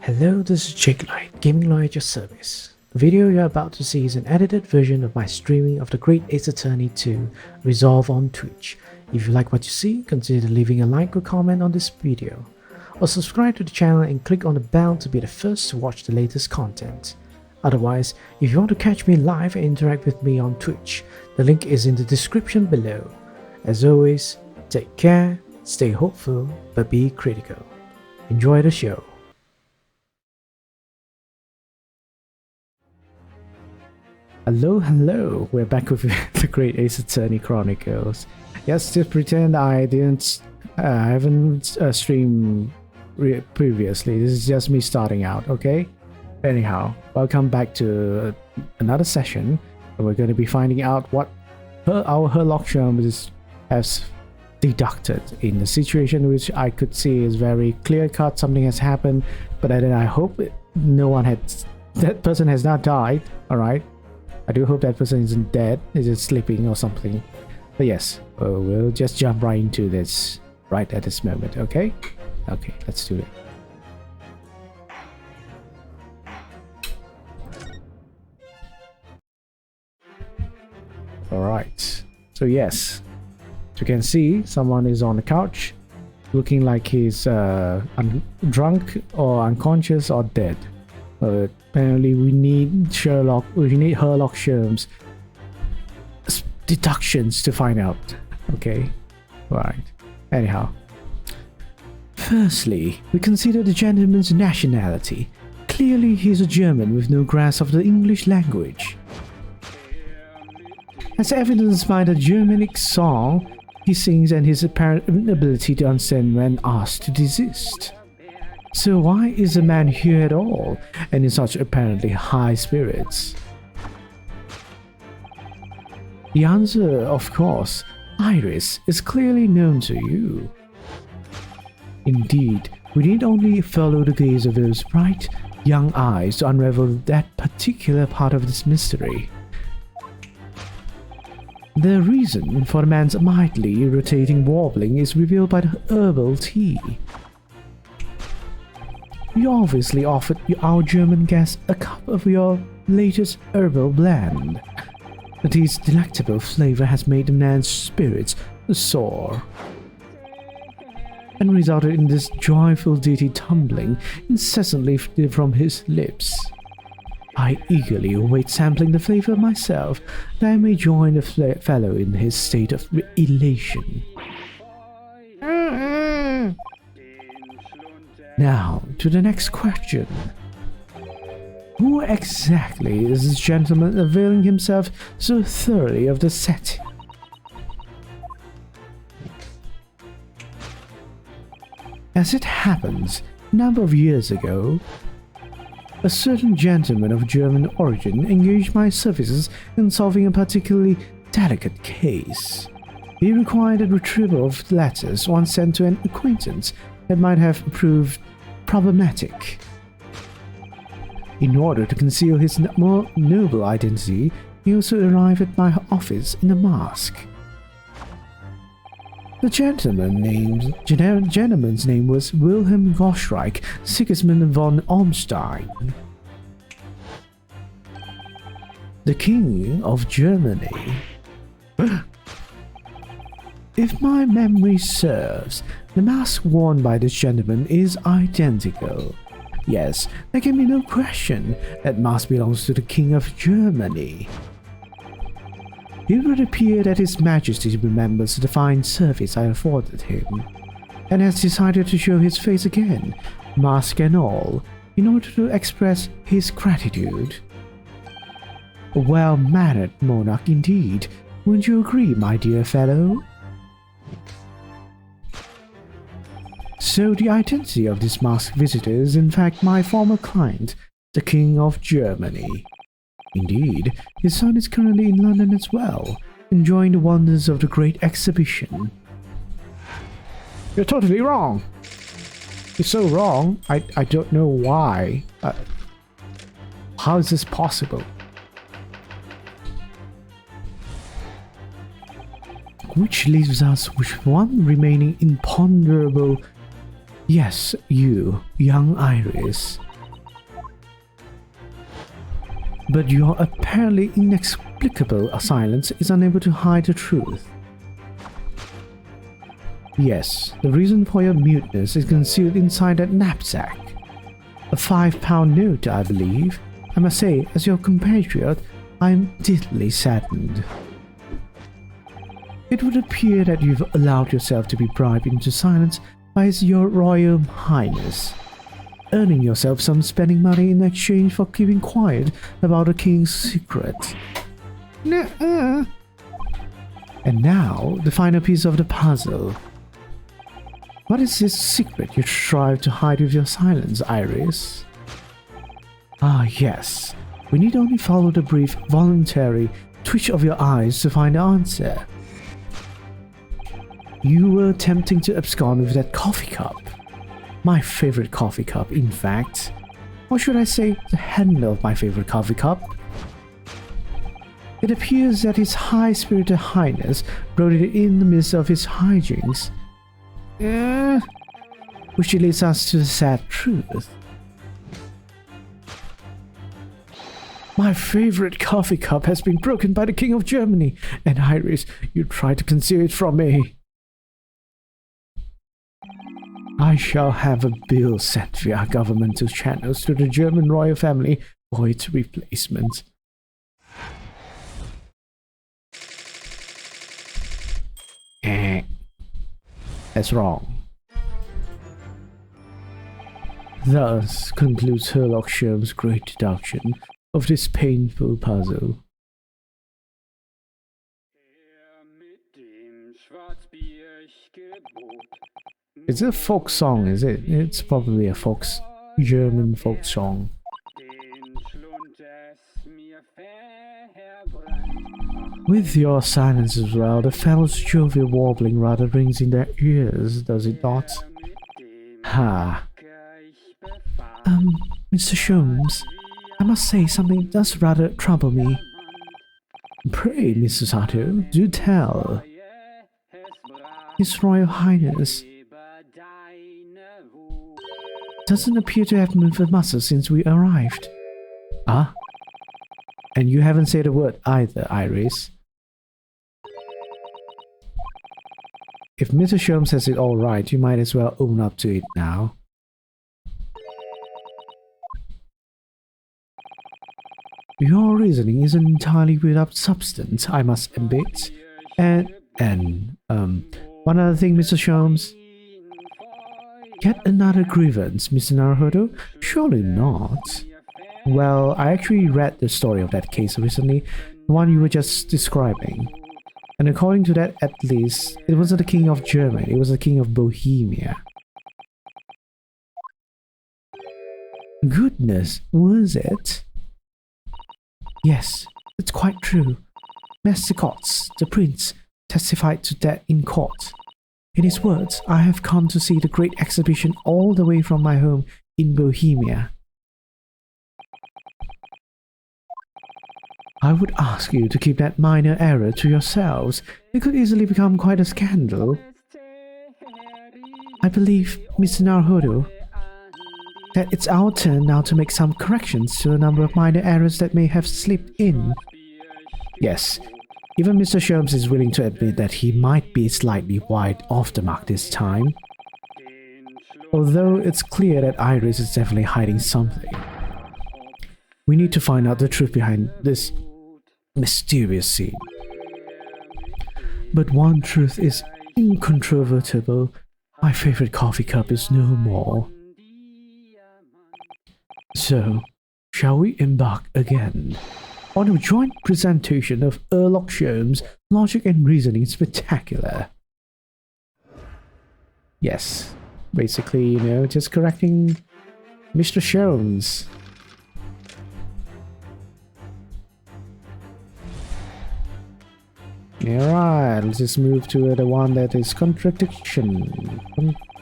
Hello, this is Jake Light, Gaming Lawyer at your service. The video you're about to see is an edited version of my streaming of The Great Ace Attorney 2 Resolve on Twitch. If you like what you see, consider leaving a like or comment on this video. Or subscribe to the channel and click on the bell to be the first to watch the latest content. Otherwise, if you want to catch me live and interact with me on Twitch, the link is in the description below. As always, take care, stay hopeful, but be critical. Enjoy the show. Hello, we're back with The Great Ace Attorney Chronicles. Yes, just pretend I haven't streamed previously. This is just me starting out, okay? Anyhow, welcome back to another session. We're going to be finding out what our Herlock Sherm has deducted in a situation which I could see is very clear cut. Something has happened, but then I hope that person has not died. All right. I do hope that person isn't dead, is just sleeping or something. But yes, we'll just jump right into this right at this moment, okay? Okay, let's do it. Alright, so yes, as you can see, someone is on the couch, looking like he's drunk or unconscious or dead. Apparently we need Herlock Sherm's deductions to find out. Okay, right. Anyhow, firstly, we consider the gentleman's nationality. Clearly he's a German with no grasp of the English language, as evidenced by the Germanic song he sings and his apparent inability to understand when asked to desist. So why is the man here at all, and in such apparently high spirits? The answer, of course, Iris, is clearly known to you. Indeed, we need only follow the gaze of those bright, young eyes to unravel that particular part of this mystery. The reason for the man's mightily irritating warbling is revealed by the herbal tea. You obviously offered our German guest a cup of your latest herbal blend. The tea's delectable flavor has made the man's spirits soar, and resulted in this joyful ditty tumbling incessantly from his lips. I eagerly await sampling the flavor myself, that I may join the fellow in his state of elation. Now, to the next question. Who exactly is this gentleman availing himself so thoroughly of the setting? As it happens, a number of years ago, a certain gentleman of German origin engaged my services in solving a particularly delicate case. He required a retrieval of letters once sent to an acquaintance that might have proved problematic. In order to conceal his more noble identity, he also arrived at my office in a mask. The gentleman's name was Wilhelm Goschreich Sigismund von Ormstein, the King of Germany. If my memory serves, the mask worn by this gentleman is identical. Yes, there can be no question that mask belongs to the King of Germany. It would appear that His Majesty remembers the fine service I afforded him, and has decided to show his face again, mask and all, in order to express his gratitude. A well-mannered monarch indeed, wouldn't you agree, my dear fellow? So the identity of this masked visitor is in fact my former client, the King of Germany. Indeed, his son is currently in London as well, enjoying the wonders of the great exhibition. You're totally wrong! You're so wrong, I don't know why. How is this possible? Which leaves us with one remaining imponderable. Yes, you, young Iris. But your apparently inexplicable silence is unable to hide the truth. Yes, the reason for your muteness is concealed inside that knapsack. A £5 note, I believe. I must say, as your compatriot, I am deeply saddened. It would appear that you've allowed yourself to be bribed into silence by your Royal Highness, earning yourself some spending money in exchange for keeping quiet about the king's secret. Nuh-uh. And now, the final piece of the puzzle. What is this secret you strive to hide with your silence, Iris? Ah, yes. We need only follow the brief, voluntary twitch of your eyes to find the answer. You were attempting to abscond with that coffee cup. My favorite coffee cup, in fact. Or should I say, the handle of my favorite coffee cup? It appears that His High-Spirited Highness brought it in the midst of his hijinks. Which leads us to the sad truth. My favorite coffee cup has been broken by the King of Germany, and Iris, you tried to conceal it from me. I shall have a bill sent via governmental channels to the German royal family for its replacement. That's wrong. Thus concludes Herlock Sholmes' great deduction of this painful puzzle. It's a folk song, is it? It's probably a German folk song. With your silence as well, the fellow's jovial warbling rather rings in their ears, does it not? Ha. Mr. Sholmes, I must say something does rather trouble me. Pray, Mr. Sato, do tell. His Royal Highness doesn't appear to have moved a muscle since we arrived. Ah? And you haven't said a word either, Iris. If Mr. Sholmes has it all right, you might as well own up to it now. Your reasoning isn't entirely without substance, I must admit. And one other thing, Mr. Sholmes. Yet another grievance, Mr. Naruhodo? Surely not. Well, I actually read the story of that case recently, the one you were just describing. And according to that, at least, it wasn't the King of Germany, it was the King of Bohemia. Goodness, was it? Yes, it's quite true. Master Kotz, the prince, testified to that in court. In his words, I have come to see the great exhibition all the way from my home in Bohemia. I would ask you to keep that minor error to yourselves. It could easily become quite a scandal. I believe, Mr. Naruhodo, that it's our turn now to make some corrections to a number of minor errors that may have slipped in. Yes, even Mr. Sholmes is willing to admit that he might be slightly wide off the mark this time. Although it's clear that Iris is definitely hiding something. We need to find out the truth behind this mysterious scene. But one truth is incontrovertible. My favorite coffee cup is no more. So, shall we embark again on a joint presentation of Herlock Sholmes' Logic and Reasoning Spectacular? Yes, basically, you know, just correcting Mr. Sholmes. Alright, let's just move to the one that is contradiction.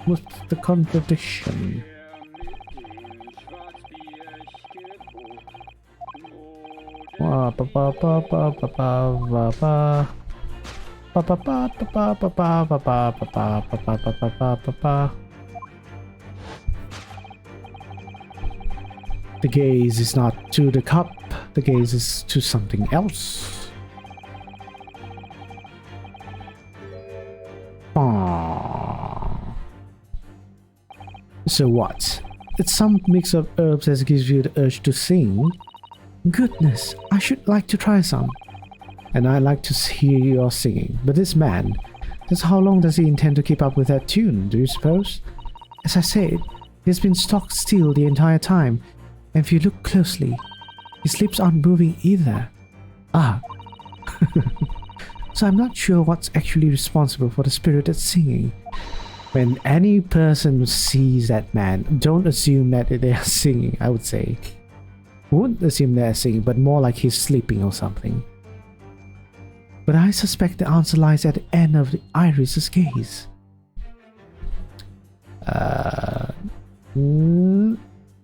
What's the contradiction? The gaze is not to the cup, the gaze is to something else. Aww. So what? It's some mix of herbs that gives you the urge to sing? Goodness, I should like to try some. And I like to hear your singing. But this man, just how long does he intend to keep up with that tune, do you suppose? As I said, he's been stock still the entire time, and if you look closely, his lips aren't moving either. Ah. So I'm not sure what's actually responsible for the spirit that's singing. When any person sees that man, don't assume that they are singing, I would say. Wouldn't assume they're singing, but more like he's sleeping or something. But I suspect the answer lies at the end of the iris's gaze.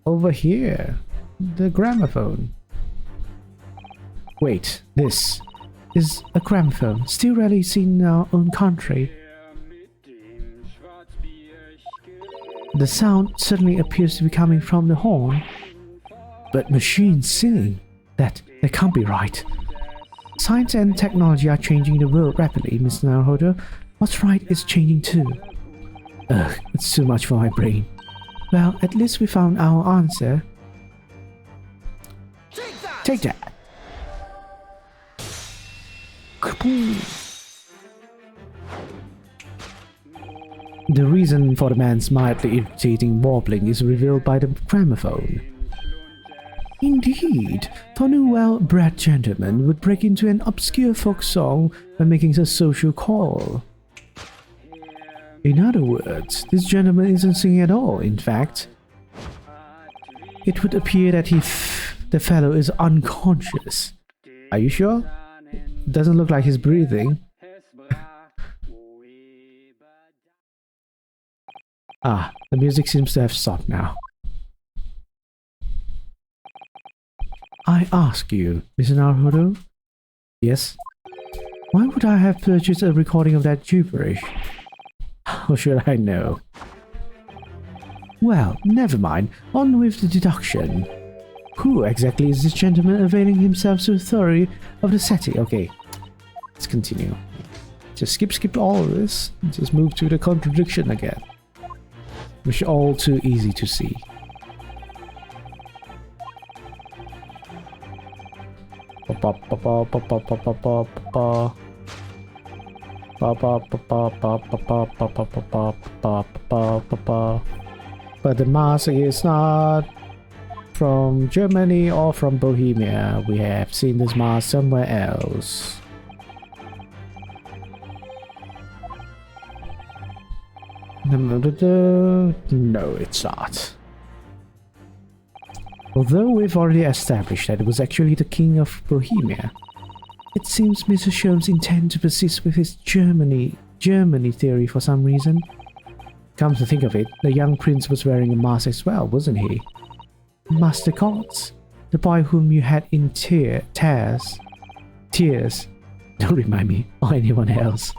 Over here. The gramophone. Wait, this is a gramophone, still rarely seen in our own country. The sound suddenly appears to be coming from the horn. But machines singing? That can't be right. Science and technology are changing the world rapidly, Mr. Naruhodo. What's right is changing too. Ugh, it's too much for my brain. Well, at least we found our answer. Take that! The reason for the man's mildly irritating warbling is revealed by the gramophone. Indeed, for no well-bred gentleman would break into an obscure folk song when making a social call. In other words, this gentleman isn't singing at all. In fact, it would appear that the fellow is unconscious. Are you sure? Doesn't look like he's breathing. Ah, the music seems to have stopped now. I ask you, Mr. Naruhodo? Yes? Why would I have purchased a recording of that gibberish? How should I know? Well, never mind. On with the deduction. Who exactly is this gentleman availing himself so thoroughly of the setting? Okay, let's continue. Just skip all of this. Just move to the contradiction again. Which are all too easy to see. But the mask is not from Germany or from Bohemia. We have seen this mask somewhere else. No, it's not. Although we've already established that it was actually the King of Bohemia, it seems Mr. Sholmes intends to persist with his Germany theory for some reason. Come to think of it, the young prince was wearing a mask as well, wasn't he? Master Cots, the boy whom you had in tears. Don't remind me, or anyone else.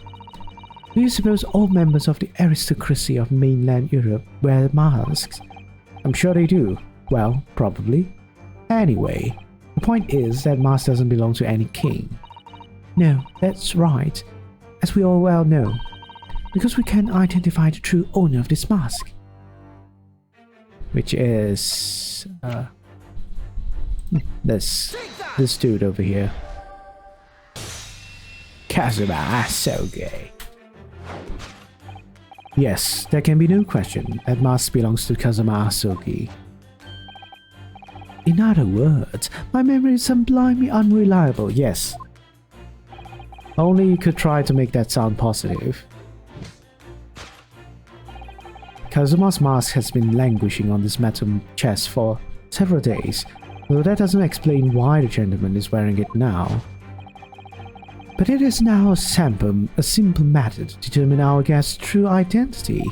Do you suppose all members of the aristocracy of mainland Europe wear masks? I'm sure they do. Well, probably. Anyway, the point is that mask doesn't belong to any king. No, that's right, as we all well know, because we can identify the true owner of this mask. Which is... this dude over here. Kazuma Asoge. Yes, there can be no question that mask belongs to Kazuma Asogi. In other words, my memory is sublimely unreliable, yes. Only you could try to make that sound positive. Kazuma's mask has been languishing on this metal chest for several days, though that doesn't explain why the gentleman is wearing it now. But it is now a simple matter to determine our guest's true identity.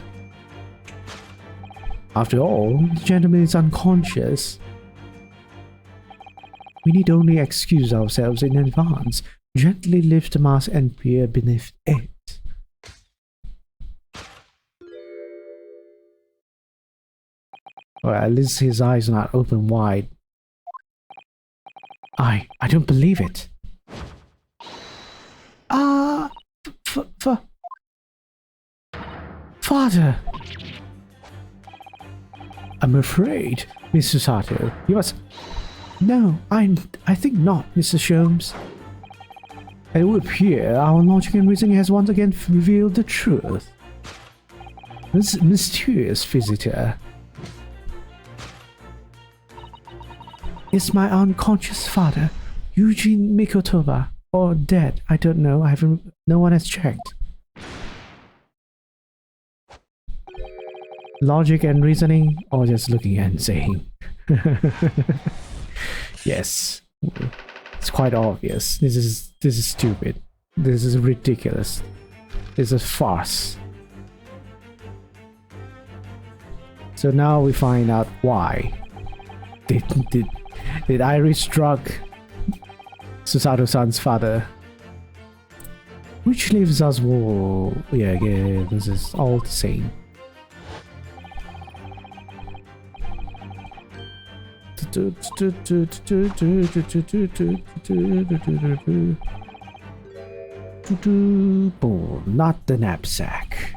After all, the gentleman is unconscious. We need only excuse ourselves in advance, gently lift the mask and peer beneath it. Well, at least his eyes are not open wide. I don't believe it. Ah, Father! I'm afraid, Mr. Sato, you must... No, I think not, Mr. Sholmes. It would appear our logic and reasoning has once again revealed the truth. This mysterious visitor is my unconscious father, Eugene Mikotoba, or dead. I don't know. No one has checked. Logic and reasoning, or just looking and saying. Yes, it's quite obvious. This is stupid. This is ridiculous. This is a farce. So now we find out why. Did Iris drug Susato-san's father? Which leaves us... Whoa. Yeah, this is all the same. Boom, not the knapsack.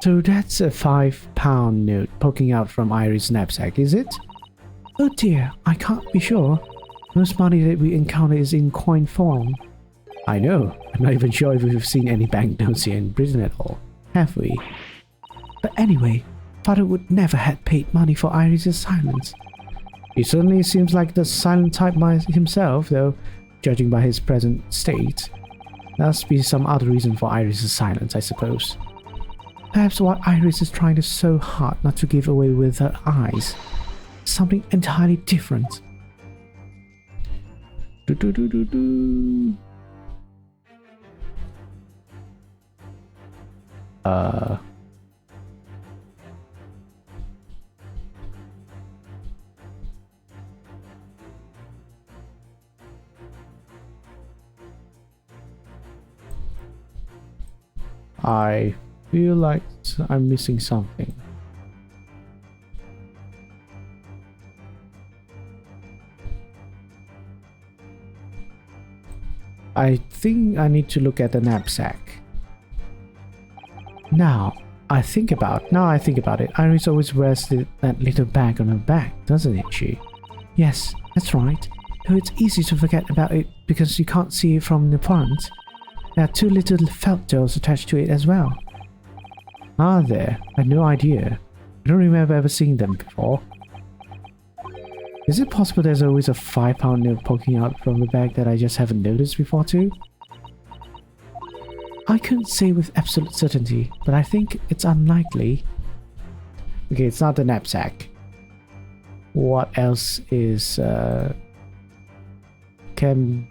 So that's a £5 note poking out from Iris' knapsack, is it? Oh dear, I can't be sure. Most money that we encounter is in coin form. I know. I'm not even sure if we've seen any banknotes here in Britain at all, have we? But anyway, Father would never have paid money for Iris' silence. He certainly seems like the silent type himself, though, judging by his present state. There must be some other reason for Iris' silence, I suppose. Perhaps what Iris is trying to so hard not to give away with her eyes. Something entirely different. I feel like I'm missing something. I think I need to look at the knapsack. Now I think about it. Iris always wears that little bag on her back, doesn't it, she? Yes, that's right. Though it's easy to forget about it because you can't see it from the front. There are 2 little felt dolls attached to it as well. Are there? I had no idea. I don't remember ever seeing them before. Is it possible there's always a £5 note poking out from the bag that I just haven't noticed before too? I couldn't say with absolute certainty, but I think it's unlikely. Okay, it's not the knapsack. What else is... Can...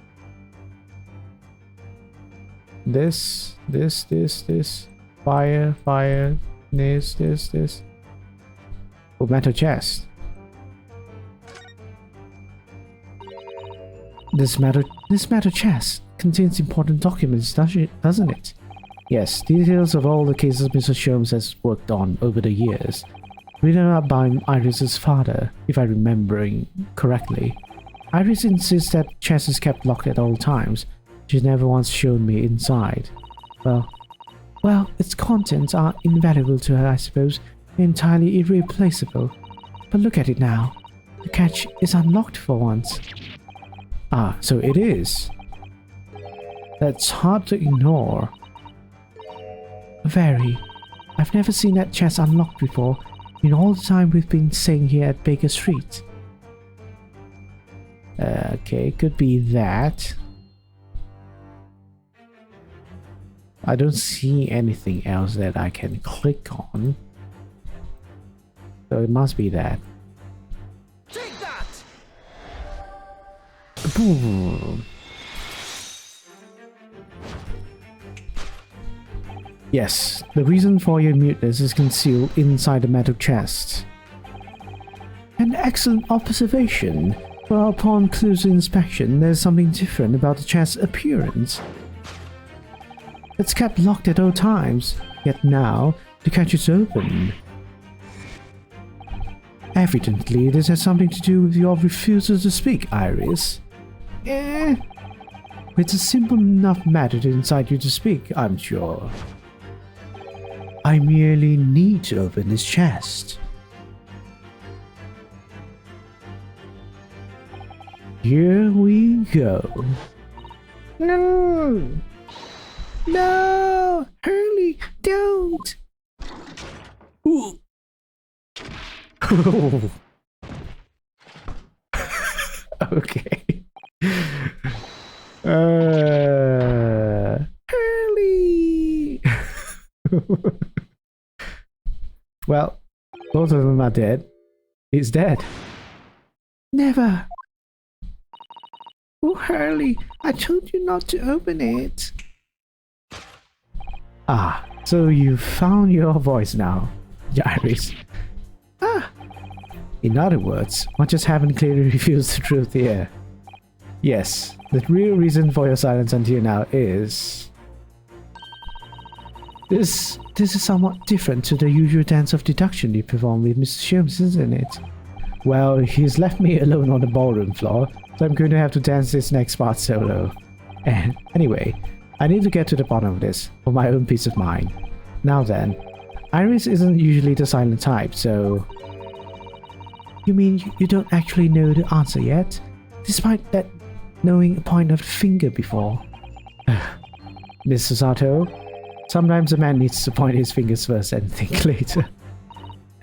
This... Fire... This... Oh, metal chest. This metal chest contains important documents, doesn't it? Yes, details of all the cases Mr. Sholmes has worked on over the years. Written up by Iris's father, if I'm remembering correctly. Iris insists that the chest is kept locked at all times. She's never once shown me inside. Well, its contents are invaluable to her, I suppose, entirely irreplaceable. But look at it now. The catch is unlocked for once. Ah, so it is. That's hard to ignore. Very. I've never seen that chest unlocked before in all the time we've been staying here at Baker Street. Okay, could be that. I don't see anything else that I can click on. So it must be that. Take that! Boom. Yes, the reason for your muteness is concealed inside the metal chest. An excellent observation, but upon closer inspection, there's something different about the chest's appearance. It's kept locked at all times, yet now the catch is open. Evidently, this has something to do with your refusal to speak, Iris. It's a simple enough matter to incite you to speak, I'm sure. I merely need to open this chest. Here we go. No! No! Hurley, don't! Ooh. Okay. Hurley! Well, both of them are dead. He's dead. Never! Oh, Hurley, I told you not to open it. Ah, so you found your voice now, Iris. Ah! In other words, what just happened clearly reveals the truth here. Yes, the real reason for your silence until now is... This is somewhat different to the usual dance of deduction you perform with Mr. Sholmes, isn't it? Well, he's left me alone on the ballroom floor, so I'm going to have to dance this next part solo. And anyway, I need to get to the bottom of this, for my own peace of mind. Now then, Iris isn't usually the silent type, so... You mean you don't actually know the answer yet? Despite that knowing a point of the finger before? Mr. Sato, sometimes a man needs to point his fingers first and think later.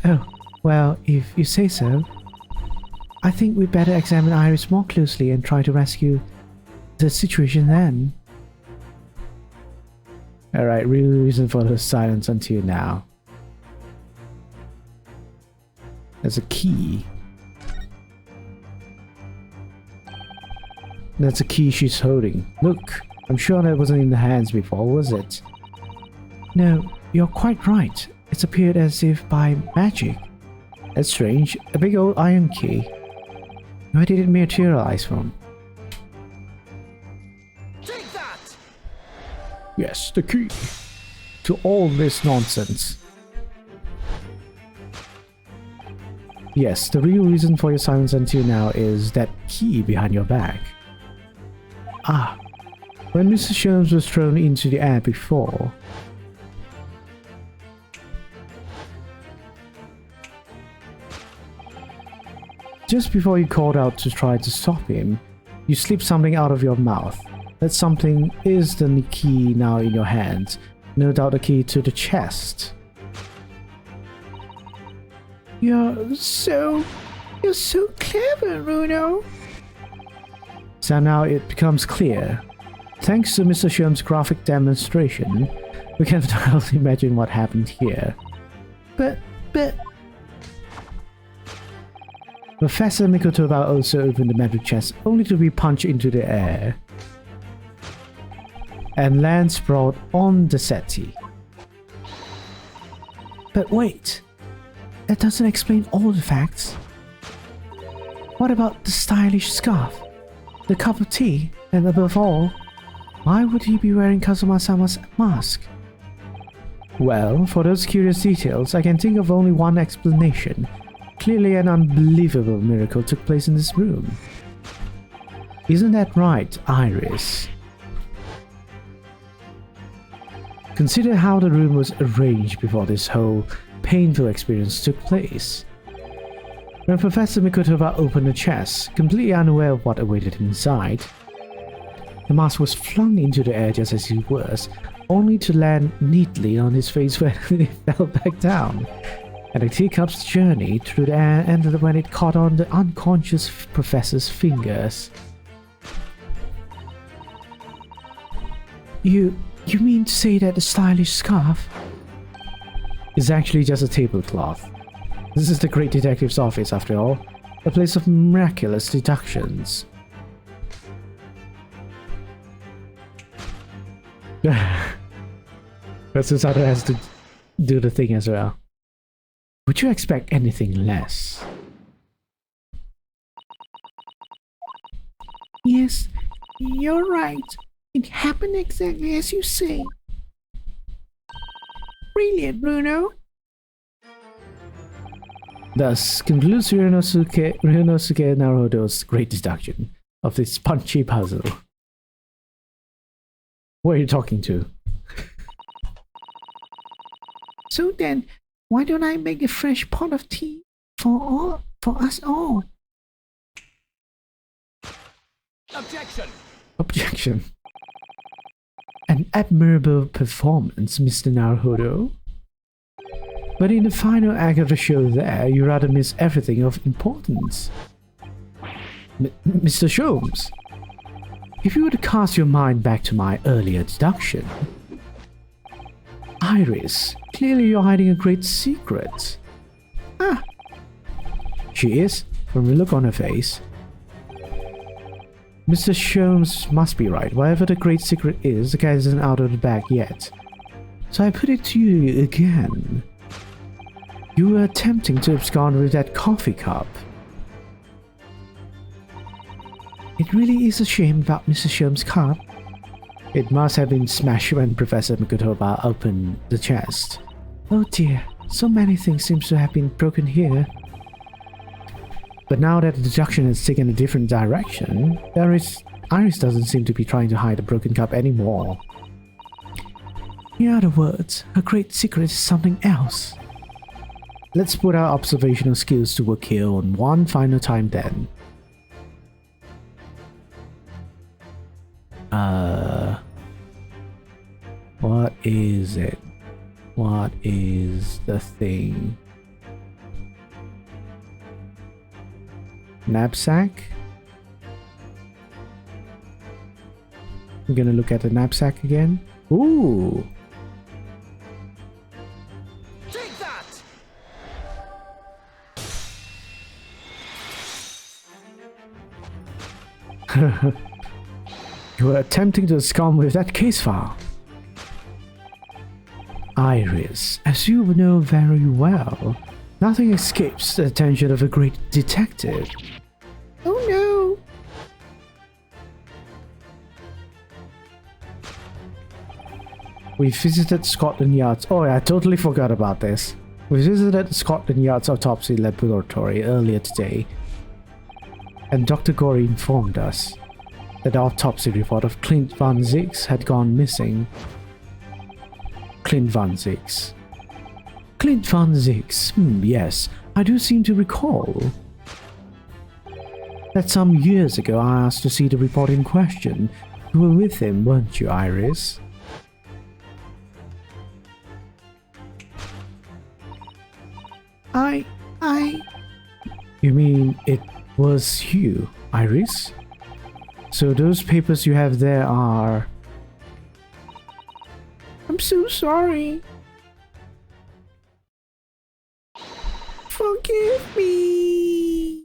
Oh, well, if you say so. I think we'd better examine Iris more closely and try to rescue the situation then. Alright, real reason for the silence until now. There's a key. That's a key she's holding. Look, I'm sure that wasn't in the hands before, was it? No, you're quite right. It's appeared as if by magic. That's strange. A big old iron key. Where did it materialize from? Take that! Yes, the key to all this nonsense. Yes, the real reason for your silence until now is that key behind your back. Ah, when Mr. Sholmes was thrown into the air before, just before you called out to try to stop him, you slipped something out of your mouth. That something is the key now in your hands. No doubt the key to the chest. You're so clever, Bruno. So now it becomes clear. Thanks to Mr. Sholmes' graphic demonstration, we can totally imagine what happened here. But... Professor Mikotoba also opened the metal chest only to be punched into the air and land sprawled on the settee. But wait, that doesn't explain all the facts. What about the stylish scarf, the cup of tea, and above all, why would he be wearing Kazuma-sama's mask? Well, for those curious details, I can think of only one explanation. Clearly an unbelievable miracle took place in this room. Isn't that right, Iris? Consider how the room was arranged before this whole painful experience took place. When Professor Mikotoba opened the chest, completely unaware of what awaited him inside, the mask was flung into the air just as he was, only to land neatly on his face when it fell back down. And the teacup's journey through the air ended when it caught on the unconscious professor's fingers. You mean to say that the stylish scarf is actually just a tablecloth? This is the great detective's office, after all, a place of miraculous deductions. Professor Sato has to do the thing as well. Would you expect anything less? Yes, you're right. It happened exactly as you say. Brilliant, Bruno. Thus concludes Ryunosuke Naruhodo's great deduction of this punchy puzzle. Who are you talking to? So then, why don't I make a fresh pot of tea for us all? Objection! Objection. An admirable performance, Mr. Naruhodo. But in the final act of the show there, you rather miss everything of importance. Mr. Sholmes, if you were to cast your mind back to my earlier deduction, Iris, clearly you're hiding a great secret. Ah, she is, from the look on her face. Mr. Sholmes must be right. Whatever the great secret is, the cat isn't out of the bag yet. So I put it to you again. You were attempting to abscond with that coffee cup. It really is a shame about Mr. Sholmes' cup. It must have been smashed when Professor Makotoba opened the chest. Oh dear, so many things seem to have been broken here. But now that the deduction has taken a different direction, Iris doesn't seem to be trying to hide the broken cup anymore. In other words, her great secret is something else. Let's put our observational skills to work here on one final time then. What is it? What is the thing? Knapsack? I'm gonna look at the knapsack again. Ooh! Take that! You were attempting to scam with that case file. Iris, as you know very well, nothing escapes the attention of a great detective. Oh no! We visited Scotland Yard's... Oh, I totally forgot about this. We visited Scotland Yard's autopsy laboratory earlier today, and Dr. Gorey informed us that the autopsy report of Clint Van Zyx had gone missing. Clint Van Zyx. Clint Van Zyx, yes, I do seem to recall that some years ago I asked to see the report in question. You were with him, weren't you, Iris? You mean it was you, Iris? So those papers you have there are... I'm so sorry. Forgive me.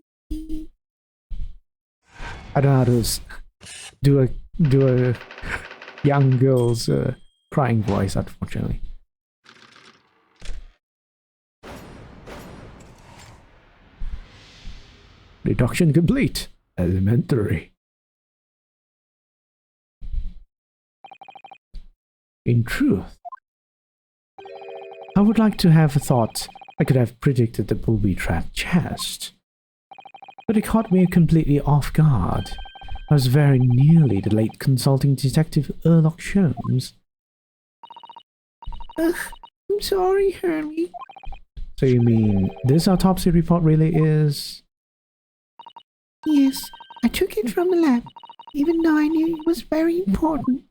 I don't know how to do a young girl's crying voice, unfortunately. Deduction complete. Elementary. In truth, I would like to have thought I could have predicted the booby-trapped chest, but it caught me completely off guard. I was very nearly the late consulting detective Sherlock Sholmes. Ugh, I'm sorry, Hermie. So you mean this autopsy report really is... Yes, I took it from the lab, even though I knew it was very important.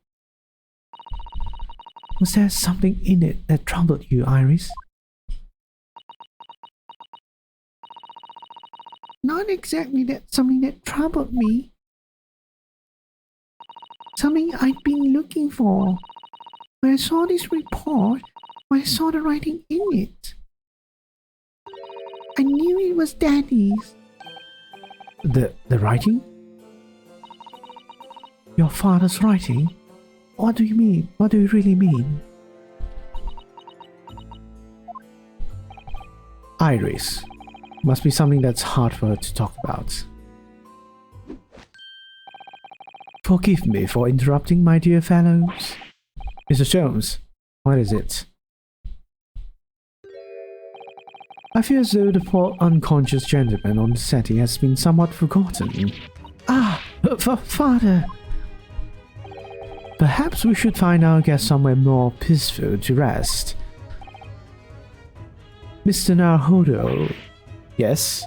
Was there something in it that troubled you, Iris? Not exactly something that troubled me. Something I'd been looking for. When I saw this report, when I saw the writing in it, I knew it was Daddy's. The writing? Your father's writing? What do you mean? What do you really mean? Iris. Must be something that's hard for her to talk about. Forgive me for interrupting, my dear fellows. Mr. Sholmes, what is it? I fear as though the poor unconscious gentleman on the setting has been somewhat forgotten. Ah, father. Perhaps we should find our guest somewhere more peaceful to rest. Mr. Naruhodo. Yes?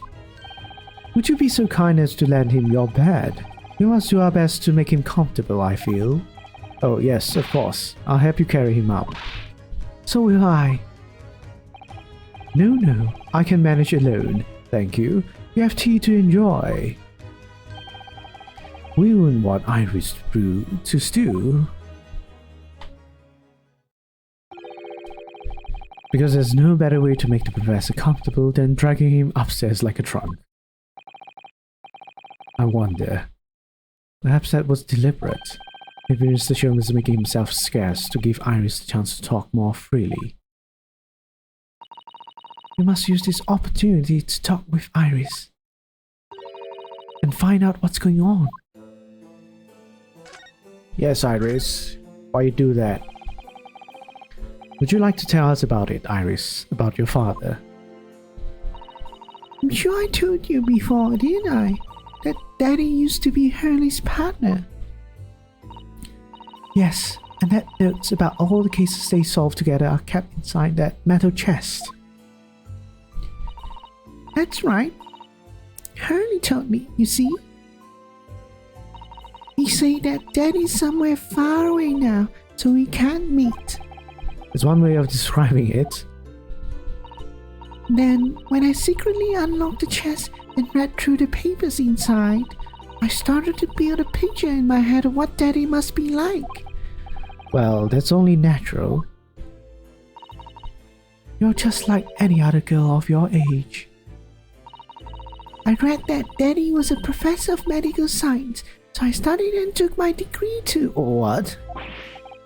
Would you be so kind as to lend him your bed? We must do our best to make him comfortable, I feel. Oh, yes, of course. I'll help you carry him up. So will I. No, I can manage alone. Thank you. You have tea to enjoy. We wouldn't want Iris brew to stew. Because there's no better way to make the professor comfortable than dragging him upstairs like a trunk. I wonder. Perhaps that was deliberate. Maybe Mr. Sherman is making himself scarce to give Iris the chance to talk more freely. We must use this opportunity to talk with Iris and find out what's going on. Yes, Iris. Why you do that? Would you like to tell us about it, Iris? About your father? I'm sure I told you before, didn't I? That Daddy used to be Hurley's partner. Yes, and that notes about all the cases they solved together are kept inside that metal chest. That's right. Hurley told me, you see. He said that Daddy's somewhere far away now, so we can't meet. It's one way of describing it. Then, when I secretly unlocked the chest and read through the papers inside, I started to build a picture in my head of what Daddy must be like. Well, that's only natural. You're just like any other girl of your age. I read that Daddy was a professor of medical science, so I studied and took my degree too. What?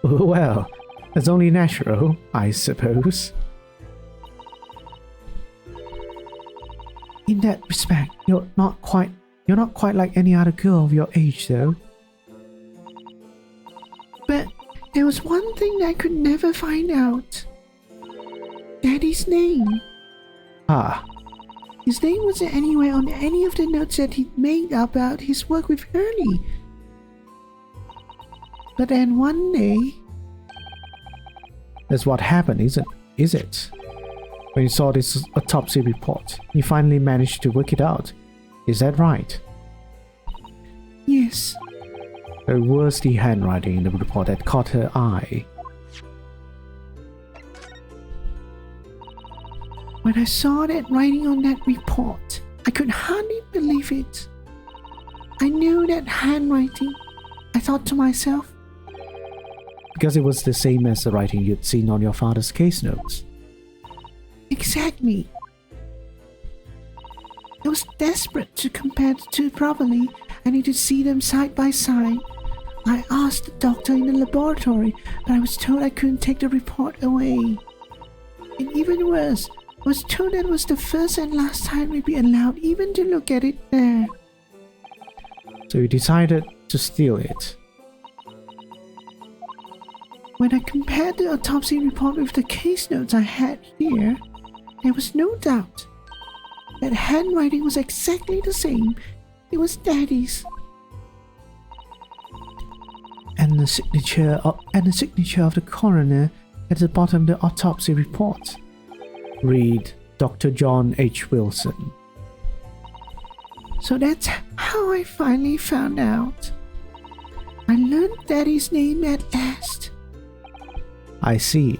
Well, that's only natural, I suppose. In that respect, you're not quite like any other girl of your age, though. But there was one thing I could never find out. Daddy's name. Ah, His name wasn't anywhere on any of the notes that he'd made about his work with Hurley. But then one day... that's what happened, is it? When you saw this autopsy report, you finally managed to work it out. Is that right? Yes. It was the handwriting in the report that caught her eye. When I saw that writing on that report, I could hardly believe it. I knew that handwriting. I thought to myself, Because it was the same as the writing you'd seen on your father's case notes. exactly. I was desperate to compare the two properly. I needed to see them side by side. I asked the doctor in the laboratory, but I was told I couldn't take the report away. And even worse, I was told that it was the first and last time we'd be allowed even to look at it there. So you decided to steal it. When I compared the autopsy report with the case notes I had here, there was no doubt. That handwriting was exactly the same. It was Daddy's. And the signature of the coroner at the bottom of the autopsy report. Read Dr. John H. Wilson. So that's how I finally found out. I learned Daddy's name at last. I see.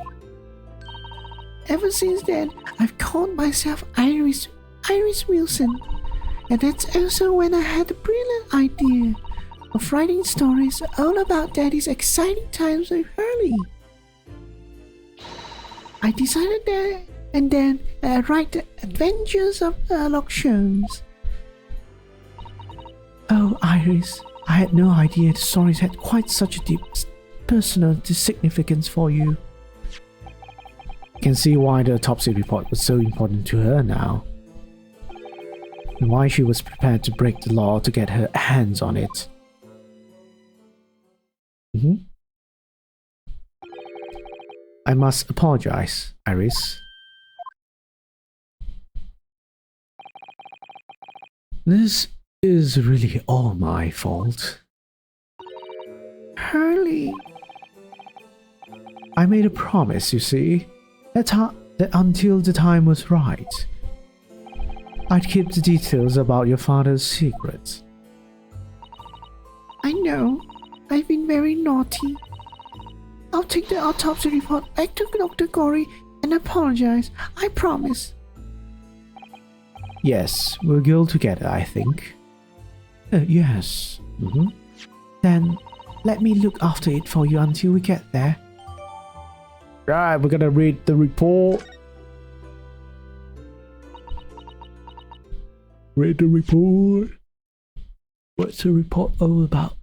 Ever since then, I've called myself Iris Wilson. And that's also when I had the brilliant idea of writing stories all about Daddy's exciting times with Hurley. I decided that and then write the adventures of Sherlock Holmes. Oh, Iris, I had no idea the stories had quite such a deep personal significance for you. I can see why the autopsy report was so important to her now. And why she was prepared to break the law to get her hands on it. I must apologize, Iris. This is really all my fault. Hurley. I made a promise, you see, that until the time was right, I'd keep the details about your father's secrets. I know. I've been very naughty. I'll take the autopsy report back to Dr. Corey and apologize. I promise. Yes, we'll go together, I think. Yes. Then, let me look after it for you until we get there. Right, we're gonna read the report. Read the report. What's the report all about?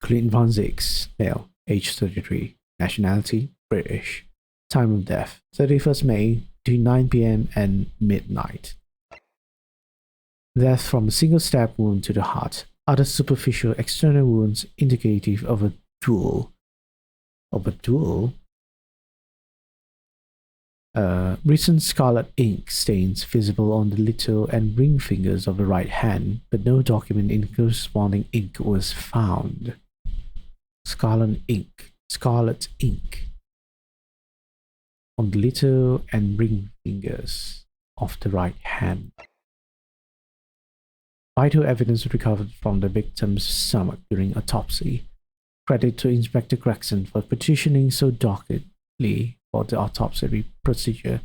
Clinton Von Zix, male, age 33, nationality, British. Time of death, 31st May, between 9 p.m. and midnight. Death from a single stab wound to the heart. Other superficial external wounds indicative of a duel. Recent scarlet ink stains visible on the little and ring fingers of the right hand, but no document in corresponding ink was found. Scarlet ink on the little and ring fingers of the right hand. Vital evidence recovered from the victim's stomach during autopsy. Credit to Inspector Gregson for petitioning so doggedly for the autopsy procedure.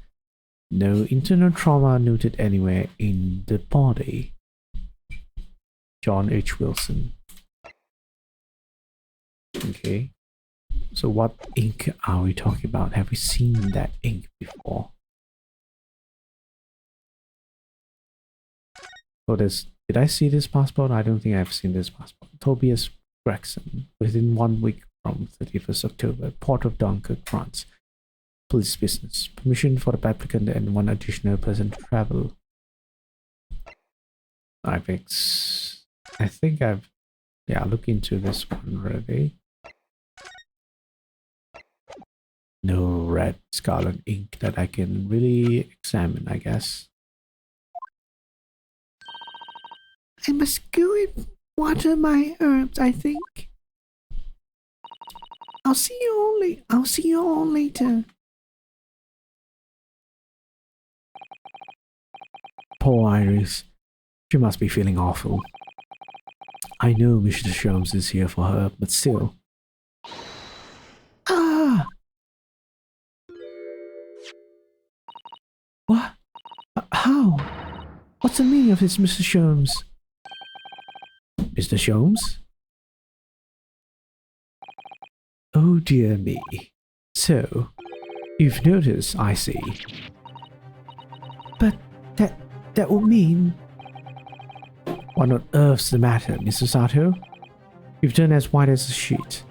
No internal trauma noted anywhere in the body. John H. Wilson. Okay. So what ink are we talking about? Have we seen that ink before? So did I see this passport? I don't think I've seen this passport. Tobias Gregson, within 1 week from 31st October, Port of Dunkirk, France. Police business. Permission for the applicant and one additional person to travel. I think I've looked into this one already. No red scarlet ink that I can really examine, I guess. I must go and water my herbs, I think. I'll see you all later. Poor Iris. She must be feeling awful. I know Mr. Sholmes is here for her, but still. Ah! What? How? What's the meaning of this, Mr. Sholmes? Mr. Sholmes? Oh dear me. So, you've noticed, I see. But that would mean... What on earth's the matter, Mr. Sato? You've turned as white as a sheet.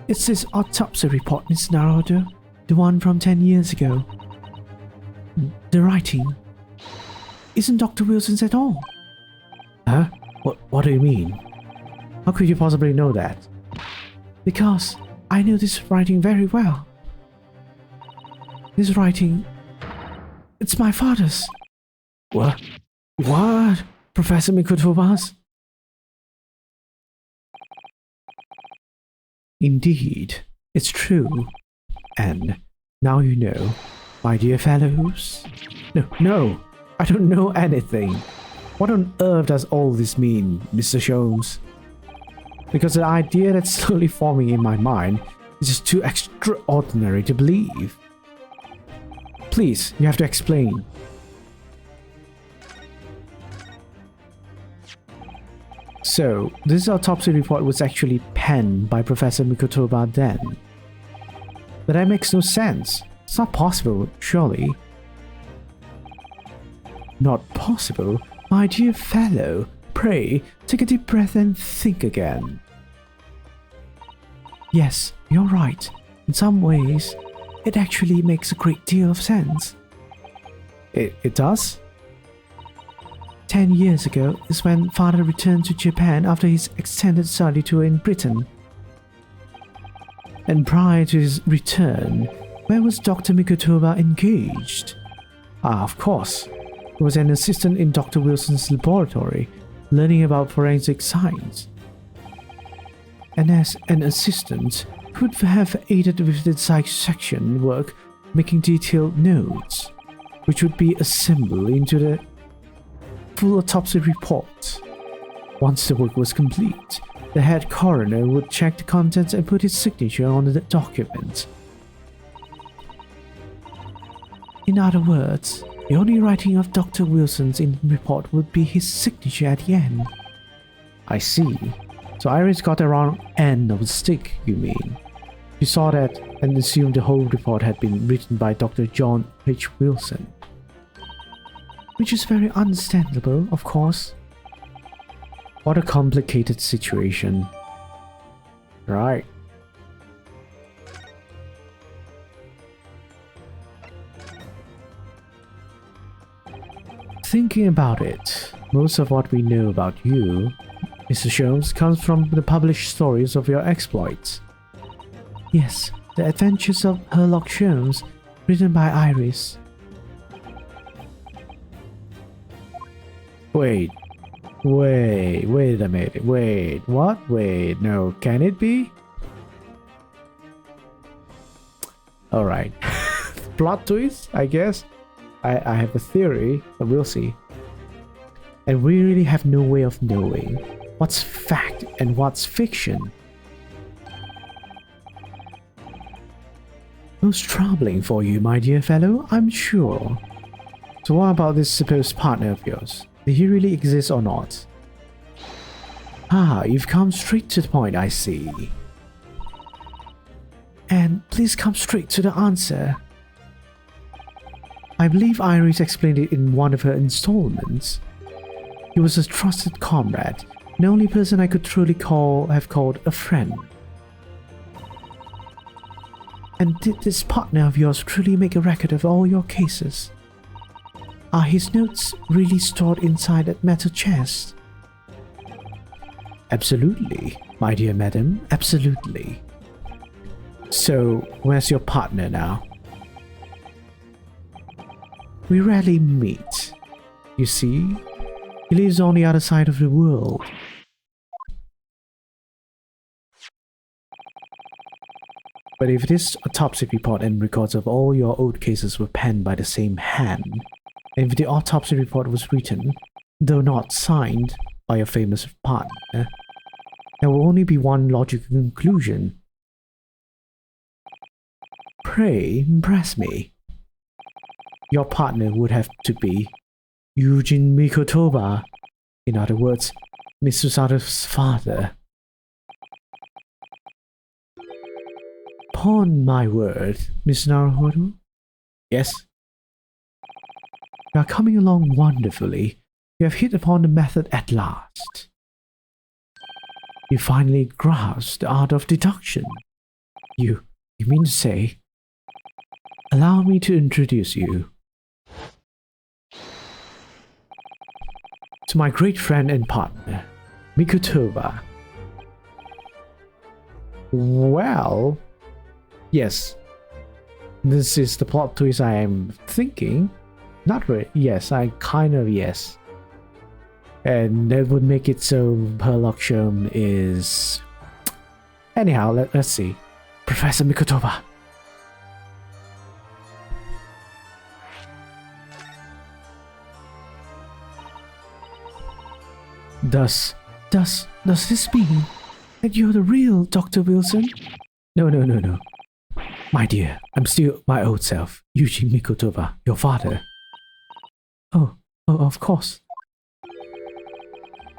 It's this autopsy report, Miss Naruto. The one from 10 years ago. The writing isn't Dr. Wilson's at all. Huh? What do you mean? How could you possibly know that? Because I know this writing very well. This writing... it's my father's. What? What? Professor Mikotoba's? Indeed, it's true. And now you know, my dear fellows. No, I don't know anything. What on earth does all this mean, Mr. Sholmes? Because the idea that's slowly forming in my mind is just too extraordinary to believe. Please, you have to explain. So, this autopsy report was actually penned by Professor Mikotoba then. But that makes no sense. It's not possible, surely. Not possible? My dear fellow, pray, take a deep breath and think again. Yes, you're right. In some ways, it actually makes a great deal of sense. It does? 10 years ago is when Father returned to Japan after his extended study tour in Britain. And prior to his return, where was Dr. Mikotoba engaged? Ah, of course. He was an assistant in Dr. Wilson's laboratory, learning about forensic science. And as an assistant, could have aided with the dissection work, making detailed notes, which would be assembled into the full autopsy report. Once the work was complete, the head coroner would check the contents and put his signature on the document. In other words, the only writing of Dr. Wilson's in the report would be his signature at the end. I see. So Iris got the wrong end of the stick, you mean? She saw that and assumed the whole report had been written by Dr. John H. Wilson. Which is very understandable, of course. What a complicated situation. Right. Thinking about it, most of what we know about you, Mr. Sholmes, comes from the published stories of your exploits. Yes, the adventures of Sherlock Sholmes, written by Iris. Wait a minute, what? Wait, no, can it be? Alright. Plot twist, I guess. I have a theory, but we'll see. And we really have no way of knowing what's fact and what's fiction. Most troubling for you, my dear fellow, I'm sure. So what about this supposed partner of yours? Did he really exist or not? Ah, you've come straight to the point, I see. And please come straight to the answer. I believe Iris explained it in one of her installments. He was a trusted comrade, the only person I could truly have called a friend. And did this partner of yours truly make a record of all your cases? Are his notes really stored inside that metal chest? Absolutely, my dear madam, absolutely. So, where's your partner now? We rarely meet. You see, he lives on the other side of the world. But if this autopsy report and records of all your old cases were penned by the same hand, and if the autopsy report was written, though not signed, by your famous partner, there will only be one logical conclusion. Pray, impress me. Your partner would have to be Eugene Mikotoba, in other words, Miss Susato's father. Upon my word, Miss Naruhodo? Yes? You are coming along wonderfully. You have hit upon the method at last. You finally grasped the art of deduction. You mean to say? Allow me to introduce you to my great friend and partner, Mikotoba. Well, yes, this is the plot twist I am thinking. Not really, yes, yes. And that would make it so Sherlock Sholmes is... Anyhow, let's see. Professor Mikotoba. Does this mean that you're the real Dr. Wilson? No. My dear, I'm still my old self, Eugene Mikotoba, your father. Oh, of course.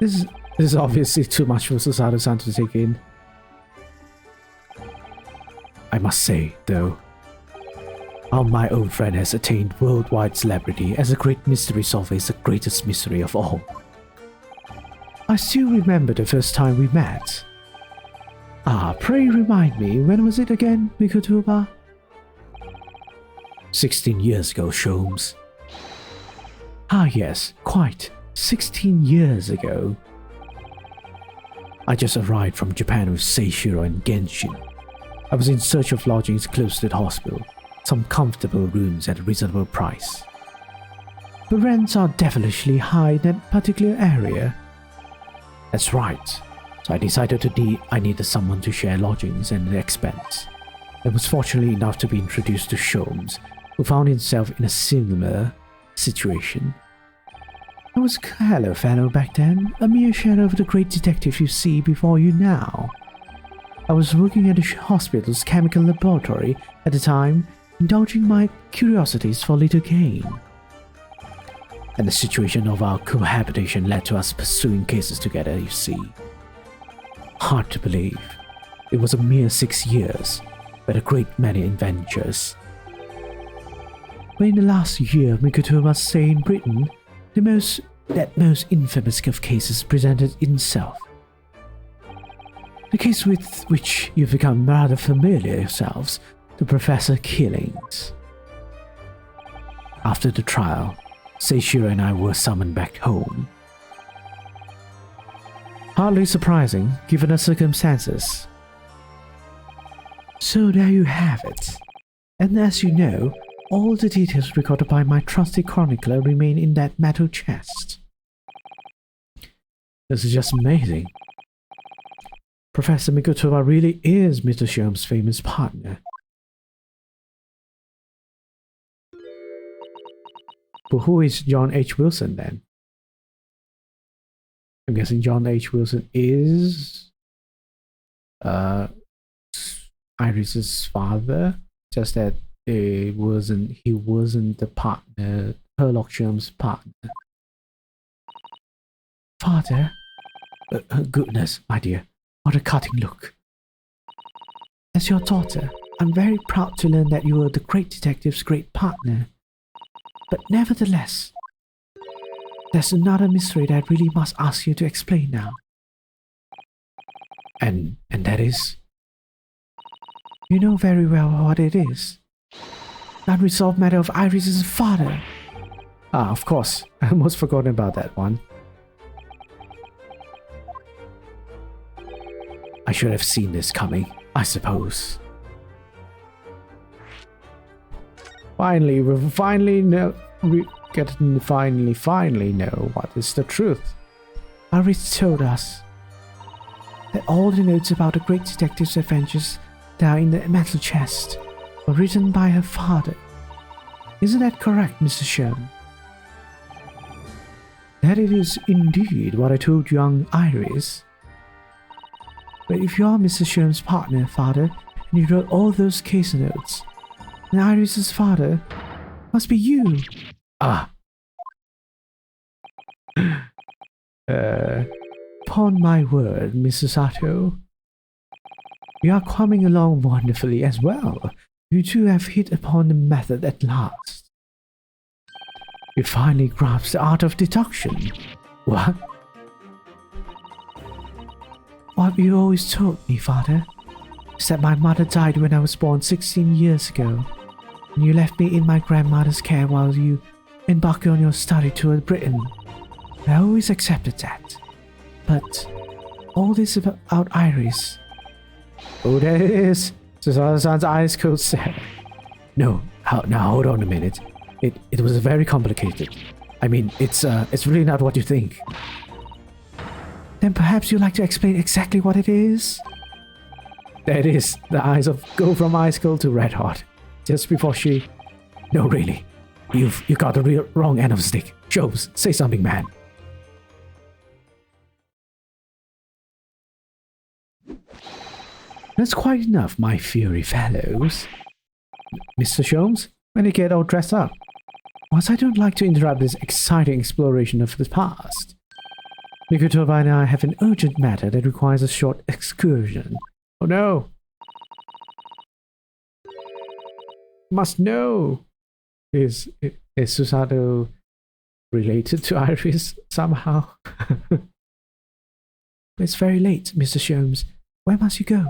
This is obviously too much for Susato-san to take in. I must say, though, how my old friend has attained worldwide celebrity as a great mystery solver is the greatest mystery of all. I still remember the first time we met. Ah, pray remind me, when was it again, Mikotoba? 16 years ago, Sholmes. Ah yes, quite. 16 years ago. I just arrived from Japan with Seishiro and Genshin. I was in search of lodgings close to the hospital, some comfortable rooms at a reasonable price. The rents are devilishly high in that particular area. That's right. So I decided I needed someone to share lodgings and the expense. I was fortunately enough to be introduced to Sholmes, who found himself in a similar situation. I was a hello fellow back then, a mere shadow of the great detective you see before you now. I was working at the hospital's chemical laboratory at the time, indulging my curiosities for little gain. And the situation of our cohabitation led to us pursuing cases together, you see. Hard to believe. It was a mere 6 years, but a great many adventures. But in the last year, Mikoto must say in Britain, that most infamous of cases presented itself. The case with which you've become rather familiar yourselves, the Professor killings. After the trial, Seishiro and I were summoned back home. Hardly surprising, given the circumstances. So there you have it. And as you know, all the details recorded by my trusty chronicler remain in that metal chest. This is just amazing. Professor Mikotowa really is Mr. Sholmes' famous partner. But who is John H. Wilson then? I'm guessing John H. Wilson is Iris's father, just that he wasn't the partner, Sherlock Sholmes' partner. Father? Goodness, my dear, what a cutting look. As your daughter, I'm very proud to learn that you are the great detective's great partner. But nevertheless, there's another mystery that I really must ask you to explain now. And that is? You know very well what it is. The unresolved matter of Iris' father. Ah, of course. I almost forgotten about that one. I should have seen this coming, I suppose. Finally, we finally know what is the truth. Iris told us that all the notes about the great detective's adventures that are in the metal chest were written by her father. Isn't that correct, Mr. Sholmes? That it is indeed what I told young Iris. But if you are Mr. Sholmes' partner, father, and you wrote all those case notes, then Iris' father must be you. Ah. Upon my word, Mrs. Sato, you are coming along wonderfully as well. You two have hit upon the method at last. You finally grasped the art of deduction. What? What you always told me, father, is that my mother died when I was born 16 years ago, and you left me in my grandmother's care while you embarked on your study tour to Britain. I always accepted that. But all this about Iris. Oh, there it is. Susan's eyes cold sad. No, now hold on a minute. It was very complicated. I mean, it's really not what you think. Then perhaps you'd like to explain exactly what it is? There it is. The eyes go from ice cold to red hot. Just before she... No, really. You got the wrong end of the stick. Sholmes, say something, man. That's quite enough, my fiery fellows. Mr. Sholmes, when you get all dressed up. Whilst I don't like to interrupt this exciting exploration of the past, Mikotowa and I have an urgent matter that requires a short excursion. Oh no! Must know! Is Susato related to Iris somehow? It's very late, Mr. Sholmes. Where must you go?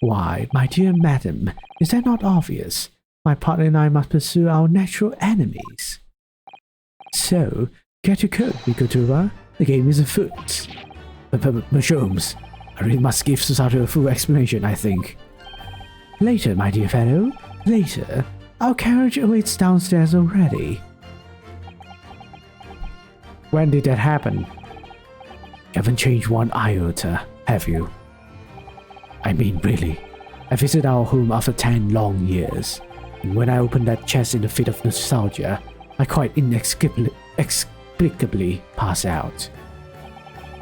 Why, my dear madam, is that not obvious? My partner and I must pursue our natural enemies. So, get your coat, Mikotowa. The game is afoot. Sholmes, I really must give Susato a full explanation, I think. Later, my dear fellow, later. Our carriage awaits downstairs already. When did that happen? You haven't changed one iota, have you? I mean, really. I visited our home after 10 long years, and when I opened that chest in a fit of nostalgia, I quite inexplicably passed out.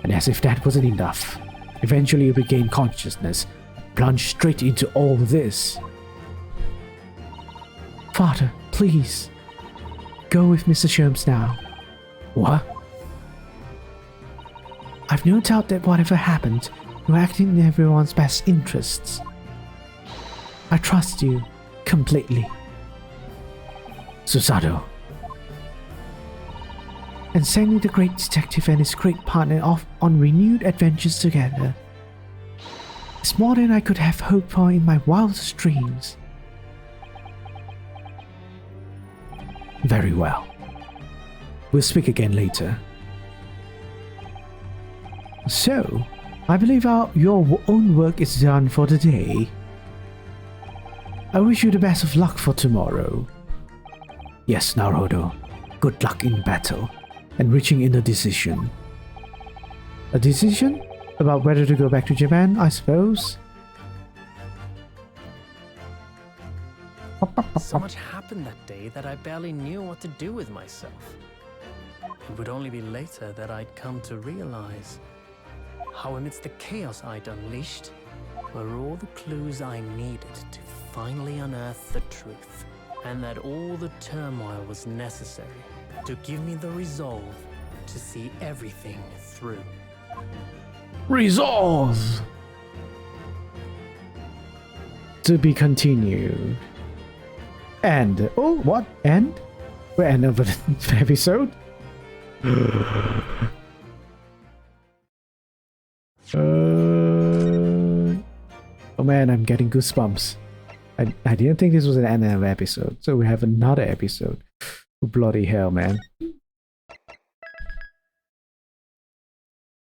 And as if that wasn't enough, eventually regained consciousness, plunged straight into all this. Father, please, go with Mr. Sherms now. What? I've no doubt that whatever happened, you're acting in everyone's best interests. I trust you completely. Susato. And sending the great detective and his great partner off on renewed adventures together. It's more than I could have hoped for in my wildest dreams. Very well. We'll speak again later. So, I believe your own work is done for the day. I wish you the best of luck for tomorrow. Yes, Naruto. Good luck in battle and reaching in a decision. A decision? About whether to go back to Japan, I suppose? So much happened that day that I barely knew what to do with myself. It would only be later that I'd come to realize how amidst the chaos I'd unleashed were all the clues I needed to finally unearth the truth, and that all the turmoil was necessary to give me the resolve to see everything through. Resolve! To be continued. And oh, what? End? We're end of the episode? Oh man, I'm getting goosebumps. I didn't think this was an end of episode, so we have another episode. Oh, bloody hell, man.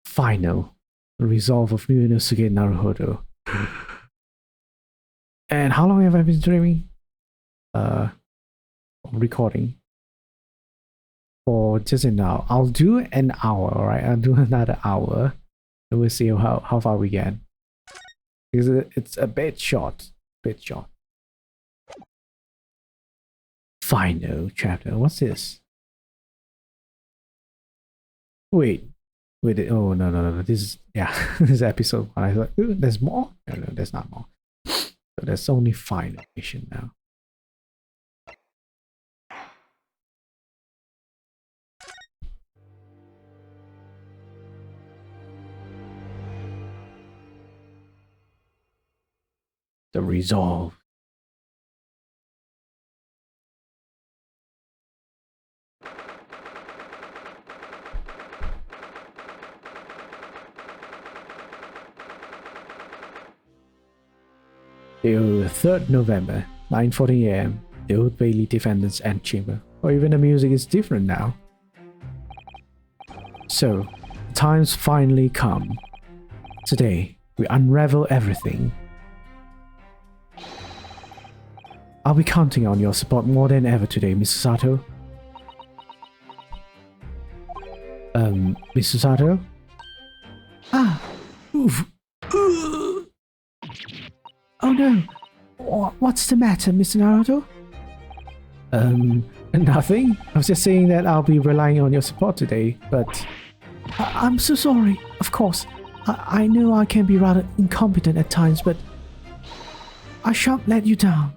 Final resolve of Ryunosuke Naruhodo. And how long have I been streaming? Recording for just an hour. I'll do an hour, alright? I'll do another hour. And we'll see how far we get. Because it's a bit short. Final chapter. What's this? Wait. Oh, no. This is, yeah, this is episode 1. I thought, ooh, there's more? No, there's not more. So there's only final mission now. The resolve. The 3rd November, 9:40 AM, the Old Bailey Defendant's Antechamber. Or even the music is different now. So, the time's finally come. Today, we unravel everything. I'll be counting on your support more than ever today, Mr. Sato. Mr. Sato? Ah! Oof. Oh no! What's the matter, Mr. Naruto? Nothing. I was just saying that I'll be relying on your support today, but... I'm so sorry, of course. I know I can be rather incompetent at times, but... I shan't let you down.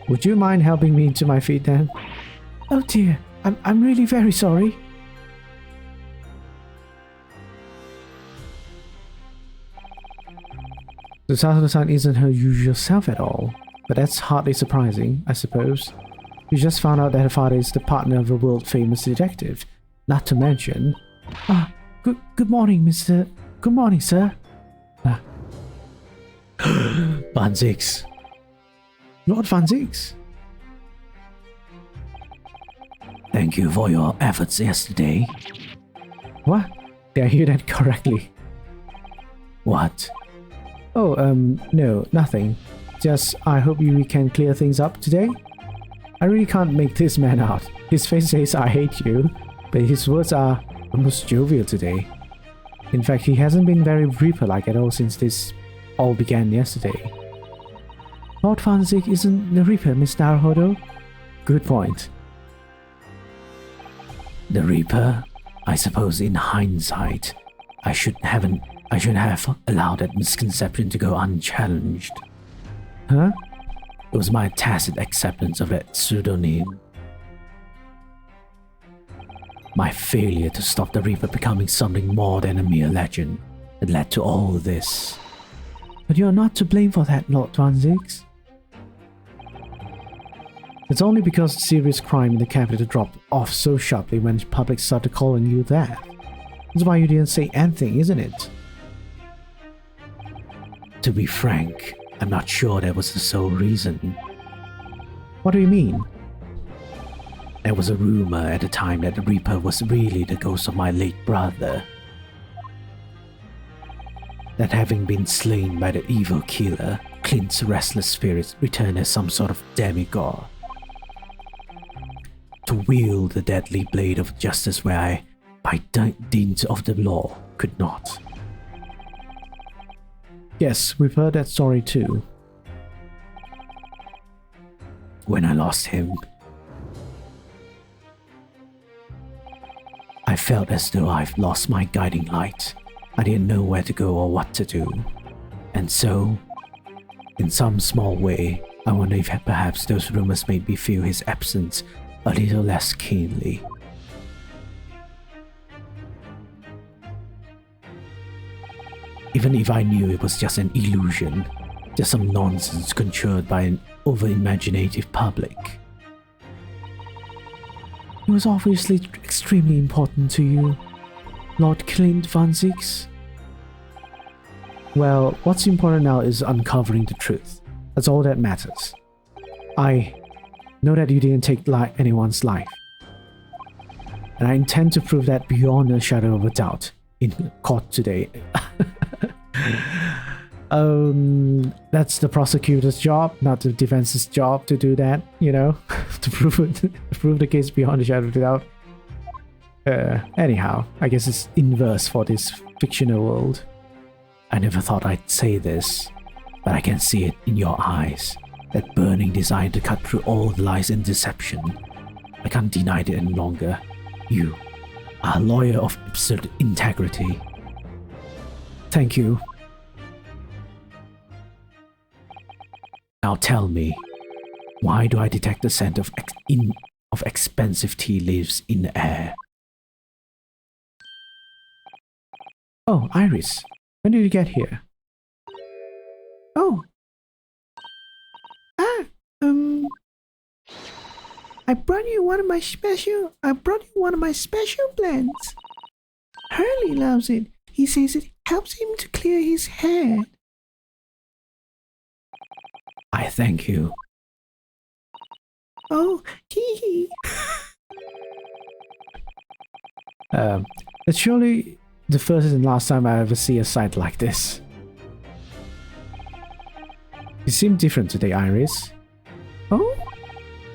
Would you mind helping me to my feet then? Oh dear, I'm really very sorry. Susato-san isn't her usual self at all, but that's hardly surprising, I suppose. You just found out that her father is the partner of a world-famous detective. Not to mention... Good morning, Mr... Good morning, sir. Van Zix. Lord Van Zix. Thank you for your efforts yesterday. What? Did I hear that correctly? What? Oh, no, nothing. Just, I hope we can clear things up today. I really can't make this man out. His face says I hate you, but his words are almost jovial today. In fact, he hasn't been very Reaper-like at all since this all began yesterday. Lord Van Zik isn't the Reaper, Miss Naruhodo? Good point. The Reaper? I suppose in hindsight, I should have allowed that misconception to go unchallenged. Huh? It was my tacit acceptance of that pseudonym. My failure to stop the Reaper becoming something more than a mere legend that led to all this. But you're not to blame for that, Lord Van Zik. It's only because serious crime in the capital dropped off so sharply when the public started calling you that. That's why you didn't say anything, isn't it? To be frank, I'm not sure that was the sole reason. What do you mean? There was a rumor at the time that the Reaper was really the ghost of my late brother. That having been slain by the evil killer, Clint's restless spirit returned as some sort of demigod. To wield the deadly blade of justice where I, by dint of the law, could not. Yes, we've heard that story too. When I lost him, I felt as though I've lost my guiding light. I didn't know where to go or what to do. And so, in some small way, I wonder if perhaps those rumors made me feel his absence a little less keenly. Even if I knew it was just an illusion, just some nonsense conjured by an over-imaginative public. It was obviously extremely important to you, Lord Clint Van Zik. Well, what's important now is uncovering the truth. That's all that matters. I know that you didn't take anyone's life, and I intend to prove that beyond a shadow of a doubt in court today. That's the prosecutor's job, not the defense's job to do that, you know, to prove the case beyond a shadow of a doubt. Anyhow, I guess it's inverse for this fictional world. I never thought I'd say this, but I can see it in your eyes. That burning desire to cut through all the lies and deception. I can't deny it any longer. You are a lawyer of absolute integrity. Thank you. Now tell me, why do I detect the scent of expensive tea leaves in the air? Oh, Iris, when did you get here? Oh. I brought you one of my special blends. Hurley loves it. He says it helps him to clear his head. I thank you. Oh, hee hee. It's surely the first and last time I ever see a sight like this. You seem different today, Iris. Oh?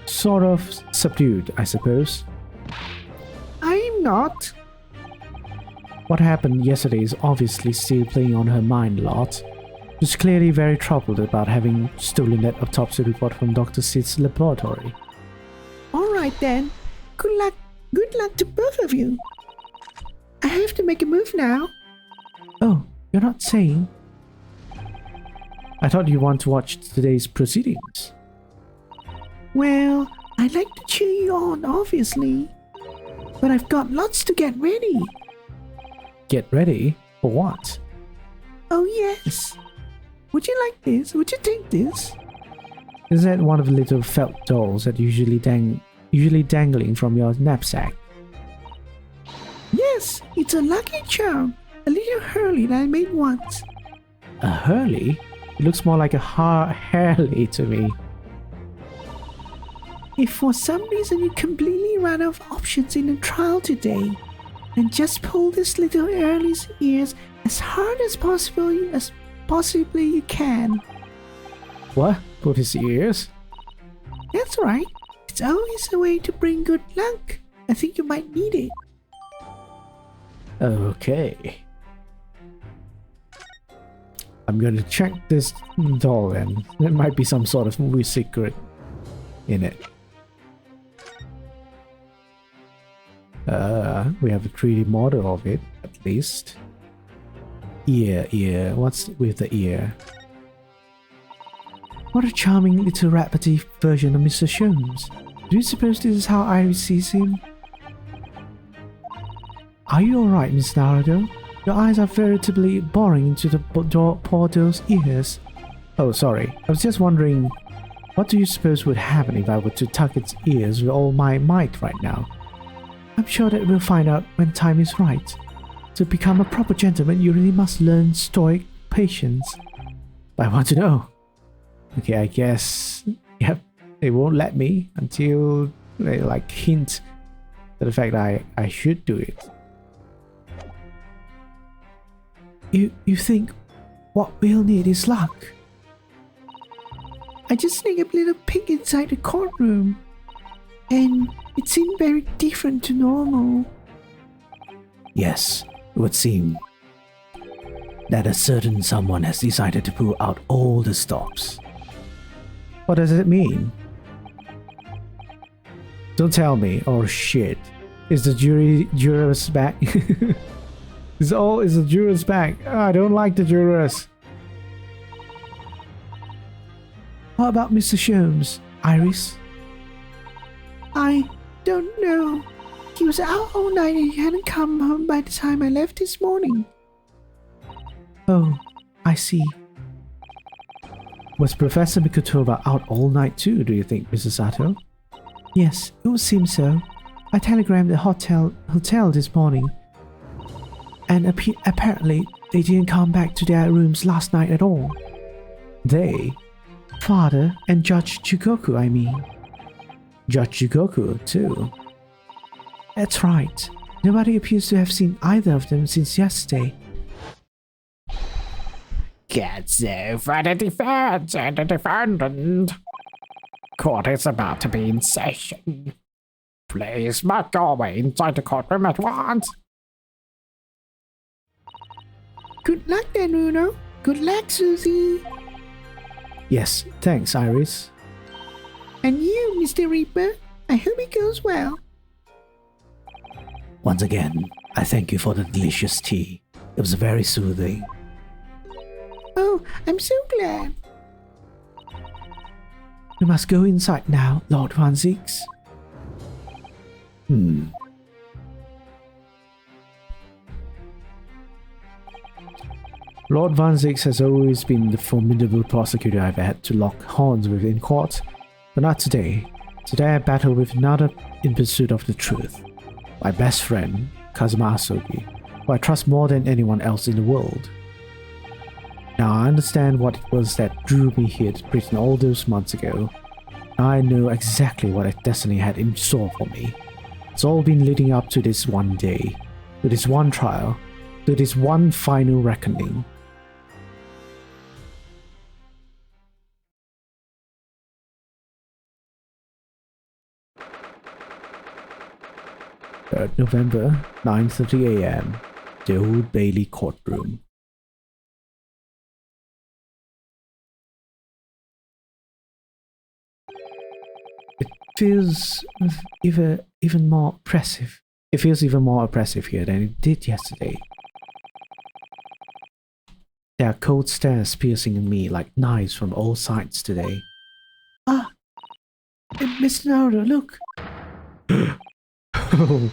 Sort of subdued, I suppose. I'm not. What happened yesterday is obviously still playing on her mind a lot. She's clearly very troubled about having stolen that autopsy report from Dr. Sid's laboratory. Alright then. Good luck to both of you. I have to make a move now. Oh, you're not saying? I thought you want to watch today's proceedings. Well, I'd like to cheer you on, obviously. But I've got lots to get ready. Get ready? For what? Oh yes. Would you like this? Would you take this? Is that one of the little felt dolls that usually dangling from your knapsack? Yes, it's a lucky charm. A little Hurley that I made once. A Hurley? It looks more like a Harley to me. If for some reason you completely run out of options in the trial today, then just pull this little Hurley's ears as hard as possibly you can. What? Put his ears? That's right. It's always a way to bring good luck. I think you might need it. Okay. I'm gonna check this doll then. There might be some sort of movie secret in it. We have a 3D model of it, at least. Ear. What's with the ear? What a charming little rabbity version of Mr. Sholmes. Do you suppose this is how Iris sees him? Are you alright, Miss Naruto? Your eyes are veritably boring into the poor doll's ears. Oh, sorry. I was just wondering, what do you suppose would happen if I were to tuck its ears with all my might right now? I'm sure that we'll find out when time is right. To become a proper gentleman, you really must learn stoic patience. I want to know. Okay, I guess... Yep, they won't let me until they like hint to the fact that I should do it. You think what we'll need is luck? I just sneaked a little peek inside the courtroom, and it seemed very different to normal. Yes, it would seem that a certain someone has decided to pull out all the stops. What does it mean? Don't tell me. Oh shit. Is the jurors back? Is the jurors back? Oh, I don't like the jurors. What about Mr. Sholmes, Iris? I don't know. He was out all night and he hadn't come home by the time I left this morning. Oh, I see. Was Professor Mikotoba out all night too, do you think, Mrs. Sato? Yes, it would seem so. I telegrammed the hotel this morning, and apparently they didn't come back to their rooms last night at all. They? Father and Judge Chugoku, I mean. Judge Chugoku, too? That's right. Nobody appears to have seen either of them since yesterday. Katsu for the defense and the defendant. Court is about to be in session. Please make your way inside the courtroom at once. Good luck then, Uno. Good luck, Susie. Yes, thanks, Iris. And you, Mr. Reaper. I hope it goes well. Once again, I thank you for the delicious tea. It was very soothing. Oh, I'm so glad. We must go inside now, Lord Van Zix. Lord Van Zix has always been the formidable prosecutor I've had to lock horns with in court, but not today. Today I battle with another in pursuit of the truth. My best friend, Kazuma Asogi, who I trust more than anyone else in the world. Now I understand what it was that drew me here to prison all those months ago. Now I know exactly what destiny had in store for me. It's all been leading up to this one day, to this one trial, to this one final reckoning. November, 9:30 a.m. The Old Bailey courtroom. It feels even more oppressive. It feels even more oppressive here than it did yesterday. There are cold stares piercing me like knives from all sides today. Ah, Mr. Naruto, look. Oh,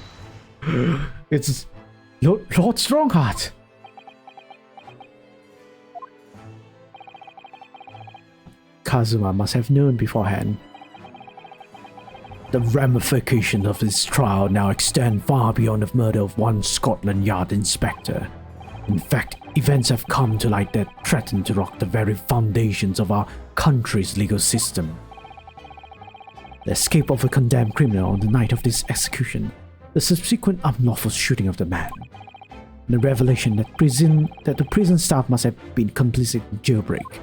it's Lord Strongheart. Kazuma must have known beforehand. The ramifications of this trial now extend far beyond the murder of one Scotland Yard inspector. In fact, events have come to light that threaten to rock the very foundations of our country's legal system. The escape of a condemned criminal on the night of this execution, the subsequent unlawful shooting of the man, and the revelation that the prison staff must have been complicit in jailbreak.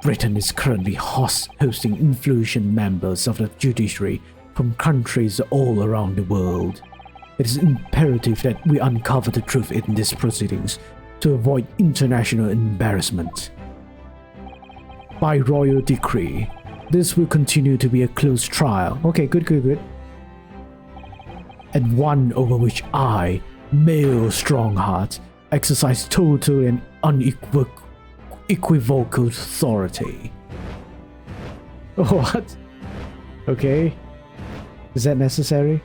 Britain is currently hosting influential members of the judiciary from countries all around the world. It is imperative that we uncover the truth in these proceedings to avoid international embarrassment. By royal decree, this will continue to be a closed trial. Okay, good. And one over which I, Mayor Strongheart, exercise total and unequivocal authority. What? Okay. Is that necessary?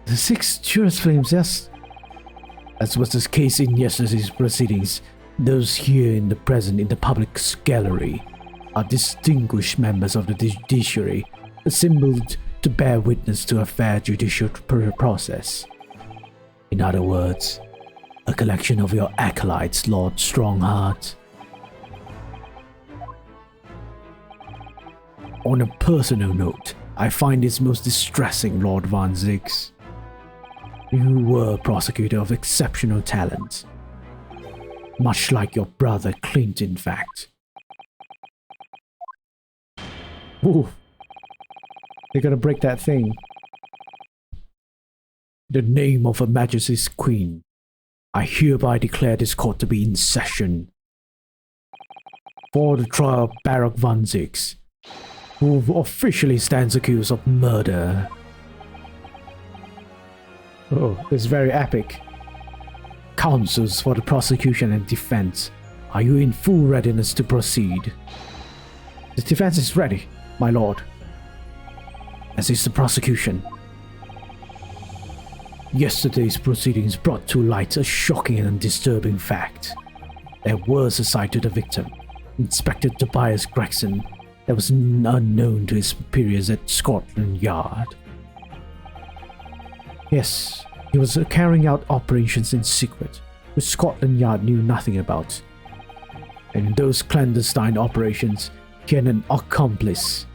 The 6 jurors flames, yes. As was the case in yesterday's proceedings, those here in the present in the public gallery are distinguished members of the judiciary, assembled to bear witness to a fair judicial process. In other words, a collection of your acolytes, Lord Strongheart. On a personal note, I find this most distressing, Lord Van Zix. You were a prosecutor of exceptional talent, much like your brother Clint, in fact. Ooh. They're gonna break that thing. In the name of Her Majesty's Queen, I hereby declare this court to be in session. For the trial of Barak Van Zix, who officially stands accused of murder. Oh, it's very epic. Counsels for the prosecution and defense, are you in full readiness to proceed? The defense is ready, my lord. As is the prosecution. Yesterday's proceedings brought to light a shocking and disturbing fact. There was a side to the victim, Inspector Tobias Gregson, that was unknown to his superiors at Scotland Yard. Yes, he was carrying out operations in secret, which Scotland Yard knew nothing about. And in those clandestine operations, he had an accomplice.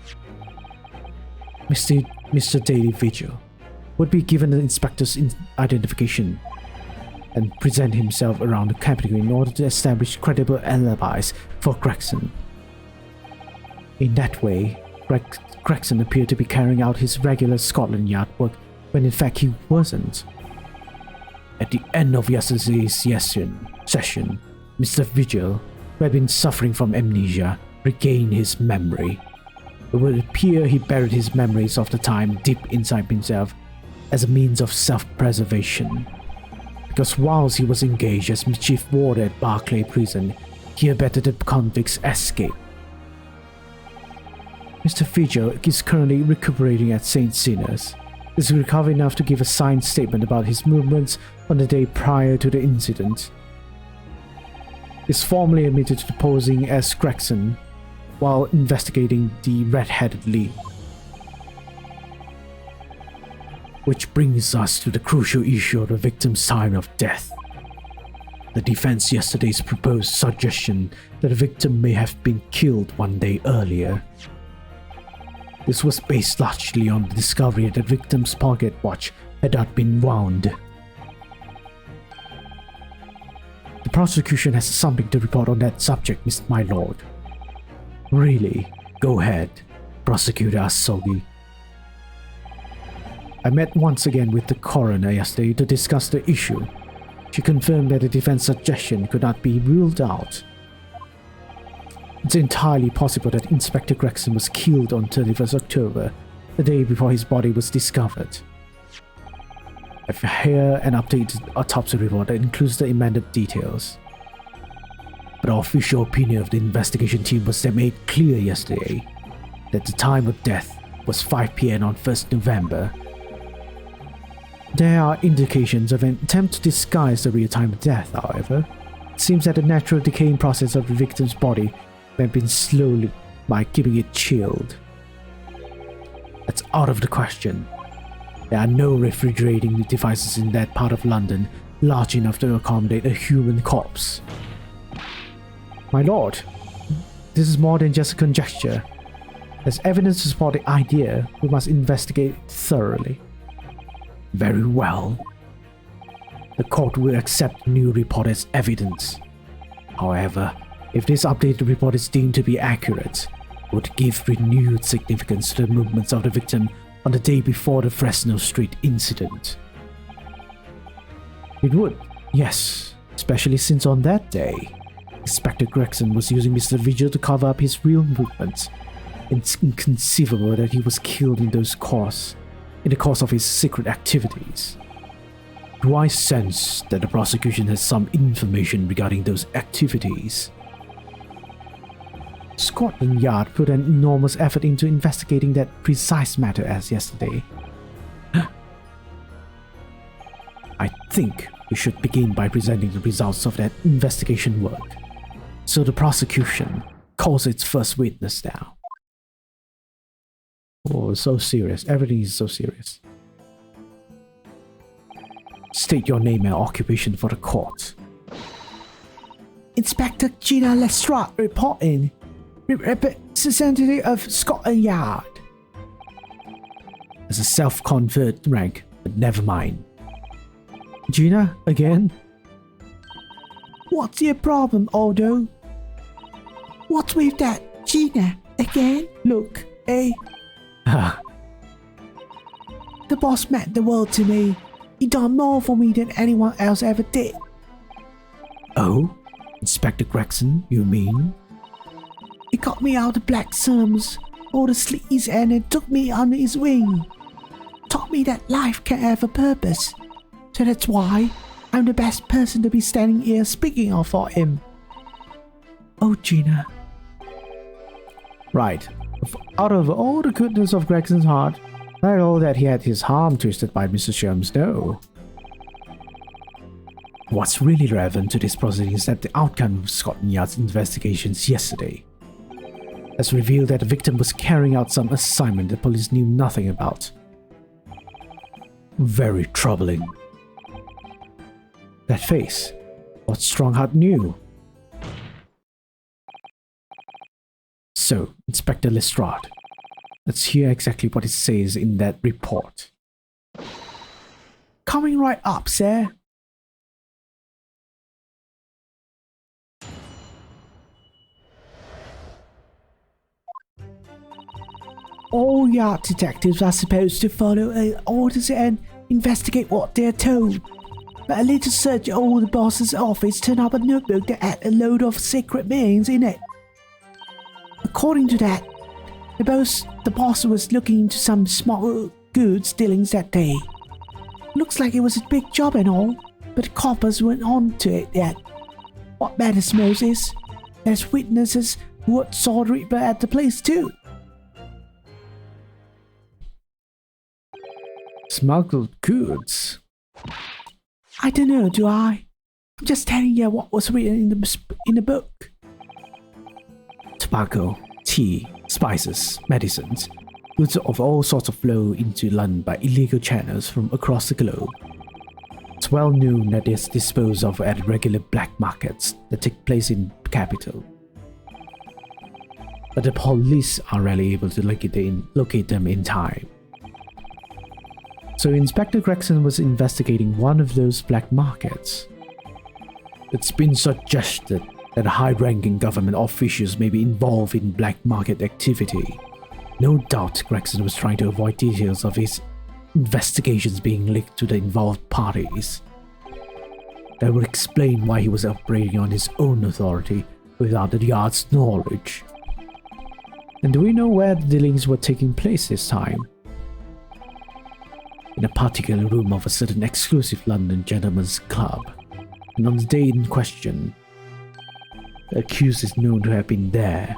Mr. Daily Vigil would be given the inspector's identification and present himself around the capital in order to establish credible alibis for Gregson. In that way, Gregson appeared to be carrying out his regular Scotland Yard work when in fact he wasn't. At the end of yesterday's session, Mr. Vigil, who had been suffering from amnesia, regained his memory. It would appear he buried his memories of the time deep inside himself as a means of self-preservation. Because whilst he was engaged as chief warder at Barclay Prison, he abetted the convict's escape. Mr. Vigil is currently recuperating at St. Sinner's. He is recovered enough to give a signed statement about his movements on the day prior to the incident. He is formally admitted to posing as Gregson while investigating the Red-Headed League. Which brings us to the crucial issue of the victim's time of death. The defense yesterday's proposed suggestion that the victim may have been killed one day earlier. This was based largely on the discovery that the victim's pocket watch had not been wound. The prosecution has something to report on that subject, my lord. Really? Go ahead, Prosecutor Asogi. I met once again with the coroner yesterday to discuss the issue. She confirmed that the defense suggestion could not be ruled out. It's entirely possible that Inspector Gregson was killed on 31st October, the day before his body was discovered. I've here an updated autopsy report that includes the amended details. But the official opinion of the investigation team was made clear yesterday that the time of death was 5 p.m. on 1st November. There are indications of an attempt to disguise the real time of death, however. It seems that the natural decaying process of the victim's body may have been slowly by keeping it chilled. That's out of the question. There are no refrigerating devices in that part of London large enough to accommodate a human corpse. My lord, this is more than just a conjecture. There's evidence to support the idea. We must investigate it thoroughly. Very well. The court will accept the new report as evidence. However, If this updated report is deemed to be accurate, it would give renewed significance to the movements of the victim on the day before the Fresno Street incident. It would, yes, especially since on that day, Inspector Gregson was using Mr. Vigil to cover up his real movements. It's inconceivable that he was killed in the course of his secret activities. Do I sense that the prosecution has some information regarding those activities? Scotland Yard put an enormous effort into investigating that precise matter as yesterday. I think we should begin by presenting the results of that investigation work. So the prosecution calls its first witness now. Oh, so serious. Everything is so serious. State your name and occupation for the court. Inspector Gina Lestrade reporting. Representative of Scotland Yard. As a self-conferred rank, but never mind. Gina, again? What's your problem, Aldo? What's with that, Gina? Again? Look, eh? Ah, The boss meant the world to me. He done more for me than anyone else ever did. oh? Inspector Gregson, you mean? He got me out of Black Slums, all the sleaze, and then took me under his wing. Taught me that life can have a purpose. So that's why I'm the best person to be standing here speaking of for him. Oh, Gina. Right. Out of all the goodness of Gregson's heart, not all that he had his arm twisted by Mr. Sherms, no. What's really relevant to this proceeding is that the outcome of Scotland Yard's investigations yesterday has revealed that the victim was carrying out some assignment the police knew nothing about. Very troubling. That face, what Strongheart knew. So, Inspector Lestrade, let's hear exactly what it says in that report. Coming right up, sir. All yard detectives are supposed to follow orders and investigate what they're told. But a little search at all the boss's office turned up a notebook that had a load of secret meanings in it. According to that, the boss was looking into some small goods dealings that day. Looks like it was a big job and all, but the coppers weren't on to it yet. What matters most is there's witnesses who saw the Reaper at the place too. Smuggled goods? I don't know, do I? I'm just telling you what was written in the book. Tobacco, tea, spices, medicines, goods of all sorts of flow into London by illegal channels from across the globe. It's well known that it's disposed of at regular black markets that take place in the capital. But the police are rarely able to locate them in time. So Inspector Gregson was investigating one of those black markets. It's been suggested that high-ranking government officials may be involved in black market activity. No doubt Gregson was trying to avoid details of his investigations being linked to the involved parties. That would explain why he was operating on his own authority without the Yard's knowledge. And do we know where the dealings were taking place this time? In a particular room of a certain exclusive London gentleman's club. And on the day in question, the accused is known to have been there.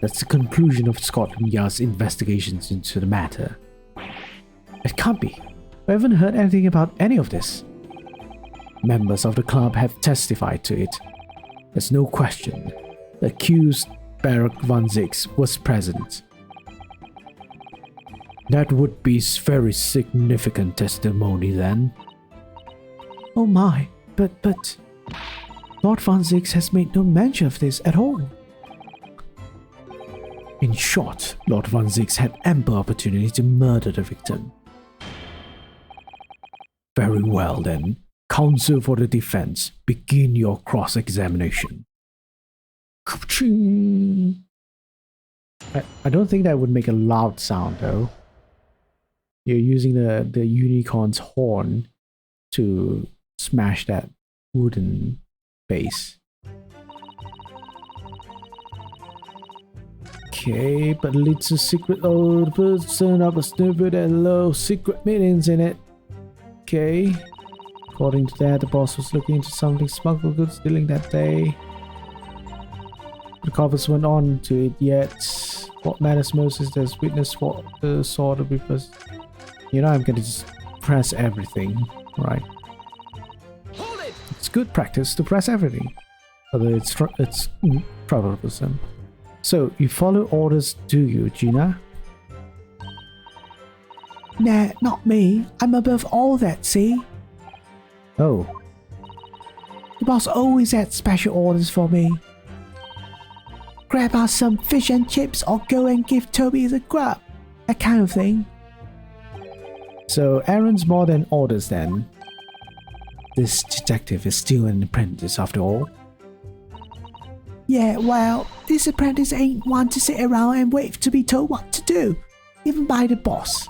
That's the conclusion of Scotland Yard's investigations into the matter. It can't be. We haven't heard anything about any of this. Members of the club have testified to it. There's no question. The accused, Barak Van Zix, was present. That would be very significant testimony then. Oh my, but Lord Van Zix has made no mention of this at all. In short, Lord Van Zix had ample opportunity to murder the victim. Very well then, counsel for the defense, begin your cross-examination. I don't think that would make a loud sound though. You're using the unicorn's horn to smash that wooden base. Okay, but it leads to secret old person of a snippet and low secret meanings in it. Okay. According to that, the boss was looking into something smuggled goods dealing that day. The coppers went on to it yet. What matters most is there's witness for the sword of because you know I'm gonna just press everything, right? Hold it! It's good practice to press everything. Although it's troublesome. So you follow orders, do you, Gina? Nah, not me. I'm above all that, see? Oh, The boss always had special orders for me. Grab us some fish and chips or go and give Toby a grub. That kind of thing. so errands more than orders then. This detective is still an apprentice after all. Yeah, well, this apprentice ain't one to sit around and wait to be told what to do, even by the boss.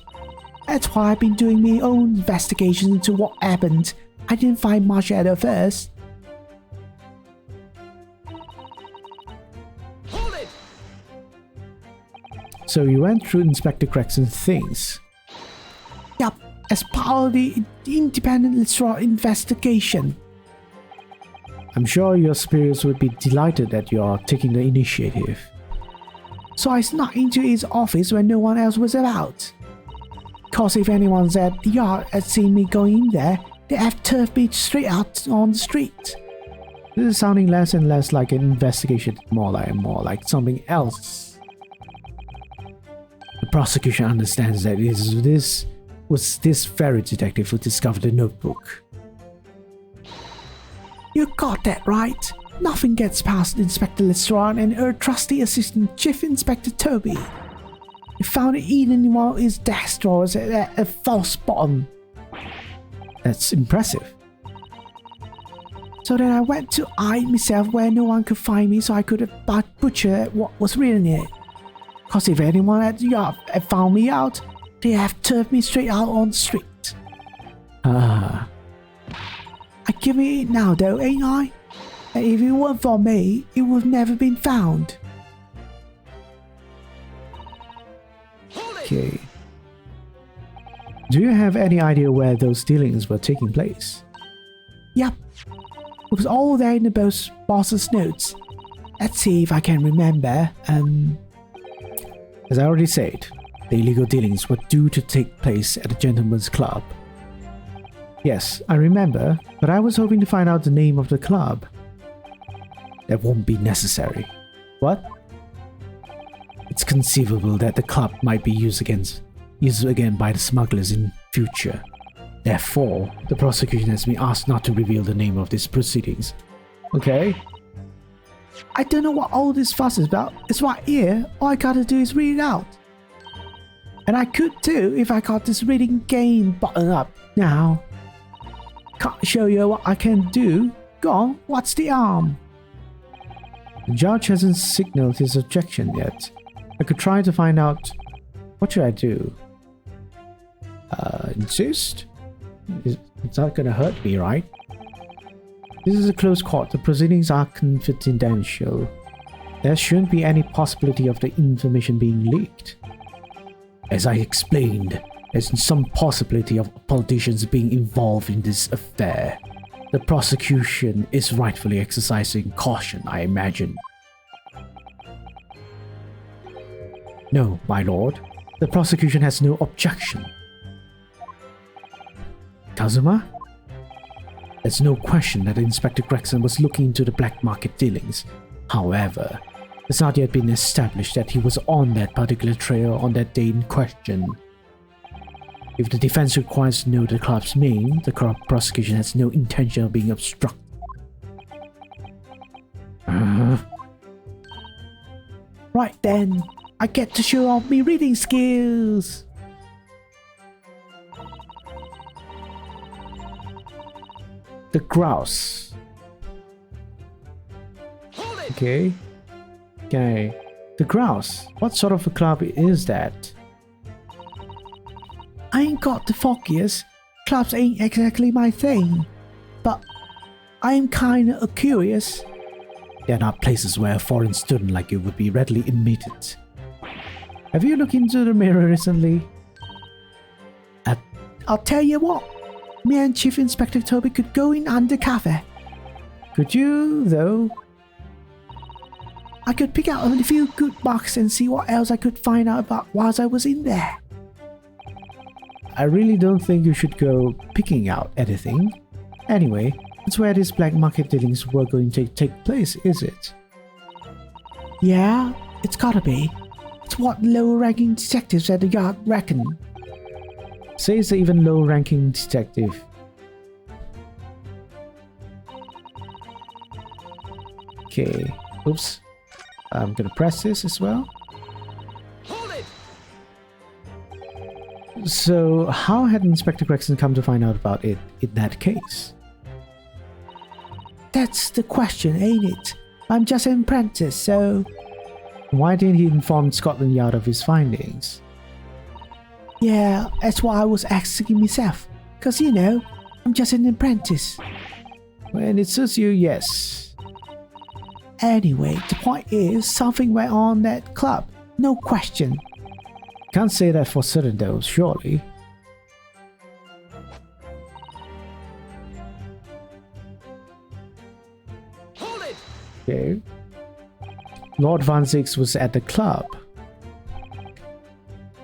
That's why I've been doing my own investigation into what happened. I didn't find much at first. Hold it! So you went through Inspector Greggson's things. Yup, as part of the independent Lestrade investigation. I'm sure your superiors would be delighted that you are taking the initiative. So I snuck into his office when no one else was about. Cause if anyone's at the yard had seen me going in there, they'd have turfed me straight out on the street. This is sounding less and less like an investigation, more like something else. The prosecution understands that this was this very detective who discovered the notebook. You got that right. Nothing gets past Inspector Lestrade and her trusty assistant, Chief Inspector Toby. They found it eaten in one of his desk drawers at a false bottom. That's impressive. So then I went to hide myself where no one could find me so I could butcher what was written in it. Cause if anyone at the yard had found me out, they'd have turned me straight out on the street. Ah, I give it now though, ain't I? And if it weren't for me, it would have never been found. Hold it! okay. Do you have any idea where those dealings were taking place? Yup. It was all there in the boss's notes. Let's see if I can remember. As I already said, the illegal dealings were due to take place at a gentleman's club. Yes, I remember, but I was hoping to find out the name of the club. That won't be necessary. What? It's conceivable that the club might be used again by the smugglers in future. Therefore, the prosecution has been asked not to reveal the name of these proceedings. Okay? I don't know what all this fuss is about. It's right here. All I gotta do is read it out. And I could too if I got this reading game button up. Now, can't show you what I can do. Go on, what's the arm? The judge hasn't signaled his objection yet. I could try to find out. What should I do? Insist? It's not gonna hurt me, right? This is a close court. The proceedings are confidential. There shouldn't be any possibility of the information being leaked. As I explained, there's some possibility of politicians being involved in this affair. The prosecution is rightfully exercising caution, I imagine. No, my lord. The prosecution has no objection. Kazuma? There's no question that Inspector Gregson was looking into the black market dealings. However, it's not yet been established that he was on that particular trail on that day in question. If the defense requires to know the club's name, the prosecution has no intention of being obstructed. Right then, I get to show off me reading skills. The grouse. Hold it! Okay. Okay. The Grouse. What sort of a club is that? I ain't got the foggiest. Clubs ain't exactly my thing. But I am kinda curious. They're not places where a foreign student like you would be readily admitted. Have you looked into the mirror recently? I'll tell you what. Me and Chief Inspector Toby could go in undercover. Could you, though? I could pick out a few good marks and see what else I could find out about whilst I was in there. I really don't think you should go picking out anything. Anyway, that's where these black market dealings were going to take place, is it? Yeah, it's gotta be. It's what lower-ranking detectives at the yard reckon. Says the even low-ranking detective. Okay. Oops. I'm gonna press this as well. Hold it! So, how had Inspector Gregson come to find out about it in that case? That's the question, ain't it? I'm just an apprentice, so... Why didn't he inform Scotland Yard of his findings? Yeah, that's what I was asking myself. Cause you know, I'm just an apprentice. When it suits you, yes. Anyway, the point is, something went on that club. No question. Can't say that for certain though, surely. Hold it! Okay. Lord Van Six was at the club.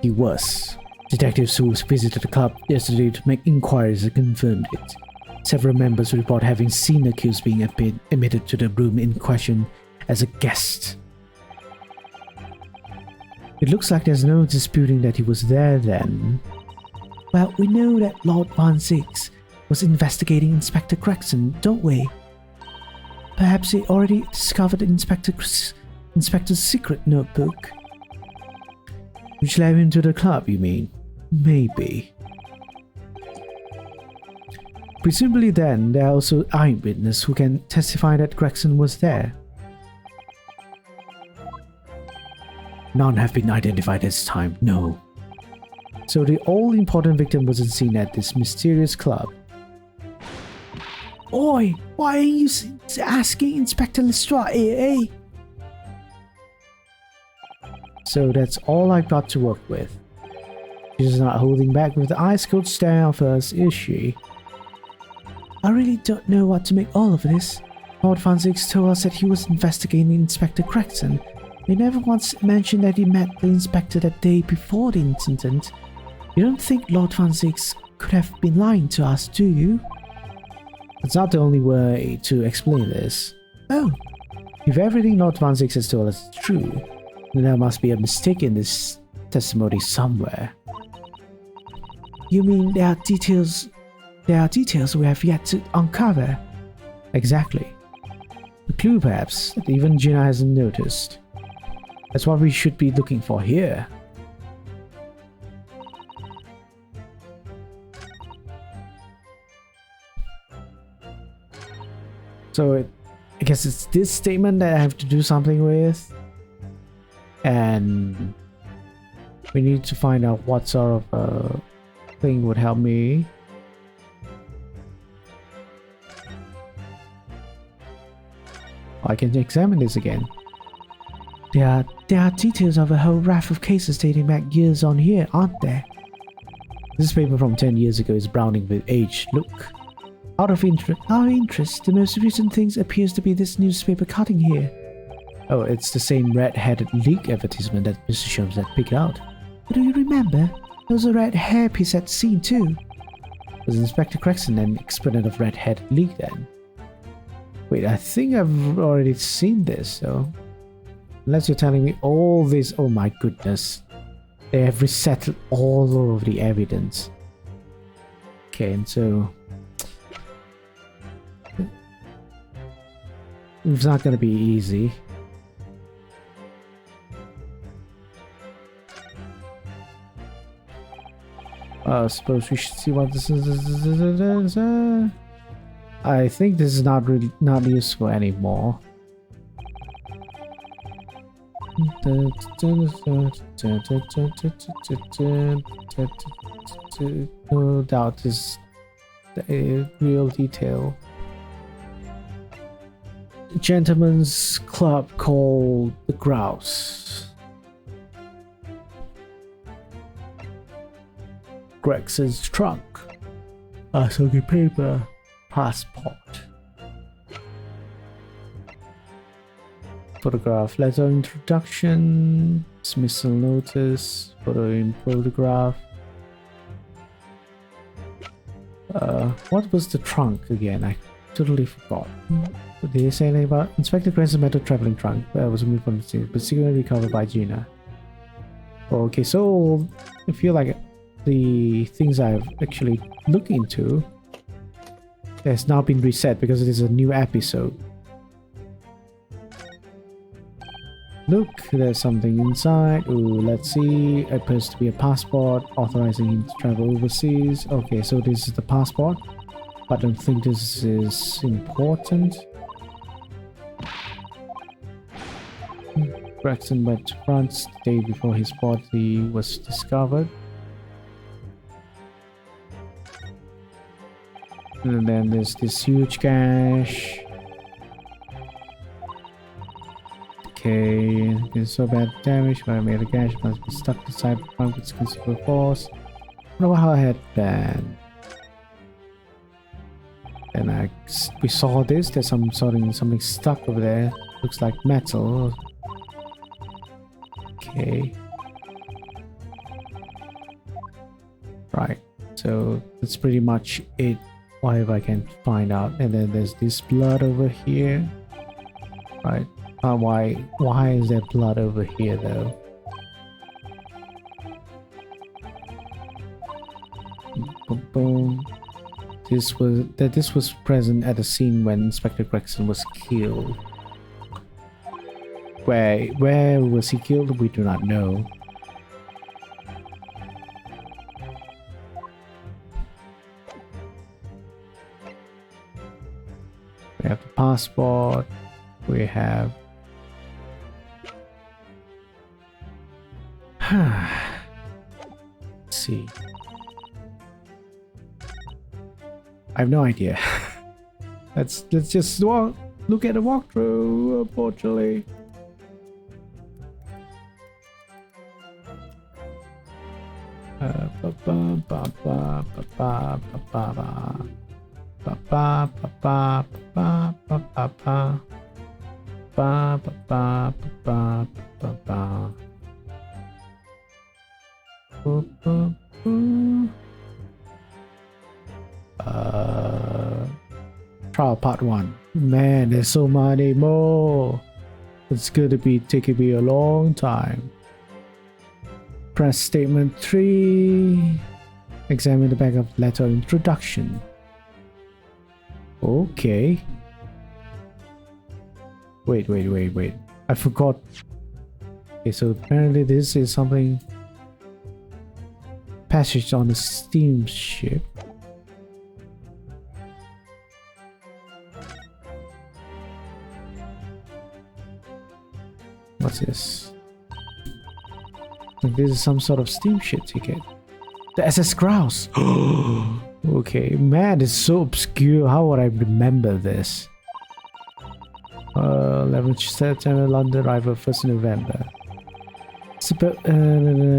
He was. Detectives who visited the club yesterday to make inquiries have confirmed it. Several members report having seen the accused being admitted to the room in question as a guest. It looks like there's no disputing that he was there then. Well, we know that Lord Van Six was investigating Inspector Gregson, don't we? Perhaps he already discovered Inspector's secret notebook. Which led him to the club, you mean? Maybe. Presumably then, there are also eyewitnesses who can testify that Gregson was there. None have been identified this time, no. So the all-important victim wasn't seen at this mysterious club. Oi, why are you asking Inspector Lestrade here, eh? So that's all I've got to work with. She's not holding back with the ice-cold stare of us, is she? I really don't know what to make all of this. Lord Van Six told us that he was investigating Inspector Gregson. He never once mentioned that he met the inspector that day before the incident. You don't think Lord Van Six could have been lying to us, do you? That's not the only way to explain this. Oh. If everything Lord Van Six has told us is true, then there must be a mistake in this testimony somewhere. You mean there are details we have yet to uncover? Exactly. A clue perhaps that even Gina hasn't noticed. That's what we should be looking for here. So I guess it's this statement that I have to do something with. And we need to find out what sort of thing would help me. I can examine this again. There are details of a whole raft of cases dating back years on here, aren't there? This paper from 10 years ago is browning with age. Look. Out of interest, the most recent things appears to be this newspaper cutting here. Oh, it's the same red-headed leak advertisement that Mr. Sholmes had picked out. But do you remember? There was a red hairpiece at scene too. Was Inspector Gregson an exponent of red-headed leak then? Wait, I think I've already seen this, though. Unless you're telling me all this, oh my goodness. They have resettled all of the evidence. Okay, and so... it's not gonna be easy. I suppose we should see what this is. I think this is not useful anymore. No doubt this a real detail. Gentlemen's club called the Grouse. Gregson's trunk. A soggy paper. Passport. Photograph. Letter introduction. Dismissal notice. Photo in photograph. What was the trunk again? I totally forgot. Did they say anything about Inspector Grayson's metal traveling trunk? Was removed from the scene, but secretly recovered by Gina. Okay, so I feel like the things I've actually looked into has now been reset because it is a new episode. Look, there's something inside. Ooh, let's see. It appears to be a passport authorizing him to travel overseas. Okay, so this is the passport. But I don't think this is important. Gregson went to France the day before his body was discovered. And then there's this huge gash. Okay, it's so bad damage, but I made a gash, must be stuck inside the trunk with considerable force. I don't know how I had been. And we saw this, there's something stuck over there. Looks like metal. Okay. Right, so that's pretty much it. Whatever I can find out. And then there's this blood over here. Right. Why is there blood over here though? Boom, boom. This was present at the scene when Inspector Gregson was killed. Where was he killed? We do not know. We have the passport. We have let's see. I have no idea. let's just look at the walkthrough, unfortunately. Trial part 1. Man, there's so many more. It's gonna be taking me a long time. Press statement 3. Examine the back of letter introduction. Okay. Wait. I forgot. Okay, so apparently this is something. Passage on a steamship. What's this? Like this is some sort of steamship ticket. The SS Grouse. Okay, man, it's so obscure. How would I remember this? 11th September, London, arrival 1st November.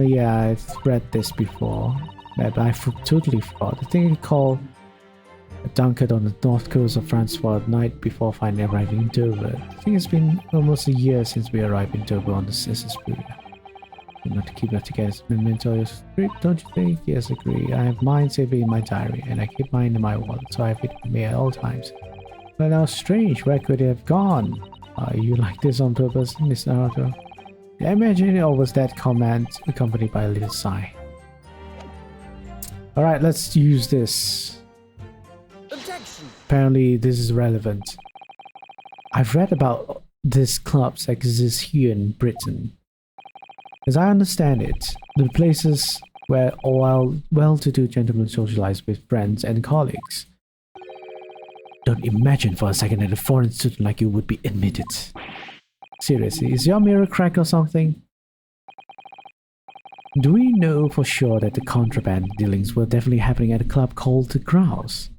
Yeah, I've read this before, but I totally forgot. I think it called Dunkirk on the north coast of France for a night before finally arriving in Dover. I think it's been almost a year since we arrived in Dover on the SS Booyah. Not to keep that together, memento script, don't you think? Yes, agree. I have mine saved in my diary, and I keep mine in my wallet, so I have it with me at all times. But now, strange, where could it have gone? Are you like this on purpose, Miss Naruto? I imagine it was that comment accompanied by a little sigh. Alright, let's use this. Objection. Apparently, this is relevant. I've read about these clubs that exist here in Britain. As I understand it, the places where all well-to-do gentlemen socialize with friends and colleagues. Don't imagine for a second that a foreign student like you would be admitted. Seriously, is your mirror cracked or something? Do we know for sure that the contraband dealings were definitely happening at a club called the Grouse?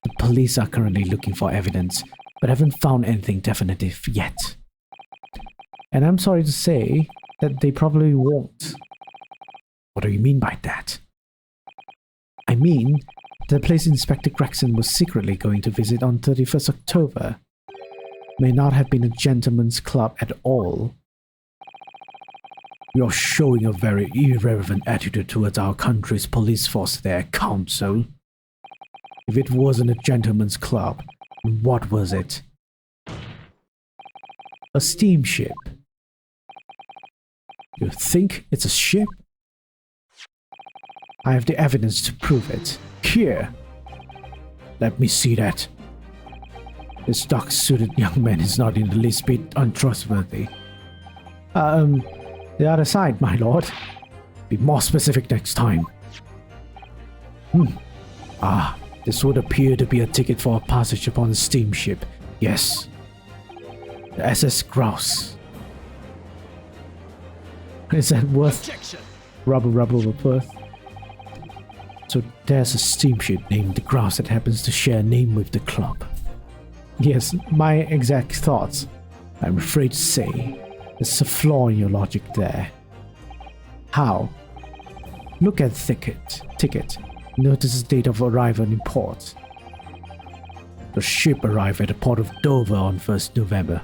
The police are currently looking for evidence, but haven't found anything definitive yet. And I'm sorry to say that they probably won't. What do you mean by that? I mean, the place Inspector Gregson was secretly going to visit on 31st October may not have been a gentleman's club at all. You're showing a very irreverent attitude towards our country's police force there, Counsel. If it wasn't a gentleman's club, what was it? A steamship. You think it's a ship? I have the evidence to prove it. Here. Let me see that. This dark-suited young man is not in the least bit untrustworthy. The other side, my lord. Be more specific next time. This would appear to be a ticket for a passage upon a steamship. Yes. The SS Grouse. Is that worth Objection. rubble worth? So there's a steamship named the Grouse that happens to share a name with the club. Yes, my exact thoughts. I'm afraid to say, there's a flaw in your logic there. How? Look at the ticket. Notice the date of arrival in port. The ship arrived at the port of Dover on 1st November.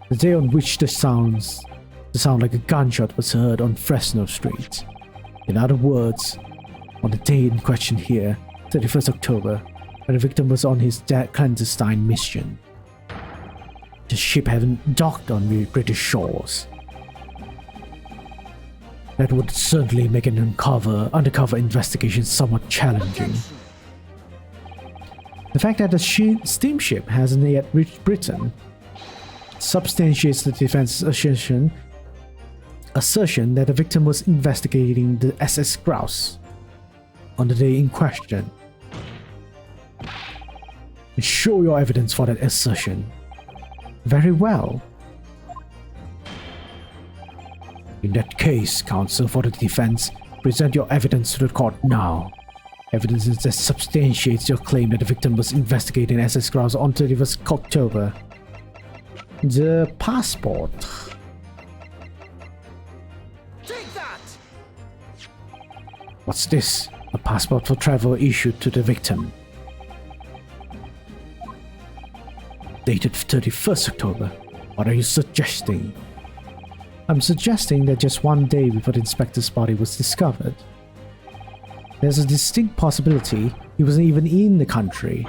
The day on which the sound like a gunshot was heard on Fresno Street. In other words, on the day in question here, 31st October, when the victim was on his clandestine mission. The ship hadn't docked on the British shores. That would certainly make an undercover investigation somewhat challenging. Objection. The fact that the steamship hasn't yet reached Britain substantiates the defense's assertion that the victim was investigating the SS Grouse on the day in question. Show your evidence for that assertion. Very well. In that case, counsel for the defense, present your evidence to the court now. Evidence that substantiates your claim that the victim was investigating SS Grouse on 31st October. The passport. Take that. What's this? A passport for travel issued to the victim. Dated 31st October. What are you suggesting? I'm suggesting that just one day before the inspector's body was discovered, there's a distinct possibility he wasn't even in the country.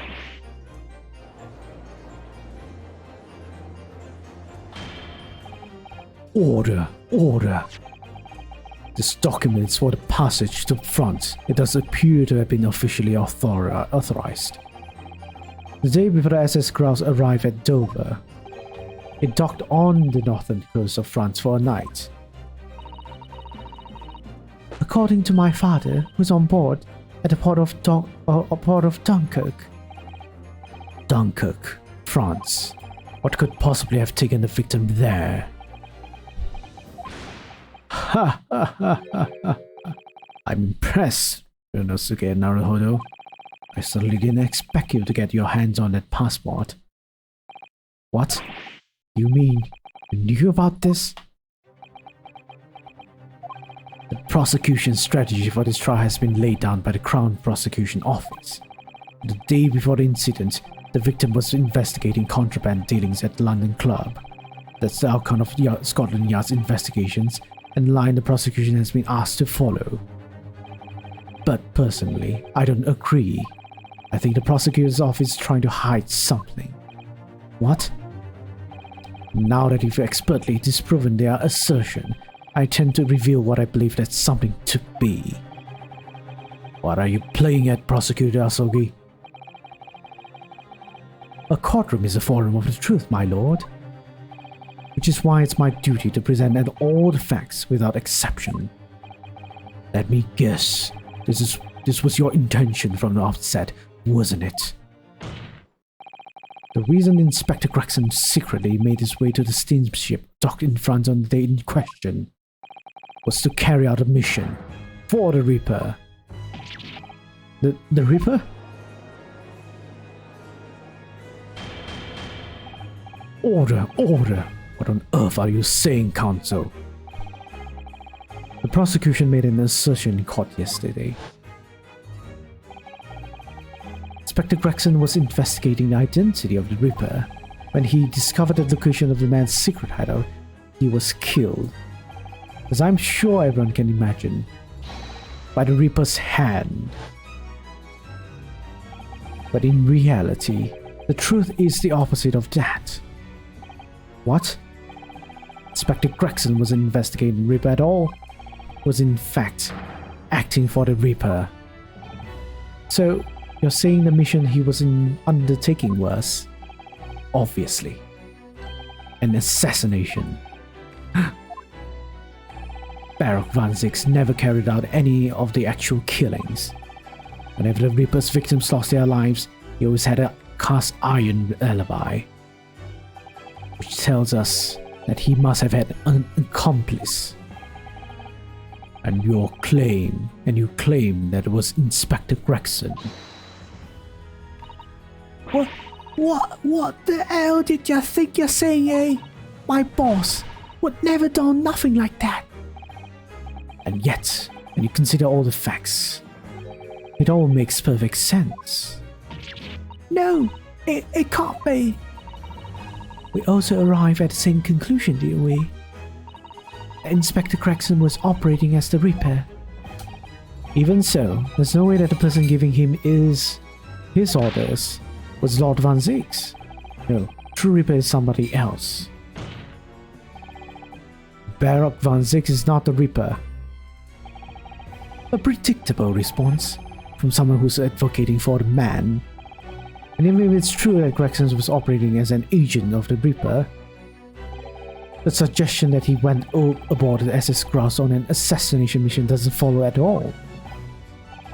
Order. This document is for the passage to front. It does appear to have been officially authorized. The day before the SS Grouse arrived at Dover, it docked on the northern coast of France for a night. According to my father, who's on board at the port of Dunkirk. Dunkirk, France. What could possibly have taken the victim there? I'm impressed, Ryonosuke and Naruhodo. I certainly didn't expect you to get your hands on that passport. What? You mean you knew about this? The prosecution strategy for this trial has been laid down by the Crown Prosecution Office. The day before the incident, the victim was investigating contraband dealings at the London Club. That's the outcome of Scotland Yard's investigations, and the line the prosecution has been asked to follow. But personally, I don't agree. I think the prosecutor's office is trying to hide something. What? Now that you've expertly disproven their assertion, I tend to reveal what I believe that something to be. What are you playing at, Prosecutor Asogi? A courtroom is a forum of the truth, my lord. Which is why it's my duty to present all the facts without exception. Let me guess. This was your intention from the outset, wasn't it? The reason Inspector Gregson secretly made his way to the steamship docked in front on the day in question was to carry out a mission for the Reaper. The Reaper? Order! What on earth are you saying, Counsel? The prosecution made an assertion in court yesterday. Inspector Gregson was investigating the identity of the Reaper. When he discovered the location of the man's secret hideout, he was killed. As I'm sure everyone can imagine, by the Reaper's hand. But in reality, the truth is the opposite of that. What? Inspector Gregson wasn't investigating the Reaper at all. Was in fact acting for the Reaper. So, you're saying the mission he was undertaking was, obviously, an assassination. Baron Van Zix never carried out any of the actual killings. Whenever the Reaper's victims lost their lives, he always had a cast iron alibi, which tells us that he must have had an accomplice. And you claim that it was Inspector Gregson. What the hell did you think you're saying, eh? My boss would never do nothing like that. And yet, when you consider all the facts, it all makes perfect sense. No, it can't be. We also arrive at the same conclusion, do we? Inspector Gregson was operating as the Reaper. Even so, there's no way that the person giving him his orders was Lord Van Zix. No, true Reaper is somebody else. Baron Van Zix is not the Reaper. A predictable response from someone who's advocating for the man. And even if it's true that Gregson was operating as an agent of the Reaper, the suggestion that he went aboard the SS Grouse on an assassination mission doesn't follow at all.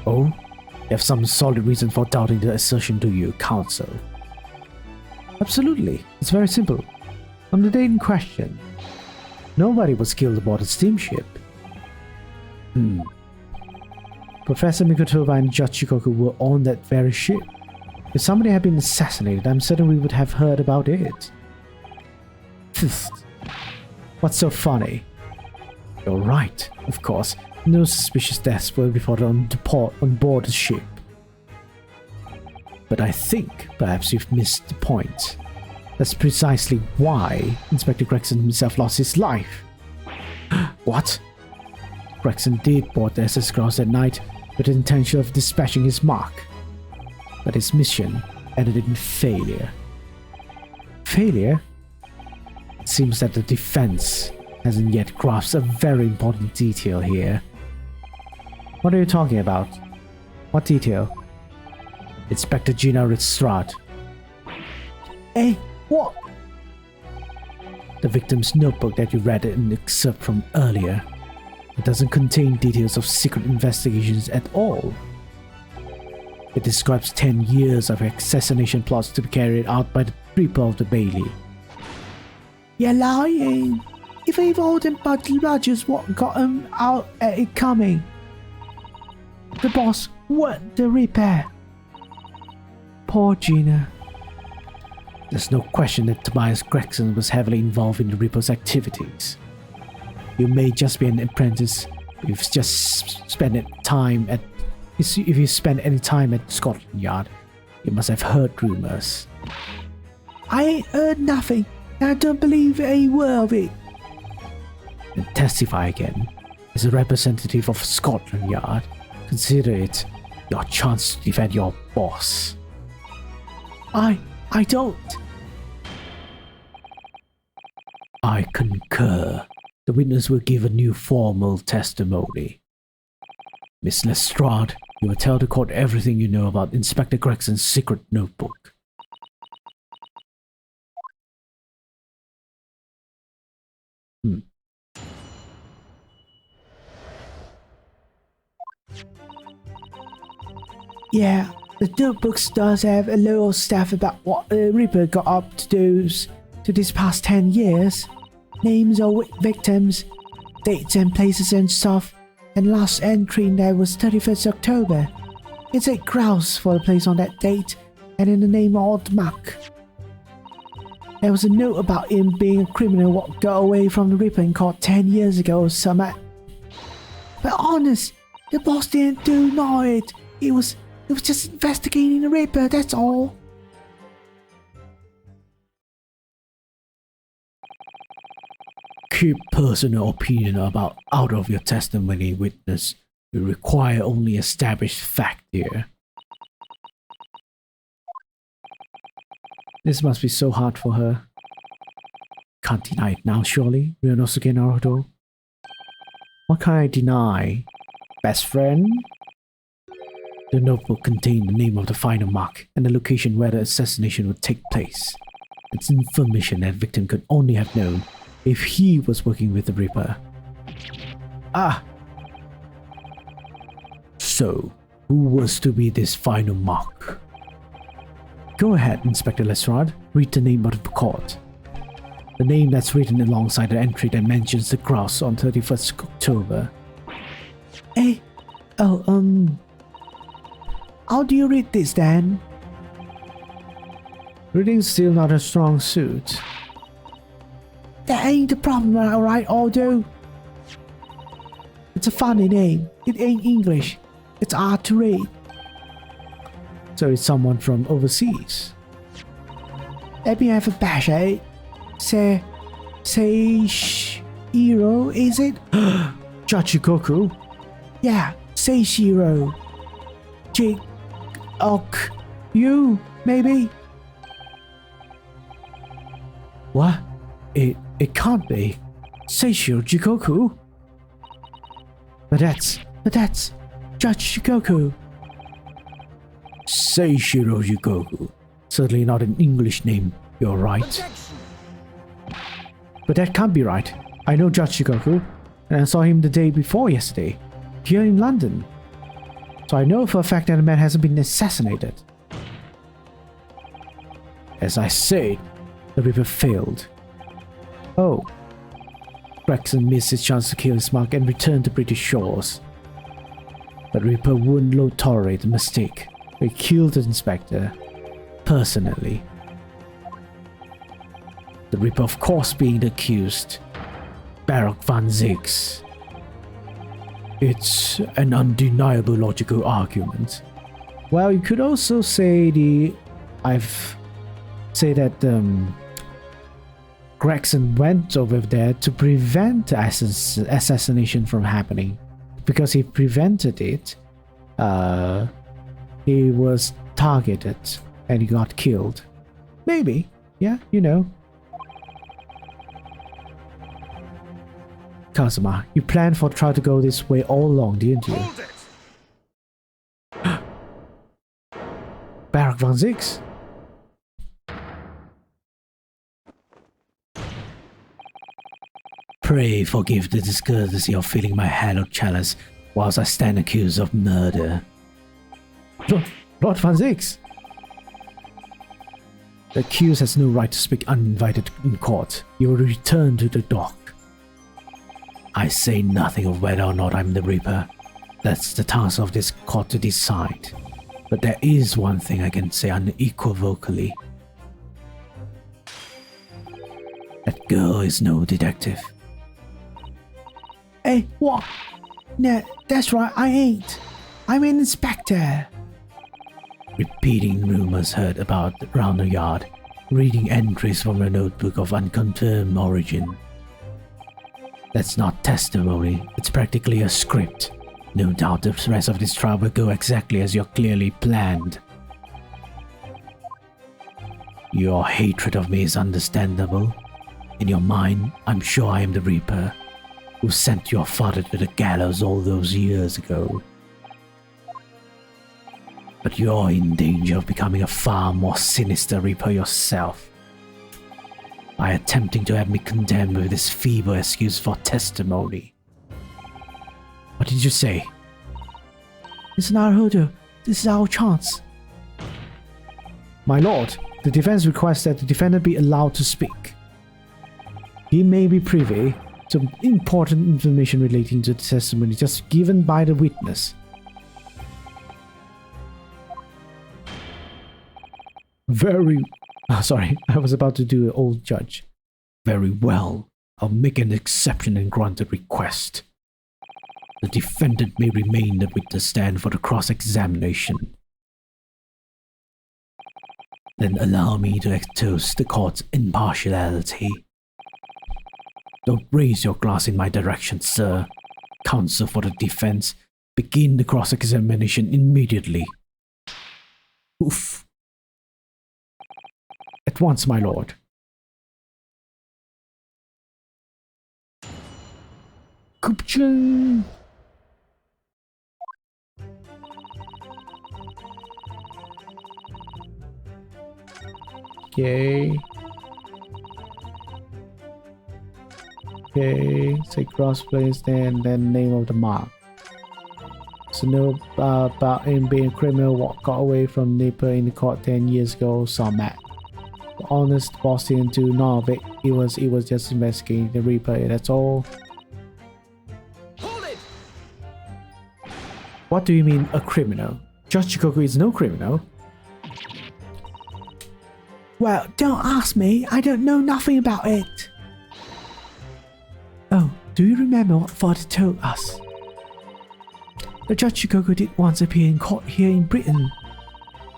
Oh? You have some solid reason for doubting the assertion, do you, Counsel? Absolutely. It's very simple. On the day in question, nobody was killed aboard the steamship. Professor Mikotova and Judge Shikoku were on that very ship. If somebody had been assassinated, I'm certain we would have heard about it. What's so funny? You're right, of course. No suspicious deaths were reported on board the ship. But I think perhaps you've missed the point. That's precisely why Inspector Gregson himself lost his life. What? Gregson did board the SS Grouse at night with the intention of dispatching his mark. But his mission ended in failure. Failure? It seems that the defense hasn't yet grasped a very important detail here. What are you talking about? What detail? Inspector Gina Ritzstraat. Eh? What? The victim's notebook that you read an excerpt from earlier. It doesn't contain details of secret investigations at all. It describes 10 years of assassination plots to be carried out by the Reaper of the Bailey. You're lying. If they've all them Buddy Rogers what got him out at it coming. The boss weren't the Reaper. Poor Gina. There's no question that Tobias Gregson was heavily involved in the Reaper's activities. You may just be an apprentice if you spent any time at Scotland Yard. You must have heard rumors. I ain't heard nothing. I don't believe a word of it. And testify again. As a representative of Scotland Yard, consider it your chance to defend your boss. I don't. I concur. The witness will give a new formal testimony. Miss Lestrade, you will tell the court everything you know about Inspector Gregson's secret notebook. Yeah, The notebooks does have a lot of stuff about what the Reaper got up to these past 10 years. Names of victims, dates and places and stuff, and last entry in there was 31st October. It's a grouse for the place on that date, and in the name of Old Muck. There was a note about him being a criminal what got away from the Reaper in court 10 years ago or something. But honest, the boss didn't do know it. It was just investigating the Reaper, that's all. Keep personal opinion about out of your testimony, witness. We require only established fact here. This must be so hard for her. Can't deny it now, surely, Ryunosuke Naruto. What can I deny? Best friend? The notebook contained the name of the final mark and the location where the assassination would take place. It's information that victim could only have known if he was working with the Reaper. Ah! So, who was to be this final mark? Go ahead, Inspector Lestrade. Read the name of the court. The name that's written alongside the entry that mentions the grouse on 31st October. Hey, how do you read this then? Reading's still not a strong suit. That ain't the problem, alright, Aldo? It's a funny name. It ain't English. It's hard to read. So it's someone from overseas. Let me have a bash at it. Seishiro, is it? Jachikoku? Yeah, Seishiro. You, maybe? What? It can't be. Seishiro Jikoku? But that's Judge Jikoku. Seishiro Jikoku. Certainly not an English name, you're right. Objection. But that can't be right. I know Judge Jikoku, and I saw him the day before yesterday, here in London. So I know for a fact that the man hasn't been assassinated. As I said, the Reaper failed. Oh. Gregson missed his chance to kill his mark and return to British shores. But Reaper wouldn't tolerate the mistake. He killed the inspector. Personally. The Reaper, of course, being the accused. Baron van Zix. It's an undeniable logical argument. Well, you could also say that Gregson went over there to prevent the assassination from happening. Because he prevented it, he was targeted and he got killed. Maybe, yeah, you know. Kazuma, you planned for the trial to go this way all along, didn't you? Hold it! Baron van Zix? Pray forgive the discourtesy of filling my hallowed chalice whilst I stand accused of murder. Lord van Zix! The accused has no right to speak uninvited in court. You will return to the dock. I say nothing of whether or not I'm the Reaper. That's the task of this court to decide. But there is one thing I can say unequivocally. That girl is no detective. Hey, what? Nah, that's right, I ain't. I'm an inspector. Repeating rumors heard about around the yard, reading entries from a notebook of unconfirmed origin. That's not testimony, it's practically a script. No doubt the rest of this trial will go exactly as you clearly planned. Your hatred of me is understandable. In your mind, I'm sure I am the Reaper, who sent your father to the gallows all those years ago. But you're in danger of becoming a far more sinister Reaper yourself, by attempting to have me condemned with this feeble excuse for testimony. What did you say? Listen, Naruto, this is our chance. My lord, the defense requests that the defendant be allowed to speak. He may be privy to important information relating to the testimony just given by the witness. Sorry, I was about to do an old judge. Very well. I'll make an exception and grant the request. The defendant may remain at witness stand for the cross-examination. Then allow me to toast the court's impartiality. Don't raise your glass in my direction, sir. Counsel for the defense, begin the cross-examination immediately. Oof. At once, my lord. Kupchung. Okay. Okay, say cross place then name of the mark. So know about him being a criminal what got away from Nipper in the court 10 years ago, saw Matt. The honest Boston to none of it. He was just investigating the Reaper, that's all. Hold it! What do you mean a criminal? Judge Chikoku is no criminal. Well, don't ask me. I don't know nothing about it. Oh, do you remember what father told us? The Judge Chikoku did once appear in court here in Britain.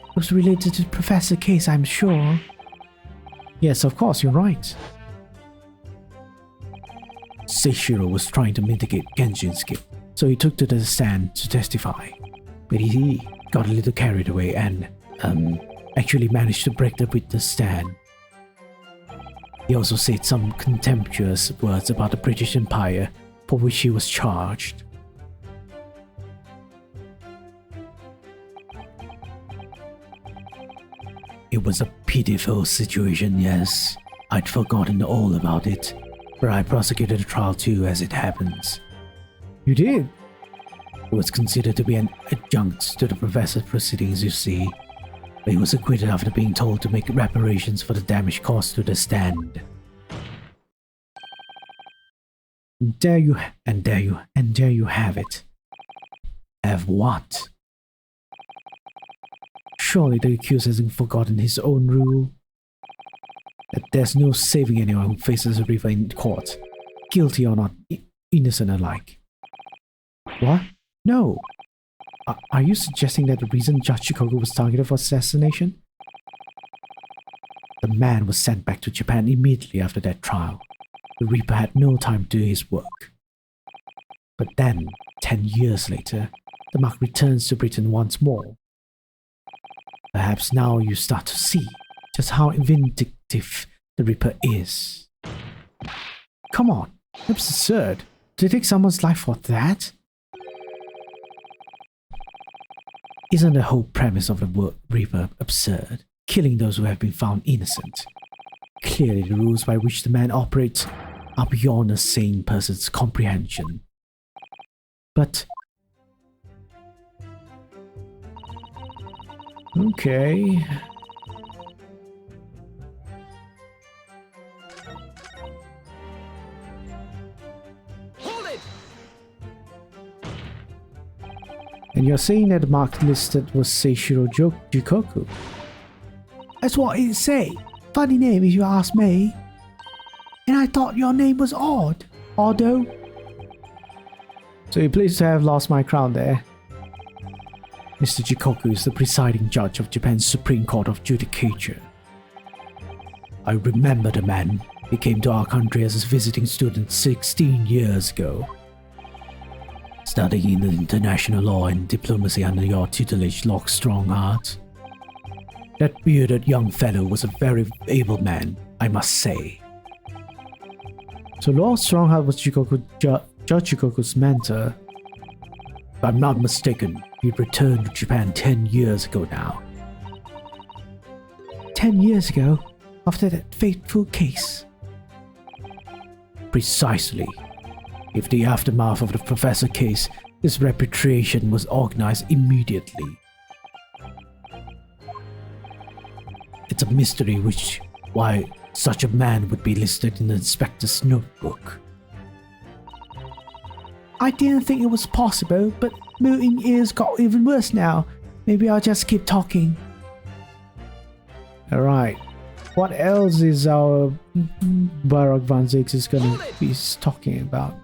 It was related to the professor case, I'm sure. Yes, of course, you're right. Seishiro was trying to mitigate Genjin's guilt, so he took to the stand to testify. But he got a little carried away and, actually managed to break the witness stand. He also said some contemptuous words about the British Empire, for which he was charged. It was a pitiful situation, yes. I'd forgotten all about it, but I prosecuted the trial too, as it happens. You did? It was considered to be an adjunct to the professor's proceedings, you see. But he was acquitted after being told to make reparations for the damage caused to the stand. There you have it. Have what? Surely the accused hasn't forgotten his own rule. That there's no saving anyone who faces a Reaper in court, guilty or not, innocent alike. What? No. Are you suggesting that the reason Judge Chikoku was targeted for assassination? The man was sent back to Japan immediately after that trial. The Reaper had no time to do his work. But then, 10 years later, the mark returns to Britain once more. Perhaps now you start to see just how vindictive the Reaper is. Come on, that's absurd. To take someone's life for that? Isn't the whole premise of the Reaper absurd? Killing those who have been found innocent. Clearly the rules by which the man operates are beyond a sane person's comprehension. But okay. Hold it! And you're saying that the mark listed was Seishiro Jikoku? That's what it say. Funny name if you ask me. And I thought your name was Odd. Oddo. So you're pleased to have lost my crown there. Mr. Jikoku is the presiding judge of Japan's Supreme Court of Judicature. I remember the man. He came to our country as a visiting student 16 years ago. Studying international law and diplomacy under your tutelage, Lord Strongheart. That bearded young fellow was a very able man, I must say. So Lord Strongheart was Judge Chikoku's mentor. If I'm not mistaken, he returned to Japan 10 years ago now. 10 years ago? After that fateful case? Precisely. If the aftermath of the professor case, his repatriation was organized immediately. It's a mystery why such a man would be listed in the inspector's notebook. I didn't think it was possible, but mooting ears got even worse now. Maybe I'll just keep talking. Alright. What else is our Barack Van Zix is gonna be talking about?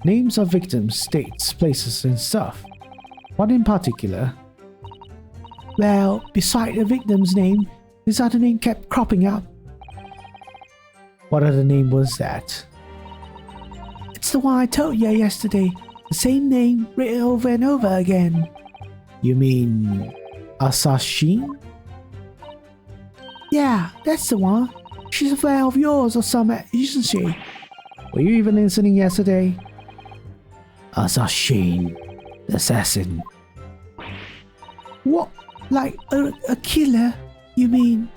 Names of victims, dates, places, and stuff. What in particular? Well, beside the victim's name, this other name kept cropping up. What other name was that? It's the one I told you yesterday. The same name written over and over again. You mean Assassin? Yeah, that's the one. She's a friend of yours or something, isn't she? Were you even listening yesterday? Assassin. Assassin. What? Like a killer, you mean?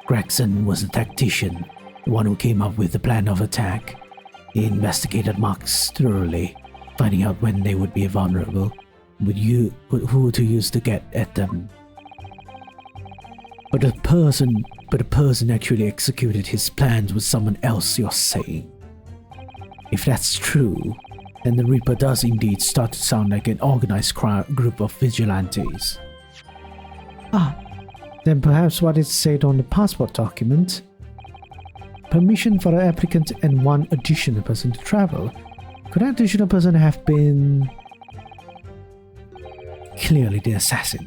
Gregson was a tactician, the one who came up with the plan of attack. He investigated marks thoroughly, finding out when they would be vulnerable, who to use to get at them. But the person actually executed his plans with someone else, you're saying? If that's true, then the Reaper does indeed start to sound like an organized group of vigilantes. Then perhaps what is said on the passport document? Permission for the applicant and one additional person to travel. Could that additional person have been... Clearly the assassin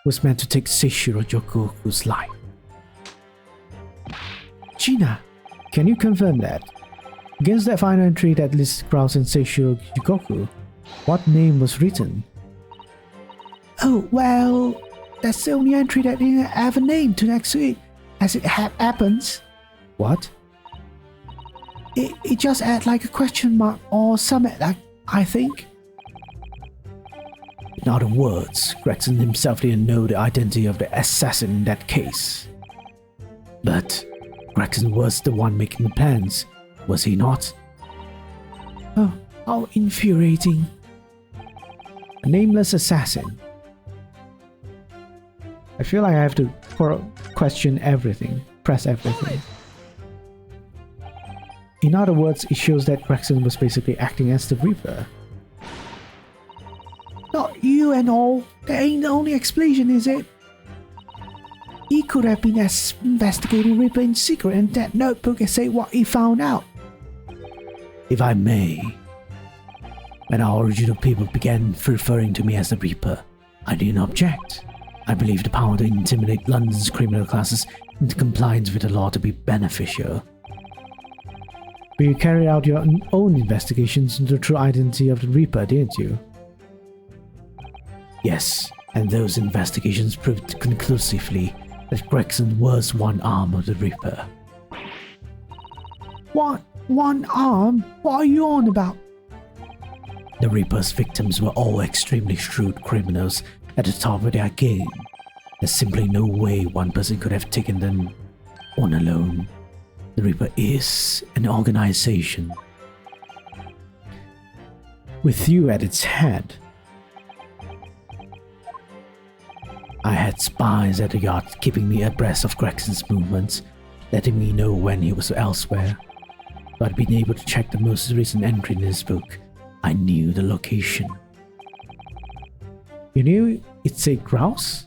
was meant to take Seishiro Jokoku's life. Gina, can you confirm that? Against that final entry that lists Kraus and Seishiro Jokoku, what name was written? Oh, well, that's the only entry that didn't have a name to next to it, as it happens. What? It just had like a question mark or something like, I think. In other words, Gregson himself didn't know the identity of the assassin in that case. But Gregson was the one making the plans, was he not? Oh, how infuriating. A nameless assassin. I feel like I have to question everything, press everything. In other words, it shows that Gregson was basically acting as the Reaper. Not you and all. That ain't the only explanation, is it? He could have been investigating Reaper in secret in that notebook and say what he found out. If I may, when our original people began referring to me as the Reaper, I didn't object. I believe the power to intimidate London's criminal classes into compliance with the law to be beneficial. But you carried out your own investigations into the true identity of the Reaper, didn't you? Yes, and those investigations proved conclusively that Gregson was one arm of the Reaper. What? One arm? What are you on about? The Reaper's victims were all extremely shrewd criminals at the top of their game. There's simply no way one person could have taken them on alone. The Reaper is an organization. With you at its head. I had spies at the yard keeping me abreast of Gregson's movements, letting me know when he was elsewhere. So I'd been able to check the most recent entry in his book. I knew the location. You knew it said Grouse?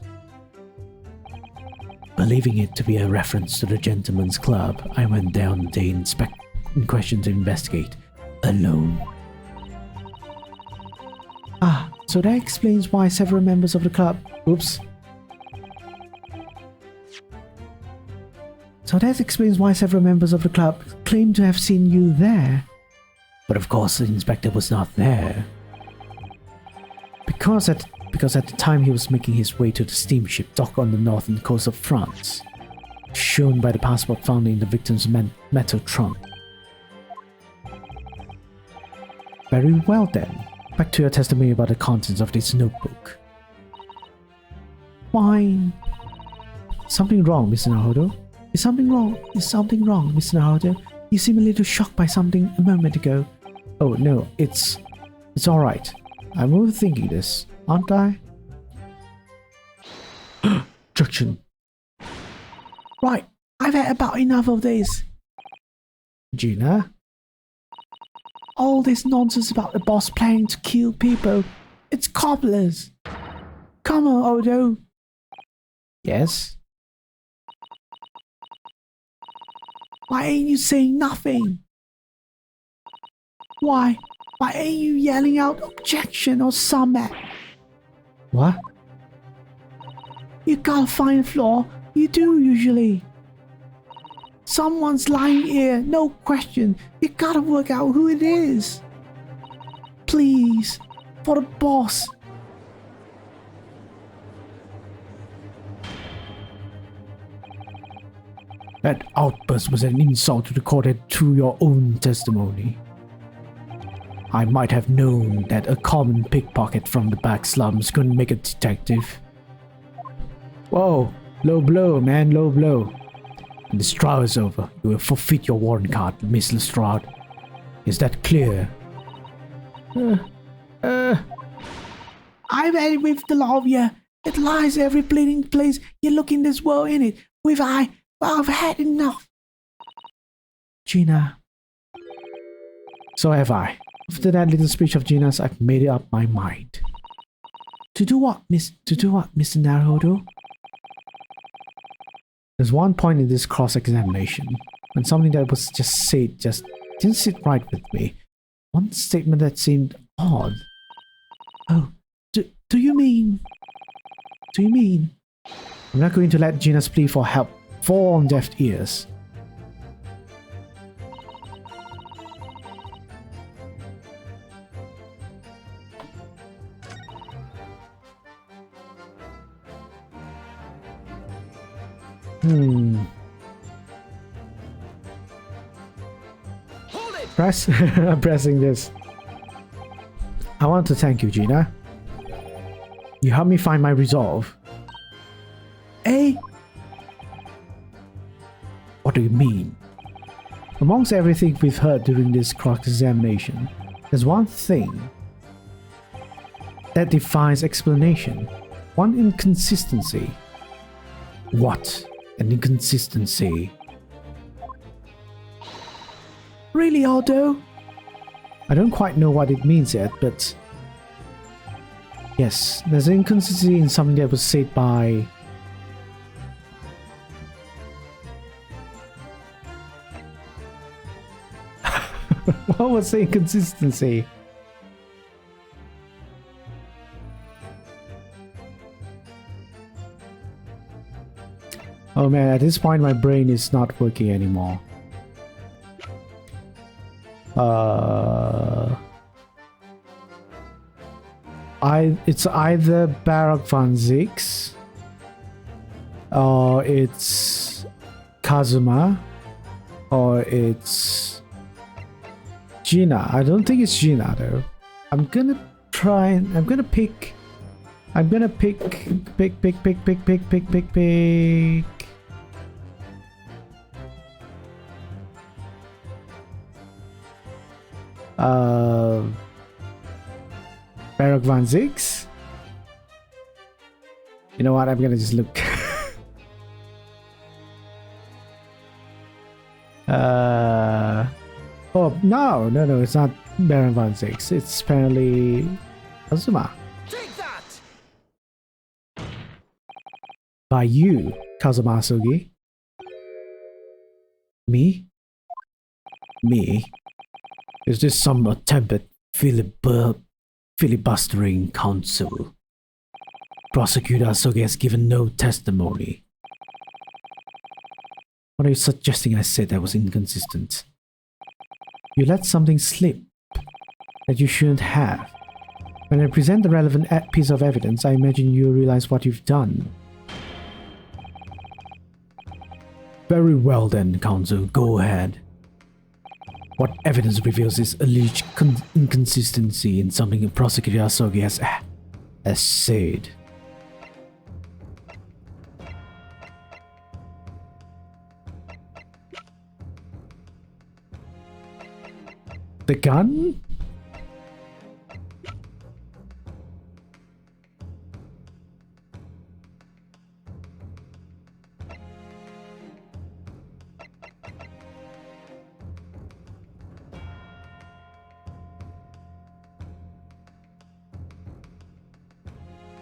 Believing it to be a reference to the Gentleman's Club, I went down the day in question to investigate, alone. So that explains why several members of the club... Oops. So that explains why several members of the club claim to have seen you there. But of course the inspector was not there. Because at the time he was making his way to the steamship dock on the northern coast of France, shown by the passport found in the victim's metal trunk. Very well then, back to your testimony about the contents of this notebook. Fine. Something wrong, Mr. Naruto? Is something wrong? Is something wrong, Mr. Naruto? You seem a little shocked by something a moment ago. Oh no, it's alright. I'm overthinking this, aren't I? Objection. Right, I've had about enough of this. Gina? All this nonsense about the boss planning to kill people. It's cobblers. Come on, Odo. Yes? Why ain't you saying nothing? Why? Why ain't you yelling out objection or something? What? You gotta find a flaw. You do usually. Someone's lying here, no question. You gotta work out who it is. Please, for the boss. That outburst was an insult to the court and to your own testimony. I might have known that a common pickpocket from the back slums couldn't make a detective. Whoa, low blow, man, low blow. When this trial is over, you will forfeit your warrant card, Miss Lestrade. Is that clear? I've had it with the law of you. It lies every bleeding place you look in this world in it. I've had enough. Gina. So have I. After that little speech of Gina's, I've made up my mind. To do what, Mr. Naruto? There's one point in this cross-examination when something that was just said just didn't sit right with me. One statement that seemed odd. Oh, do you mean? I'm not going to let Gina's plea for help fall on deaf ears. I'm pressing this. I want to thank you, Gina. You helped me find my resolve. Eh? What do you mean? Amongst everything we've heard during this cross-examination, there's one thing that defies explanation. One inconsistency. What? An inconsistency? Really, Aldo? I don't quite know what it means yet, but yes, there's an inconsistency in something that was said by what was the inconsistency? Oh man, at this point my brain is not working anymore. It's either Barak van Zix or it's Kazuma or it's Gina. I don't think it's Gina though. I'm gonna pick Barak van Zix. You know what? I'm gonna just look. Oh no, it's not Baron van Zix. It's apparently Kazuma. Take that! By you, Kazuma Asugi. Me? Is this some attempt at filibustering counsel? Prosecutor Asugi has given no testimony. What are you suggesting I said that was inconsistent? You let something slip that you shouldn't have. When I present the relevant piece of evidence, I imagine you realize what you've done. Very well then, counsel, go ahead. What evidence reveals this alleged inconsistency in something Prosecutor Asugi has said? The gun?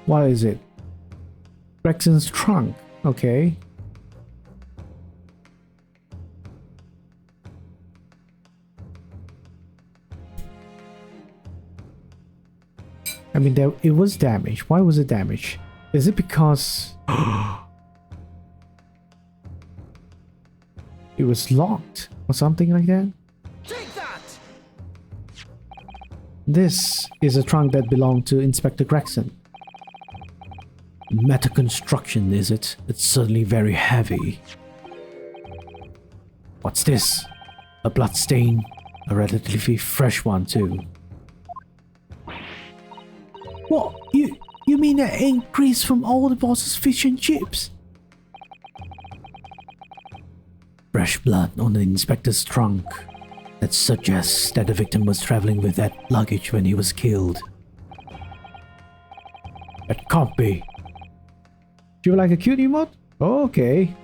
What is it? Gregson's trunk. Okay. I mean, it was damaged. Why was it damaged? Is it because it was locked or something like that? Take that! This is a trunk that belonged to Inspector Gregson. Metal construction, is it? It's certainly very heavy. What's this? A blood stain? A relatively fresh one, too. What? You mean that ain't grease from all the boss's fish and chips? Fresh blood on the inspector's trunk. That suggests that the victim was traveling with that luggage when he was killed. It can't be. Do you like a cute emote? Okay.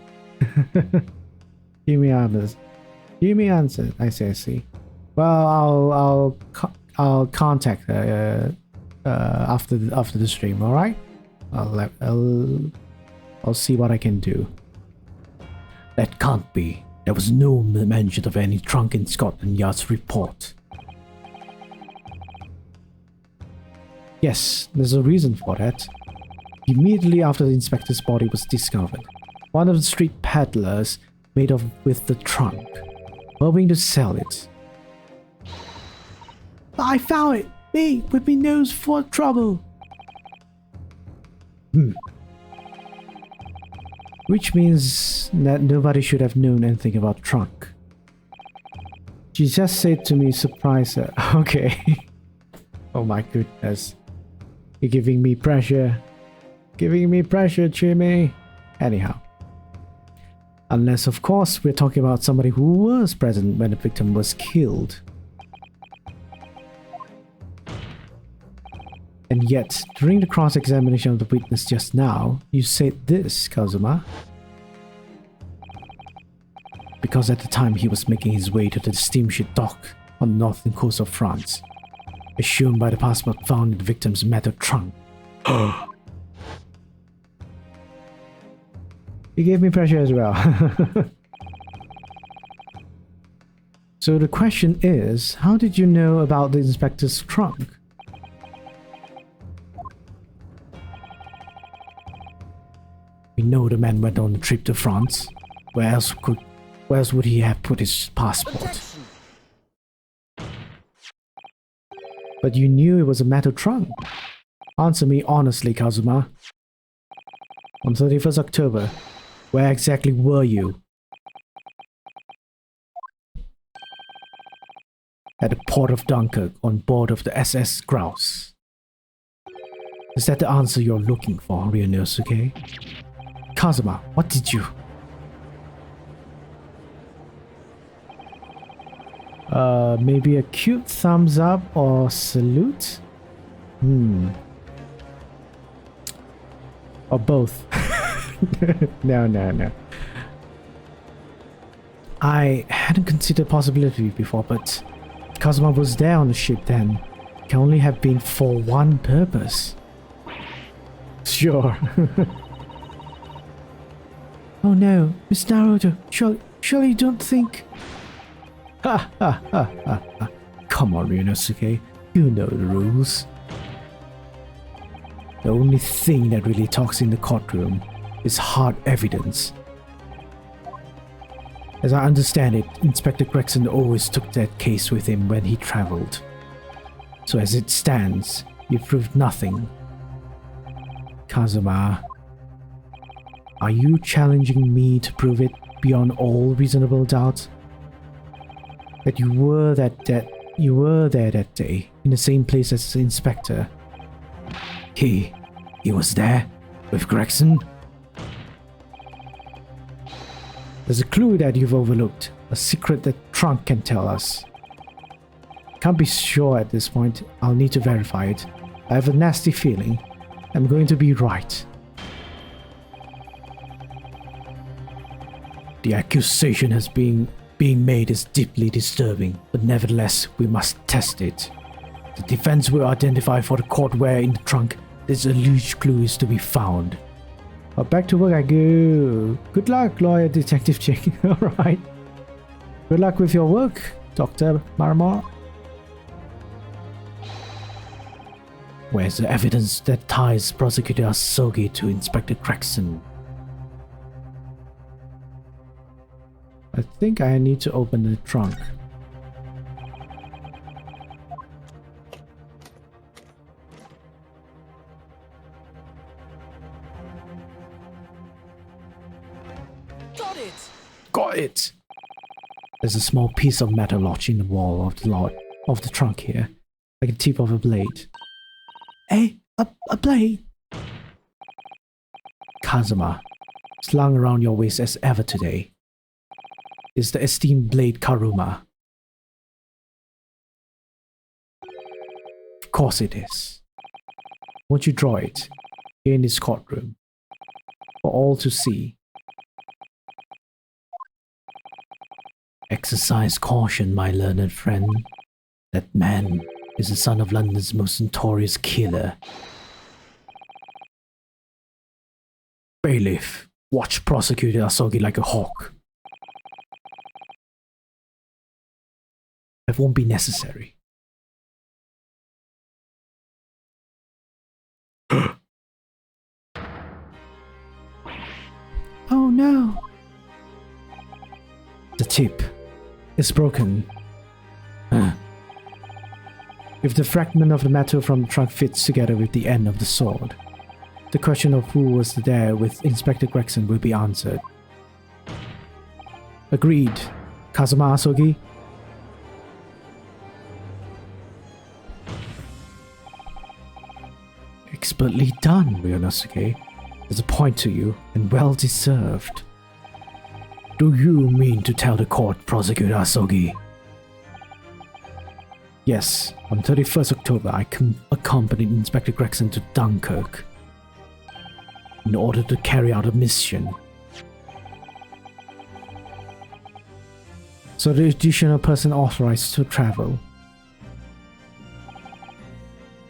Give me answers. Give me answer. I see. Well, I'll contact her after the stream. All right. I'll see what I can do. That can't be. There was no mention of any trunk in Scotland Yard's report. Yes, there's a reason for that. Immediately after the inspector's body was discovered, one of the street peddlers made off with the trunk, hoping to sell it. But I found it. Me, with me nose for trouble. Which means that nobody should have known anything about the trunk. She just said to me, surprise her. Okay. Oh my goodness. You're giving me pressure. Giving me pressure, Jimmy. Anyhow. Unless, of course, we're talking about somebody who was present when the victim was killed. And yet, during the cross-examination of the witness just now, you said this, Kazuma. Because at the time he was making his way to the steamship dock on the northern coast of France, as shown by the passport found in the victim's metal trunk. He gave me pressure as well. So the question is, how did you know about the inspector's trunk? We know the man went on a trip to France. Where else would he have put his passport? But you knew it was a metal trunk. Answer me honestly, Kazuma. On 31st October, where exactly were you? At the port of Dunkirk on board of the SS Grouse. Is that the answer you're looking for, Ryunosuke? Kazuma, what did you... maybe a cute thumbs up or salute? Or both. No. I hadn't considered the possibility before, but Kazuma was there on the ship then. It can only have been for one purpose. Sure. Oh no, Miss Naruto, surely you don't think... Ha. Come on, Ryunosuke. You know the rules. The only thing that really talks in the courtroom is hard evidence. As I understand it, Inspector Gregson always took that case with him when he traveled. So as it stands, you proved nothing. Kazuma, are you challenging me to prove it beyond all reasonable doubt? That you were there that day, in the same place as the inspector. He was there? With Gregson? There's a clue that you've overlooked. A secret that Trunk can tell us. Can't be sure at this point. I'll need to verify it. I have a nasty feeling I'm going to be right. The accusation has being made is deeply disturbing, but nevertheless, we must test it. The defense will identify for the court where in the trunk this alleged clue is to be found. Back to work I go. Good luck, lawyer detective Jake. Alright. Good luck with your work, Dr. Marmar. Where's the evidence that ties Prosecutor Asogi to Inspector Gregson? I think I need to open the trunk. Got it! Got it! There's a small piece of metal lodged in the wall of the trunk here, like the tip of a blade. A blade? Kazuma, slung around your waist as ever today, is the esteemed blade Karuma. Of course it is. Won't you draw it here in this courtroom for all to see? Exercise caution, my learned friend. That man is the son of London's most notorious killer. Bailiff, watch Prosecutor Asogi like a hawk. It won't be necessary. Oh no. The tip is broken. If the fragment of the metal from the trunk fits together with the end of the sword, the question of who was there with Inspector Gregson will be answered. Agreed, Kazuma Asogi. Expertly done, Ryunosuke. There's a point to you, and well deserved. Do you mean to tell the court, Prosecutor Asogi? Yes, on 31st October, I accompanied Inspector Gregson to Dunkirk in order to carry out a mission. So the additional person authorized to travel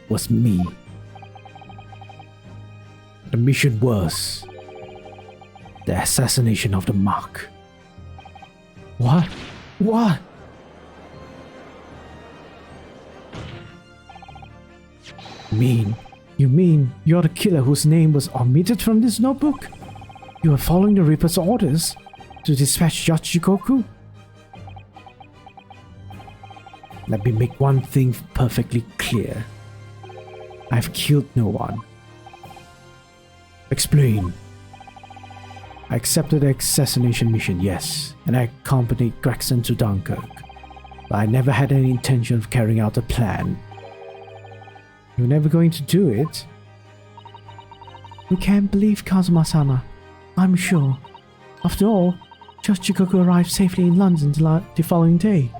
Was me. The mission was the assassination of the Mark. What? What? You mean you're the killer whose name was omitted from this notebook? You are following the Reaper's orders to dispatch Judge Jikoku? Let me make one thing perfectly clear. I've killed no one. Explain. I accepted the assassination mission, yes, and I accompanied Gregson to Dunkirk. But I never had any intention of carrying out the plan. You're never going to do it? We can't believe Kazuma-sama. I'm sure. After all, Judge Jikoku arrived safely in London the following day.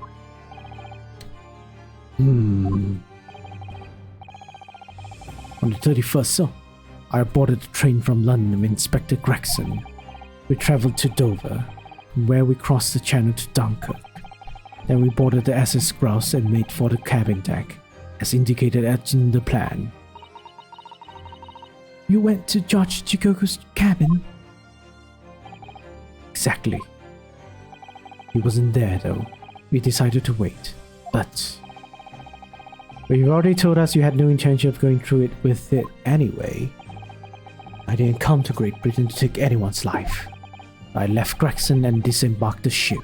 On the 31st, so I boarded the train from London with Inspector Gregson. We travelled to Dover, from where we crossed the channel to Dunkirk. Then we boarded the SS Grouse and made for the cabin deck, as indicated in the plan. You went to Judge Jikoku's cabin? Exactly. He wasn't there though. We decided to wait, but you've already told us you had no intention of going through it with it anyway. I didn't come to Great Britain to take anyone's life. I left Gregson and disembarked the ship.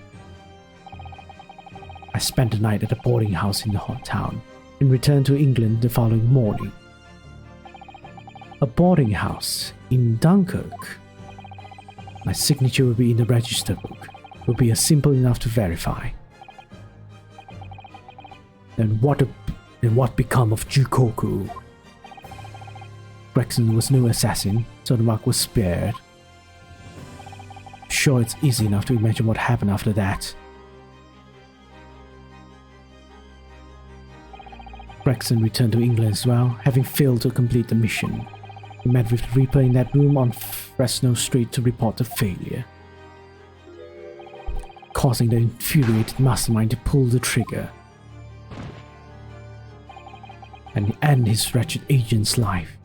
I spent the night at a boarding house in the hot town and returned to England the following morning. A boarding house in Dunkirk. My signature will be in the register book. It will be simple enough to verify. Then what become of Jikoku? Gregson was no assassin, so the mark was spared. Sure, it's easy enough to imagine what happened after that. Gregson returned to England as well, having failed to complete the mission. He met with the Reaper in that room on Fresno Street to report the failure, causing the infuriated mastermind to pull the trigger and end his wretched agent's life.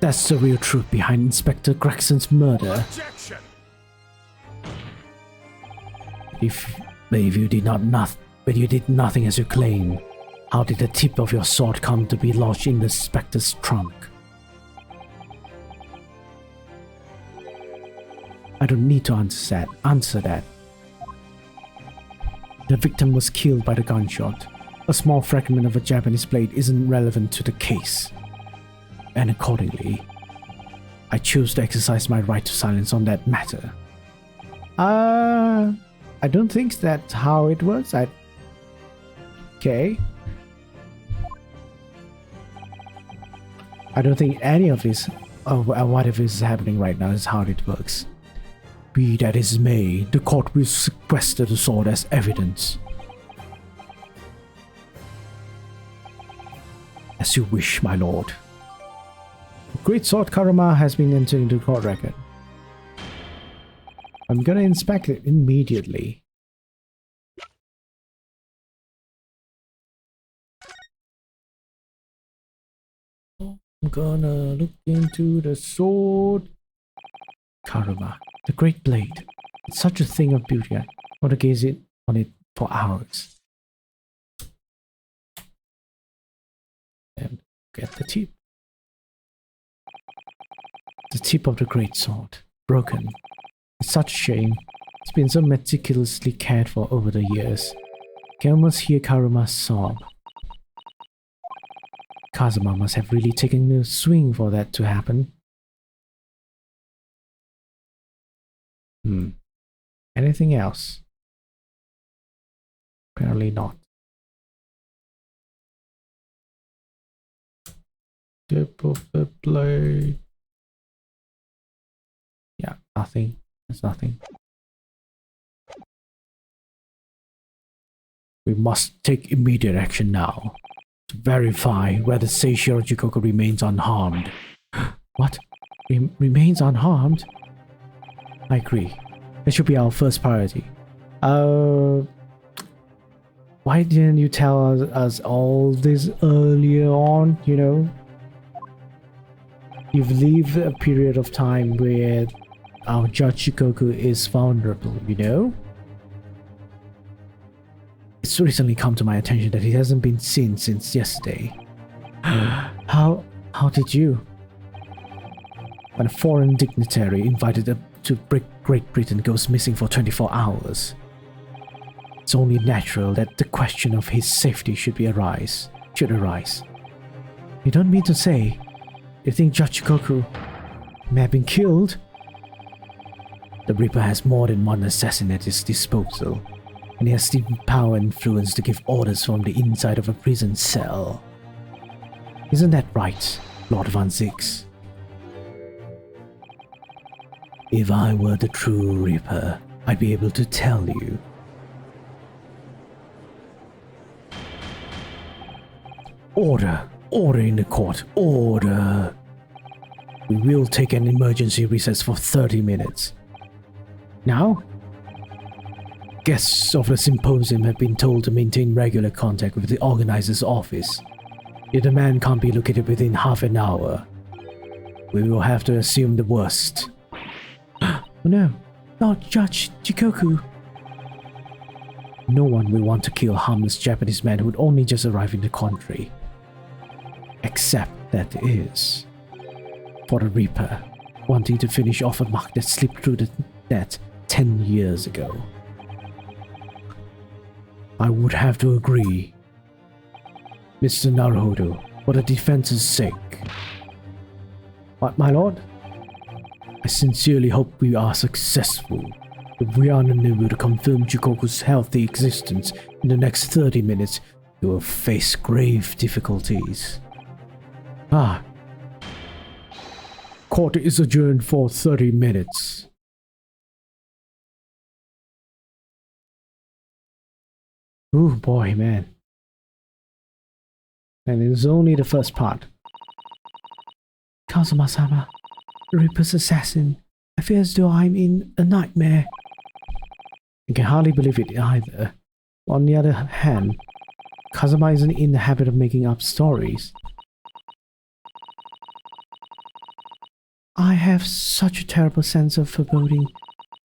That's the real truth behind Inspector Gregson's murder. If you did nothing as you claim, how did the tip of your sword come to be lodged in the inspector's trunk? I don't need to answer that. The victim was killed by the gunshot. A small fragment of a Japanese blade isn't relevant to the case. And accordingly, I choose to exercise my right to silence on that matter. I don't think that's how it works. Okay. I don't think any of this, whatever is happening right now, is how it works. Be that as may, the court will sequester the sword as evidence. As you wish, my lord. Great sword Karuma has been entered into court record. I'm gonna inspect it immediately. I'm gonna look into the sword. Karuma, the great blade. It's such a thing of beauty. I want to gaze on it for hours. And get the tip. The tip of the great sword. Broken. It's such a shame. It's been so meticulously cared for over the years. I can almost hear Karuma sob. Kazuma must have really taken a swing for that to happen. Anything else? Apparently not. Tip of the blade. Yeah, nothing. There's nothing. We must take immediate action now to verify whether Seishiro Jikoku remains unharmed. What? Remains unharmed? I agree. That should be our first priority. Why didn't you tell us all this earlier on, you know? You've lived a period of time where our Judge Jikoku is vulnerable, you know? It's recently come to my attention that he hasn't been seen since yesterday. How did you? When a foreign dignitary invited to Great Britain goes missing for 24 hours, it's only natural that the question of his safety should arise. You don't mean to say you think Judge Jikoku may have been killed? The Reaper has more than one assassin at his disposal, and he has the power and influence to give orders from the inside of a prison cell. Isn't that right, Lord Van Zix? If I were the true Reaper, I'd be able to tell you. Order! Order in the court! Order! We will take an emergency recess for 30 minutes. Now? Guests of the symposium have been told to maintain regular contact with the organizer's office. If the man can't be located within half an hour, we will have to assume the worst. Oh no, not Judge Jikoku. No one will want to kill a harmless Japanese man who would only just arrive in the country. Except that is for the Reaper, wanting to finish off a mark that slipped through the net 10 years ago. I would have to agree. Mr. Naruhodo, for the defense's sake. What, my lord? I sincerely hope we are successful. If we are unable to confirm Jikoku's healthy existence in the next 30 minutes, we will face grave difficulties. Court is adjourned for 30 minutes. Oh boy, man. And it's only the first part. Kazuma-sama, Reaper's assassin. I feel as though I'm in a nightmare. I can hardly believe it either. On the other hand, Kazuma isn't in the habit of making up stories. I have such a terrible sense of foreboding.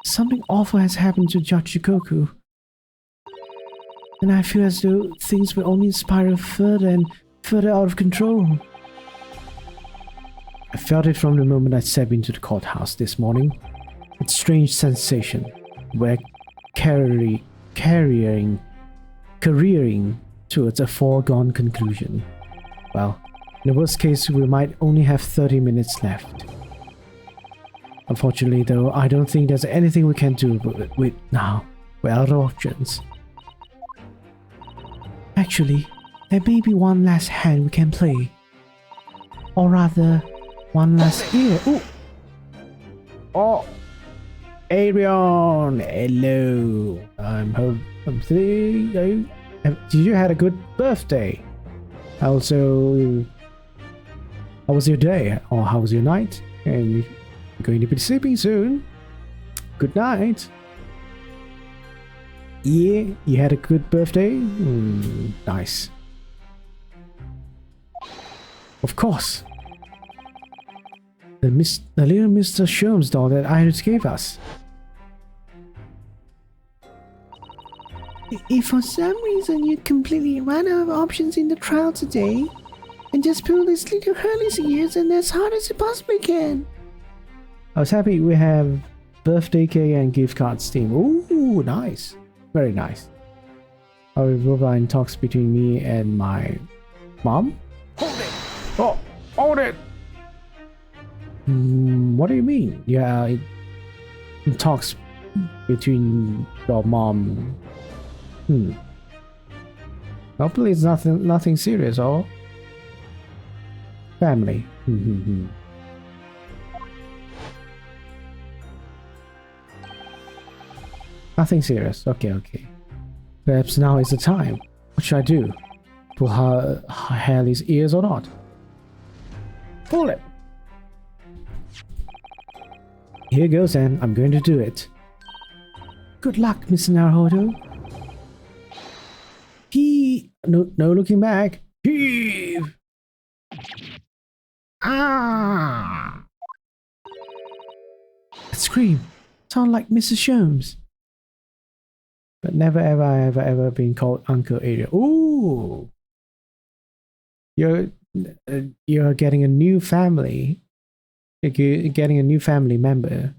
Something awful has happened to Judge Shikoku. And I feel as though things will only spiral further and further out of control. I felt it from the moment I stepped into the courthouse this morning. That strange sensation where careering towards a foregone conclusion. Well, in the worst case, we might only have 30 minutes left. Unfortunately, though, I don't think there's anything we can do with now. We're out of options. Actually, there may be one last hand we can play. Or rather, one last ear. Ooh. Oh, Arion, hello. Did you had a good birthday? Also, how was your day? Or how was your night? And you're going to be sleeping soon. Good night. Yeah, you had a good birthday? Nice. Of course. The little Mr. Sherm's doll that Iris gave us. If for some reason you completely ran out of options in the trial today, and just pull this little Hurley's ears and as hard as you possibly can. I was happy we have birthday cake and gift cards team. Ooh, nice. Very nice. Our Wolverine talks between me and my mom. Hold it! Oh, hold it! What do you mean? Yeah, it talks between your mom. Hopefully it's nothing serious or family. Nothing serious. Okay. Perhaps now is the time. What should I do? Pull her Harley's ears or not? Pull it. Here goes then. I'm going to do it. Good luck, Mr. Naruhodo. No looking back. Heave. Ah! That scream sound like Mrs. Sholmes. But never ever been called Uncle Ariel. Ooh! You're getting a new family. You're getting a new family member.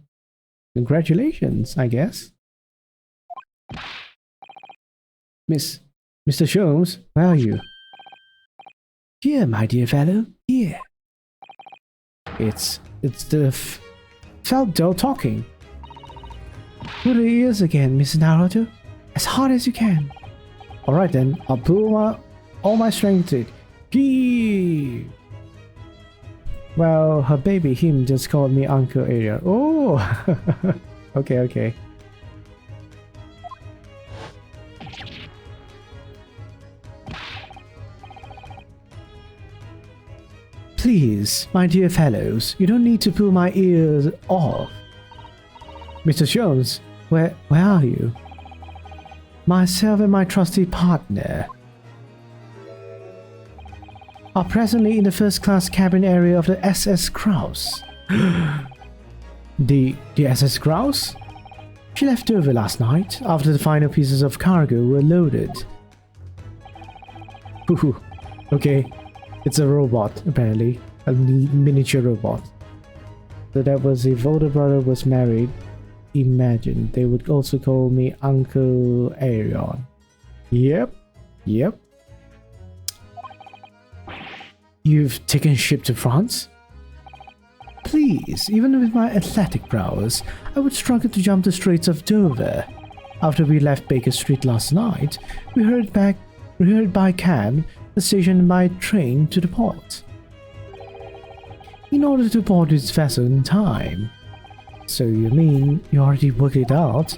Congratulations, I guess. Mr. Sholmes, where are you? Here, my dear fellow, here. It's the felt doll talking. Pull the ears again, Mr. Naruto. As hard as you can. Alright then, I'll pull all my strength to it. Gee! Well, her baby him just called me Uncle Ariel. Oh! Okay. Please, my dear fellows, you don't need to pull my ears off. Mr. Jones, where are you? Myself and my trusty partner are presently in the first-class cabin area of the SS Kraus. The SS Kraus? She left over last night after the final pieces of cargo were loaded. Hoo. Okay, it's a robot apparently, a miniature robot. So that was if older brother was married. Imagine they would also call me Uncle Arion. Yep. You've taken ship to France? Please, even with my athletic prowess, I would struggle to jump the Straits of Dover. After we left Baker Street last night, we hurried by cab, the station by train to the port. In order to board this vessel in time. So you mean you already worked it out?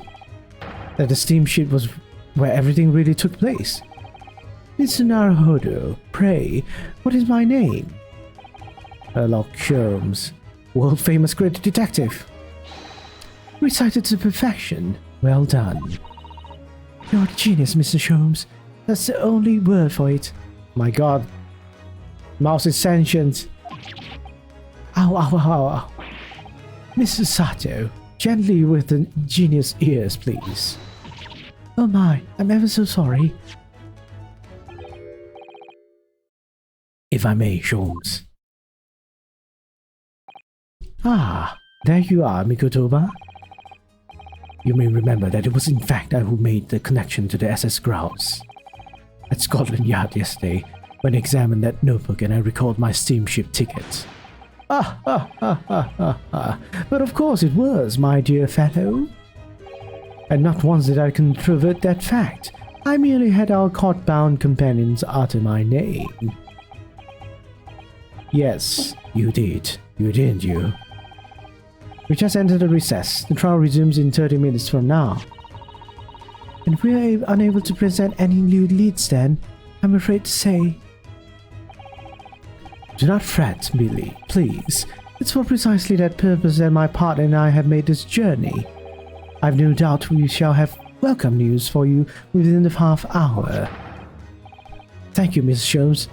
That the steamship was where everything really took place? Mr. Naruhodo, pray, what is my name? Sherlock Sholmes, world-famous great detective. Recited to perfection. Well done. You're a genius, Mr. Sholmes. That's the only word for it. My god. Mouse is sentient. Ow. Mrs. Sato, gently with the genius ears, please. Oh my, I'm ever so sorry. If I may, Sholmes. Ah, there you are, Mikotoba. You may remember that it was in fact I who made the connection to the SS Grouse at Scotland Yard yesterday when I examined that notebook and I recalled my steamship ticket. But of course it was, my dear fellow. And not once did I controvert that fact. I merely had our court-bound companions utter my name. Yes, you did. You didn't you? We just entered a recess. The trial resumes in 30 minutes from now. And we're unable to present any new leads then, I'm afraid to say. Do not fret, Billy, please. It's for precisely that purpose that my partner and I have made this journey. I've no doubt we shall have welcome news for you within the half hour. Thank you, Miss Sholmes.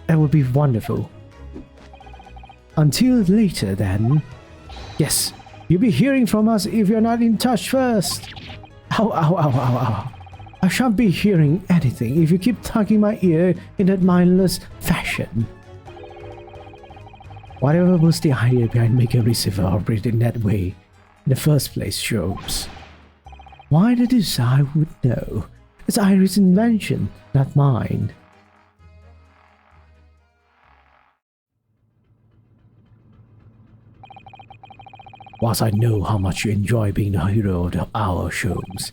That would be wonderful. Until later, then. Yes, you'll be hearing from us if you're not in touch first. Ow, ow, ow, ow, ow. I shan't be hearing anything if you keep tugging my ear in that mindless fashion. Whatever was the idea behind making a receiver operate in that way in the first place, Sholmes? Why the deuce I would know. It's Iris' invention, not mine. Whilst I know how much you enjoy being the hero of the hour, Sholmes,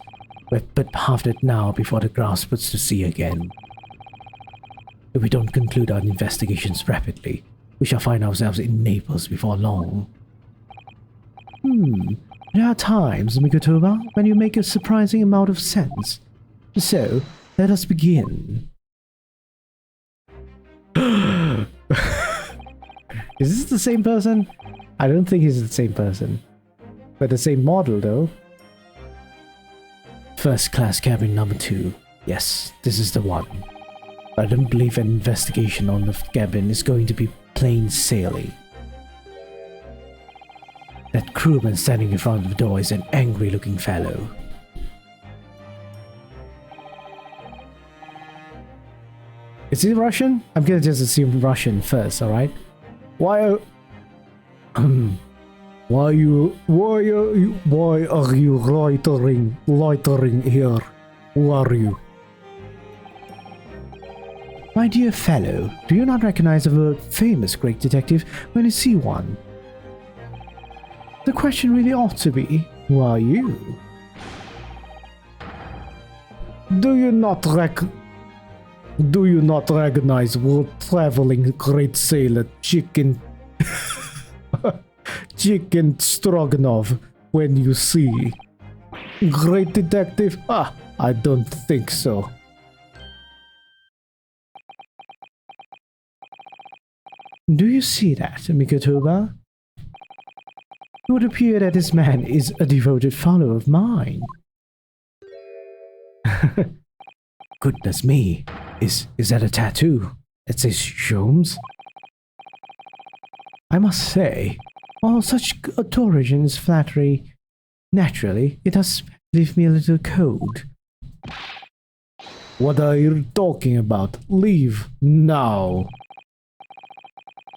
but half that now before the grass puts to sea again. If we don't conclude our investigations rapidly, we shall find ourselves in Naples before long. There are times, Mikotoba, when you make a surprising amount of sense. So, let us begin. Is this the same person? I don't think he's the same person. But the same model, though. First class cabin number 2. Yes, this is the one. I don't believe an investigation on the cabin is going to be plain sailing. That crewman standing in front of the door is an angry looking fellow. Is he Russian? I'm gonna just assume Russian first, alright? Why are you loitering here? Who are you? My dear fellow, do you not recognize a world-famous great detective when you see one? The question really ought to be, who are you? Do you not recognize world-traveling great sailor Chicken Stroganoff when you see great detective? I don't think so. Do you see that, Mikotoba? It would appear that this man is a devoted follower of mine. Goodness me, is that a tattoo? It says Sholmes? I must say, while such good origin is flattery, naturally, it does leave me a little cold. What are you talking about? Leave now.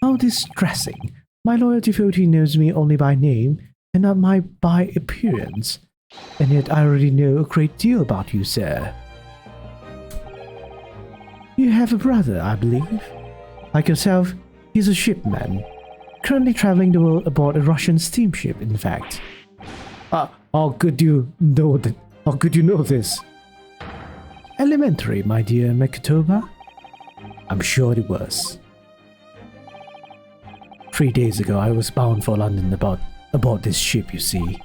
How distressing. My loyal devotee knows me only by name and not by appearance. And yet I already know a great deal about you, sir. You have a brother, I believe. Like yourself, he's a shipman. Currently traveling the world aboard a Russian steamship, in fact. How could you know that? How could you know this? Elementary, my dear Mikotoba. I'm sure it was. 3 days ago, I was bound for London aboard this ship, you see.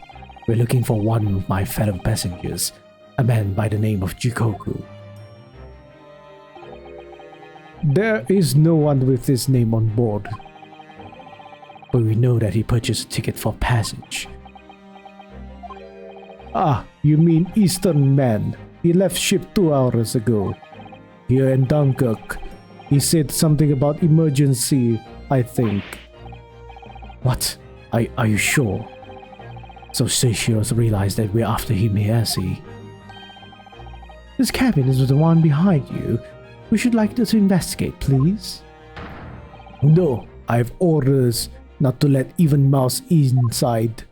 We're looking for one of my fellow passengers, a man by the name of Jikoku. There is no one with this name on board. But we know that he purchased a ticket for passage. You mean Eastern man. He left ship 2 hours ago. Here in Dunkirk. He said something about emergency, I think. What? Are you sure? So Seishiro's realized that we're after him here, see? This cabin is the one behind you. We should like to investigate, please. No, I have orders not to let even mouse inside.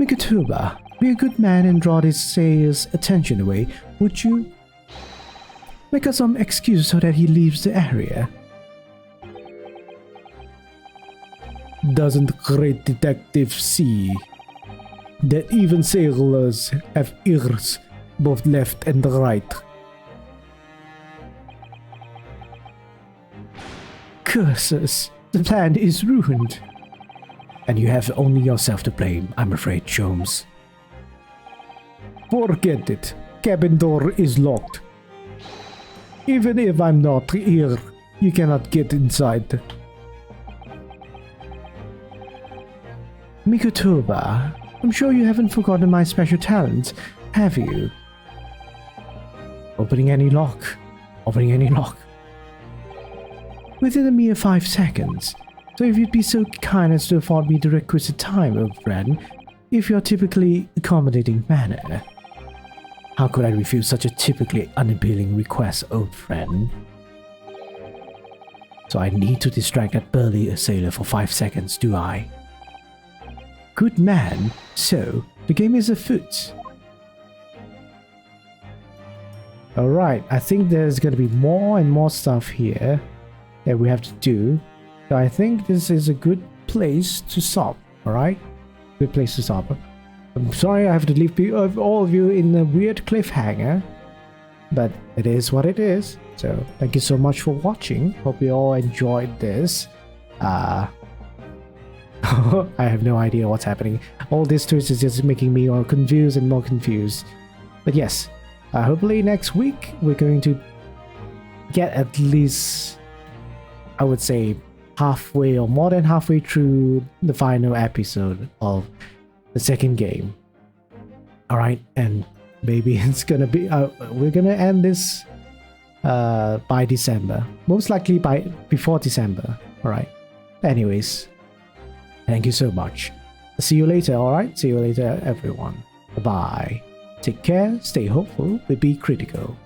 Mikatuba, be a good man and draw this sayer's attention away, would you? Make us some excuse so that he leaves the area. Doesn't great detective see that even sailors have ears both left and right? Curses, the plan is ruined. And you have only yourself to blame, I'm afraid, Sholmes. Forget it. Cabin door is locked. Even if I'm not here, you cannot get inside. Mikotoba, I'm sure you haven't forgotten my special talents, have you? Opening any lock. Opening any lock. Within a mere 5 seconds. So if you'd be so kind as to afford me the requisite time, old friend, if your typically accommodating manner. How could I refuse such a typically unappealing request, old friend? So I need to distract that burly assailer for 5 seconds, do I? Good man. So, the game is afoot. Alright, I think there's gonna be more and more stuff here that we have to do. So I think this is a good place to stop, alright? Good place to stop. I'm sorry I have to leave all of you in a weird cliffhanger, but it is what it is. So thank you so much for watching. Hope you all enjoyed this. I have no idea what's happening. All this twist is just making me more confused and more confused. But yes, hopefully next week we're going to get at least, I would say, halfway or more than halfway through the final episode of the second game. Alright, and maybe it's gonna be, we're gonna end this by December. Most likely before December. Alright. Anyways, thank you so much. See you later, alright? See you later, everyone. Bye-bye. Take care, stay hopeful, but be critical.